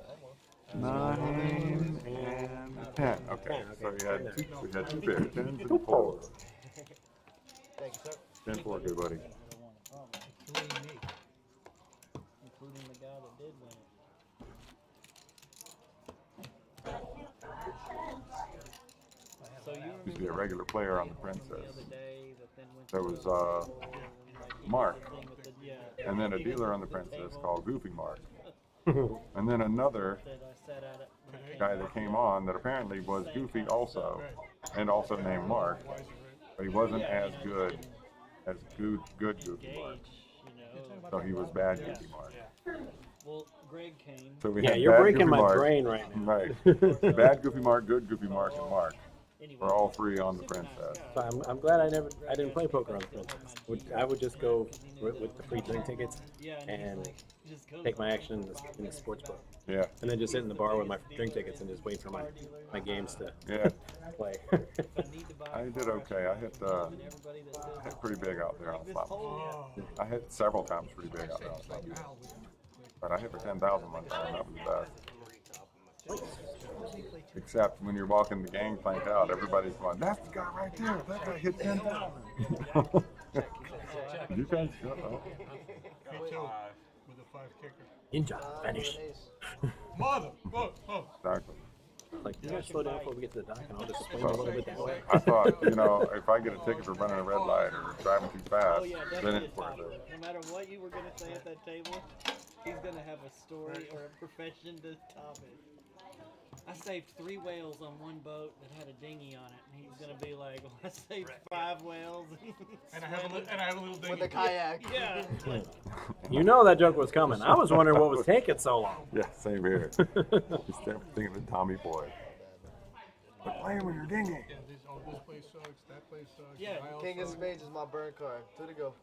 9 and 10. Okay, so we had 2 pairs, 10s and 4s. Thank you, sir. 10-4, good buddy. including the guy that did win it. So you Used to be a regular player on the Princess. the other day that then went There was Mark, and then a dealer on the Princess called Goofy Mark, and then another guy that came on that apparently was Goofy also, and also named Mark, but he wasn't as good as good Goofy Mark. So he was bad Goofy Mark. Well, Greg came. So we Yeah, had you're bad breaking Goofy my Mark, brain right now. Right. Bad Goofy Mark, good Goofy Mark, and Mark. We're all 3 on the Princess. So I'm glad I didn't play poker on the Princess. I would just go with the free drink tickets and take my action in the sports book. Yeah. And then just sit in the bar with my drink tickets and just wait for my games to play. I did okay. I hit pretty big out there on the slot machine. I hit several times pretty big out there on the slot machine. But I hit for 10,000 one time. That was the best. Except when you're walking the gangplank out, everybody's going, "That's the guy right there. That guy hit 10,000." You guys shut up. Me too. With a 5 kicker. Ninja, vanish. Mother! Oh. Exactly. Like, you guys slow down before we get to the dock and I'll just swing a little bit that way. I thought, if I get a ticket for running a red light or driving too fast, then it's worth it. No matter what you were going to say at that table, he's going to have a story or a profession to top it. I saved 3 whales on one boat that had a dinghy on it, and he's gonna be like, well, I saved 5 whales. And I have a little dinghy. With the kayak. Yeah. You know that joke was coming. I was wondering what was taking so long. Yeah, same here. Just thinking of Tommy Boy. But playing with your dinghy. Yeah, this place sucks, that place sucks. Yeah. King of Spades is my burn card. 2 to go.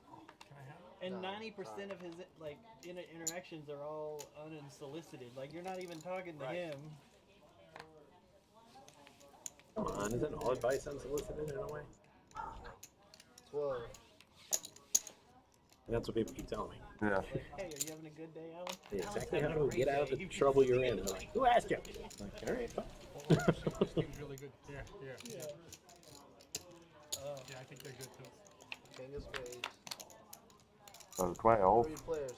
And 90% of his like interactions are all unsolicited. Like you're not even talking to him. Come on, isn't all advice unsolicited in a way? 12. And that's what people keep telling me. Yeah. Hey, are you having a good day, Alan? Yeah, exactly how to get out of the trouble you're in. And they're like, who asked you? I'm like, all right, fine. Seems really good. Yeah. Yeah, I think they're good too. King of Spades. So 12. 3 players.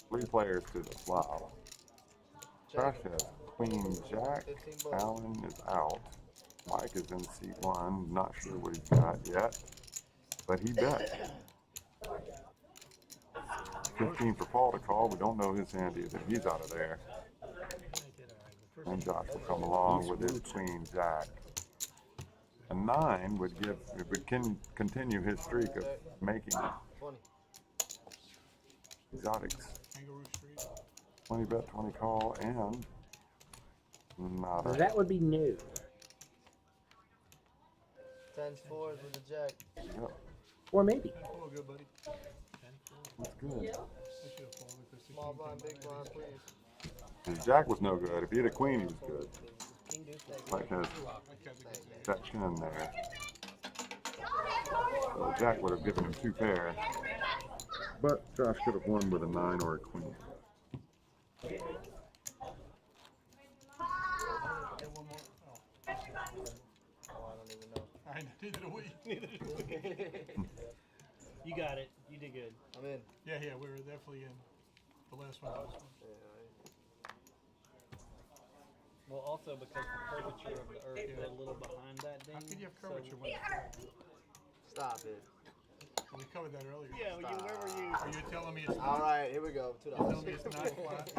3 players to the flop. Josh has Queen Jack. 15 bucks. Alan is out. Mike is in seat 1. Not sure what he's got yet. But he bet. 15 for Paul to call. We don't know his hand either. He's out of there. And Josh will come along with his Queen Jack. A 9 would continue his streak of making 20. exotics. Kangaroo Street. 20 bet, 20 call, and nada. That would be new. 10 fours with the jack. Yep, Or maybe. Oh, good, buddy. that's good. I should have fallen with the Small blind, big blind, please. His jack was no good. If he had a queen, he was good. King deuce, thank Like his I kept it good. that 10 there. So Jack would have given him 2 pair. But Josh could have won with a 9 or a queen. Get one more. Oh, Oh, I don't even know. I neither do we. You got it. You did good. I'm in. Yeah, we were definitely in. The last one. Well, also because the curvature of the earth is a little behind that ding. How could you have curvature when Stop it. we covered that earlier? Yeah, where were you? Are you telling me it's All not? right, here we go. $2. Telling me it's not flat?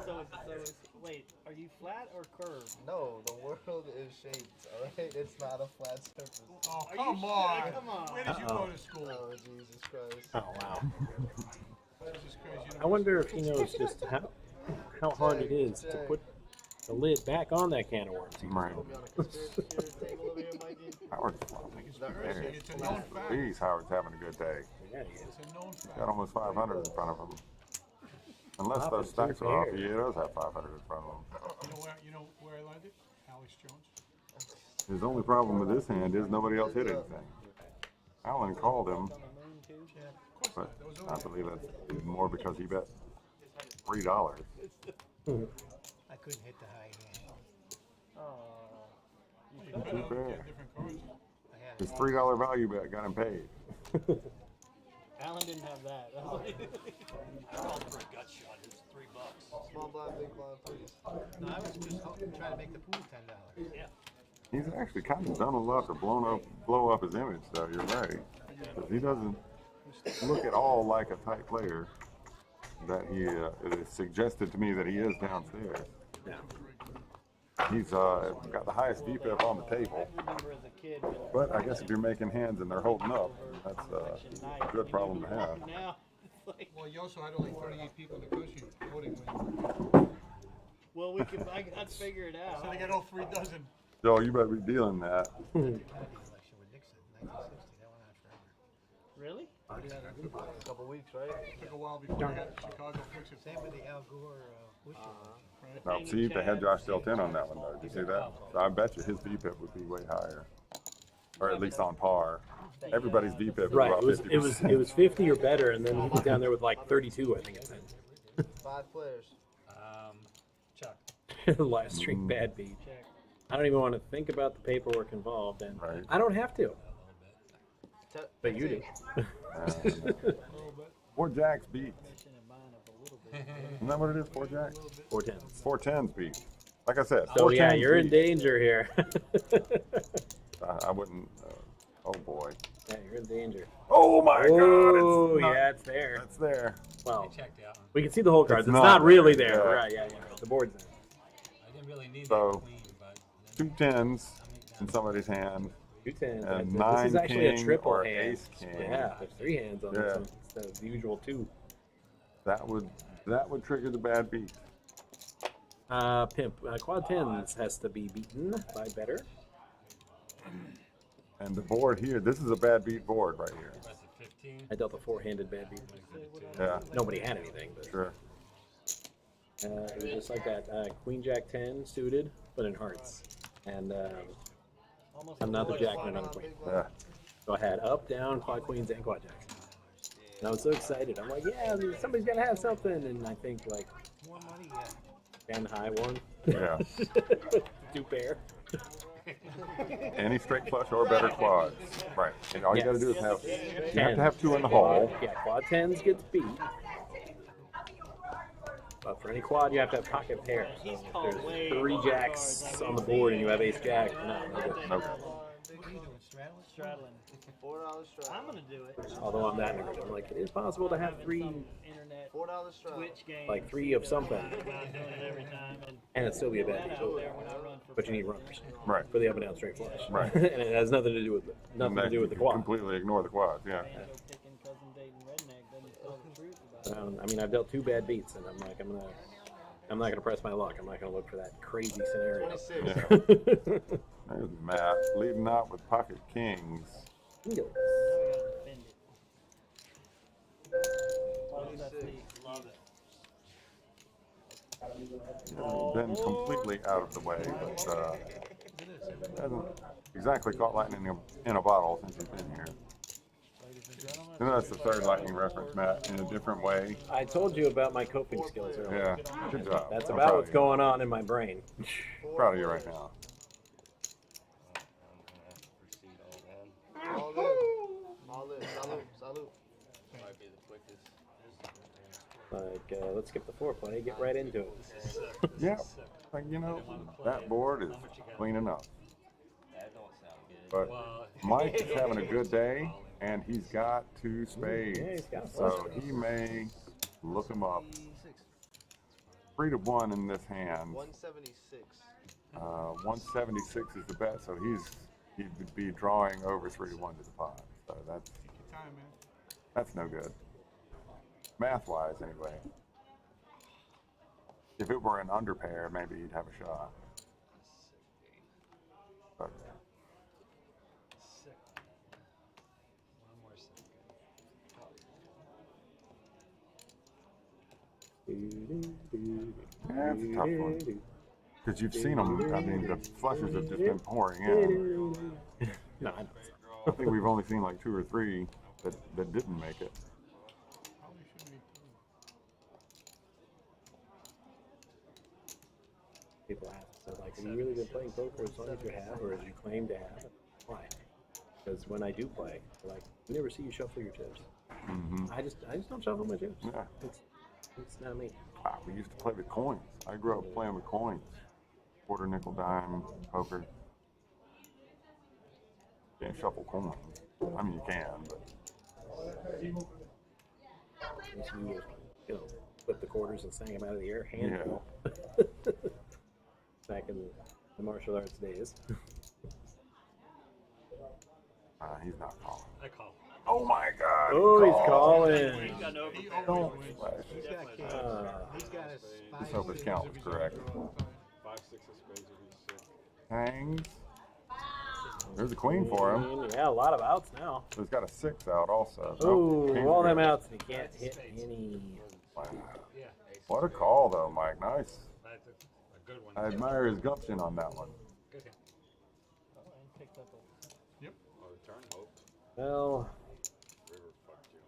So it's, wait, are you flat or curved? No, the world is shaped. All right, it's not a flat surface. Oh, Are you come sure? on. Come on. Where did you go to school? Oh, Jesus Christ. Oh, wow. Jesus Christ, you I wonder if he knows just how hard it is to put the lid back on that can of worms. Right. Be on a conspiracy theory table over here, Mikey. Howard's flopping. The earth There. It's a known fact. Jeez, Howard's having a good day. Yeah, he is. It's a known fact. Got almost 500 in front of him. Unless those stacks are off, he does have 500 in front of him. You know where I landed? Alex Jones. His only problem with this hand is nobody else hit anything. Alan called him, On the moon too? Yeah, of course but not. That was I only believe that's more because he bet $3. I couldn't hit the high hand. you could have Too fair. different cards. I had His $3 value bet got him paid. Alan didn't have that. Small blind, big blind, please. No, I was just trying to make the pool $10. Yeah. He's actually kind of done a lot to blow up his image, though. You're right. 'Cause he doesn't look at all like a type player that he it is suggested to me that he is downstairs. Yeah. He's got the highest VPIP on the table. I remember as a kid. But I guess if you're making hands and they're holding up, that's a good problem to have. Now, it's like, Well, you also had only 38 people in the country voting when well, I can figure it out. so they got all 3 dozen. Joe, you better be dealing that. Election with Nixon, 1960. That went on forever. Really? A couple weeks, right? Took a while before they got Chicago fix it. Same with the Al Gore Bush. Right? Now, see, they had Josh dealt in on that one, though. Did you see that? So I bet you his VPIP would be way higher. Or at least on par. Everybody's VPIP is Right. about 50%. It was 50 or better, and then he was down there with like 32, I think it said. 5 players. Chuck. Last streak bad beat. Check. I don't even want to think about the paperwork involved, and Right. I don't have to. But you do. And 4 jacks beat. Mission in mind of a little bit. Isn't that what it is? 4 jacks? 4 tens. 4 tens beat. Like I said, So 4 yeah, tens you're in beat. danger here. I wouldn't. Oh boy. Yeah, you're in danger. Oh my God! Oh It's not, yeah, it's there. It's there. Well, Checked out. we can see the whole cards. It's not not really there, there. yeah. Right? Yeah, yeah. The board's there. really need So, that queen, but two tens in somebody's hand, Two tens. and This nine is actually a king triple or hand. ace king. Yeah, there's three hands on this Yeah. one instead of the usual two. That would trigger the bad beat. Pimp. Quad tens has to be beaten by better. And the board here, this is a bad beat board right here. that's a 15. I dealt a four-handed bad beat. Yeah, Nobody had anything, but sure. it was just like that. Queen Jack 10 suited, but in hearts, and another jack and another queen. Yeah. So I had up, down, quad queens, and quad jacks. And I was so excited. I'm like, yeah, somebody's gotta have something. And I think like More money, yeah. 10 high one, Yeah. two pair. Any straight flush or better quads. Right. And all you got to do is have, you have to have two in the hole. Yeah, quad tens gets beat. But for any quad, you have to have pocket pairs. So if there's three jacks on the board and you have ace jack, no good. Nope. What are you doing, straddling? Straddling. $4 strike. I'm gonna do it. Although I'm that nerd, I'm like, it is possible to have three, Internet $4 strike. Twitch games. like three of something, About doing it every time, and it still be a bad and beat. out there when I run for But you need runners Right. for the up and down straight flush. Right. And it has nothing to do with the quad. Completely ignore the quads. Yeah. Banjo picking cousin dating redneck doesn't tell the truth about it. I mean, I've dealt two bad beats, and I'm like, I'm not gonna press my luck. I'm not gonna look for that crazy scenario. 26. Yeah. There's Matt leading out with pocket kings. Now we gotta defend it. Love it. Been completely out of the way, but hasn't exactly caught lightning in a bottle since he's been here. You know, that's the third lightning reference, Matt, in a different way. I told you about my coping skills earlier. Yeah, good job. That's I'm about proud what's of you. going on in my brain. Proud of you right now. All good. All good. Salute. Salute. Might be the quickest. Like, let's skip the foreplay, get right into it. Yeah, like, you know, that board is clean enough. That don't sound good. But Well, Mike is having a good day, and he's got two spades, Yeah, he's got a so flush. he may look him up. 3 to 1 in this hand. 176. 176 is the bet, so he'd be drawing over 3 to 1 to the pot. So that's no good. Math-wise, anyway. If it were an under pair, maybe he'd have a shot. But sick. One more sick. yeah, it's a tough one. Because you've seen them, I mean, the flushes have just been pouring in. No, I know. I think we've only seen like 2 or 3 that didn't make it. People ask, so like, have you really been playing poker as long as you have, or as you claim to have? Why? Because when I do play, they're like, we never see you shuffle your chips. Mm-hmm. I just don't shuffle my chips. Yeah. It's not me. We used to play with coins. I grew up playing with coins. Quarter, nickel, dime, poker. Can't shuffle coins. I mean, you can, but Unless you know, flip the quarters and snag them out of the air, handful. Back in the martial arts days. he's not calling. I call. Oh my God! Oh, he's calling. He's got no Don't flash. He's got kings. He's got his Let's hope his count was correct. 5, 6 of spades would be sick. Hangs. There's a queen for him. Yeah, a lot of outs now. So he's got a 6 out also. Oh, Nope, all king's them good. outs and he can't hit any. Wow. Yeah. What a call, though, Mike. Nice. That's a good one. I admire his gumption on that one. Good hand. picked up a Oh, the turn hope. Well, River fucked you.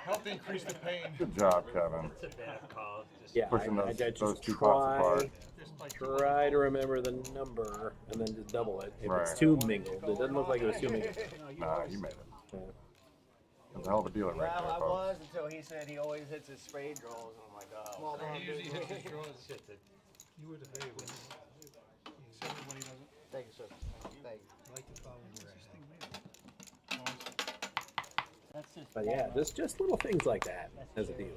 Help increase the pain. Good job, Kevin. It's a bad call. Just yeah, Pushing I those just two pots apart. try to remember the number and then just double it. If it's Right. too mingled, it doesn't look like it was too mingled. Nah, you made it. Yeah. That's a hell of a dealer right Well, there, I folks. was until he said he always hits his spade draws. I'm like, oh. Small blind. He usually hits his draws. shit that You would have paid when he said it when he doesn't. Thank you, sir. Thank you. like to follow your That's just But yeah, just little things like that as a dealer.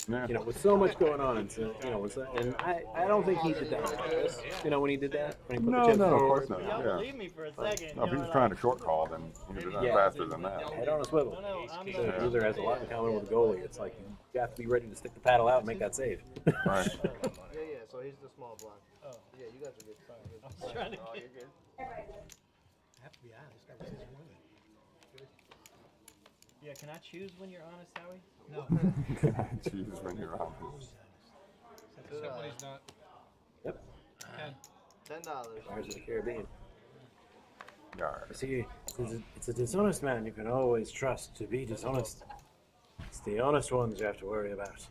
Yeah. You know, with so much going on, and so, you know, and I don't think he did that on purpose. You know, when he did that, when he put the chips No, of forward. course not. Y'all Yeah. believe me for a second. No, if he was trying to short call, then he would have done Yeah. faster than that. Head on a swivel. No, I'm So not. User has a lot in common with the goalie. It's like you have to be ready to stick the paddle out and make that save. Right. Yeah, so he's the small block. Oh. Yeah, you guys are good. Sorry. I was trying to Oh, get. you're good. I have to be honest, that was his woman. Yeah, can I choose when you're honest, Howie? No. Choose when you're honest. Except when he's not. Yep. $10. Pirates of the Caribbean. Yar. See, it's a dishonest man you can always trust to be dishonest. It's the honest ones you have to worry about.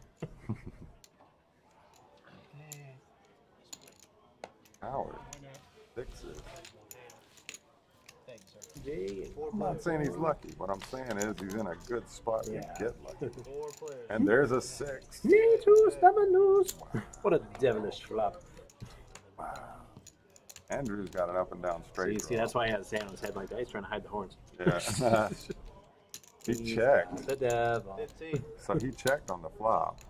Howard. Fixes. Thanks, sir. Jay. I'm not saying he's lucky. What I'm saying is he's in a good spot to Yeah. get lucky. 4 players. And there's a 6. Me too, stubborn news. What a devilish flop. Wow. Andrew's got an up and down straight. See, that's why he has his hand on his head like that. He's trying to hide the horns. Yeah. He checked. The devil. 15. So he checked on the flop.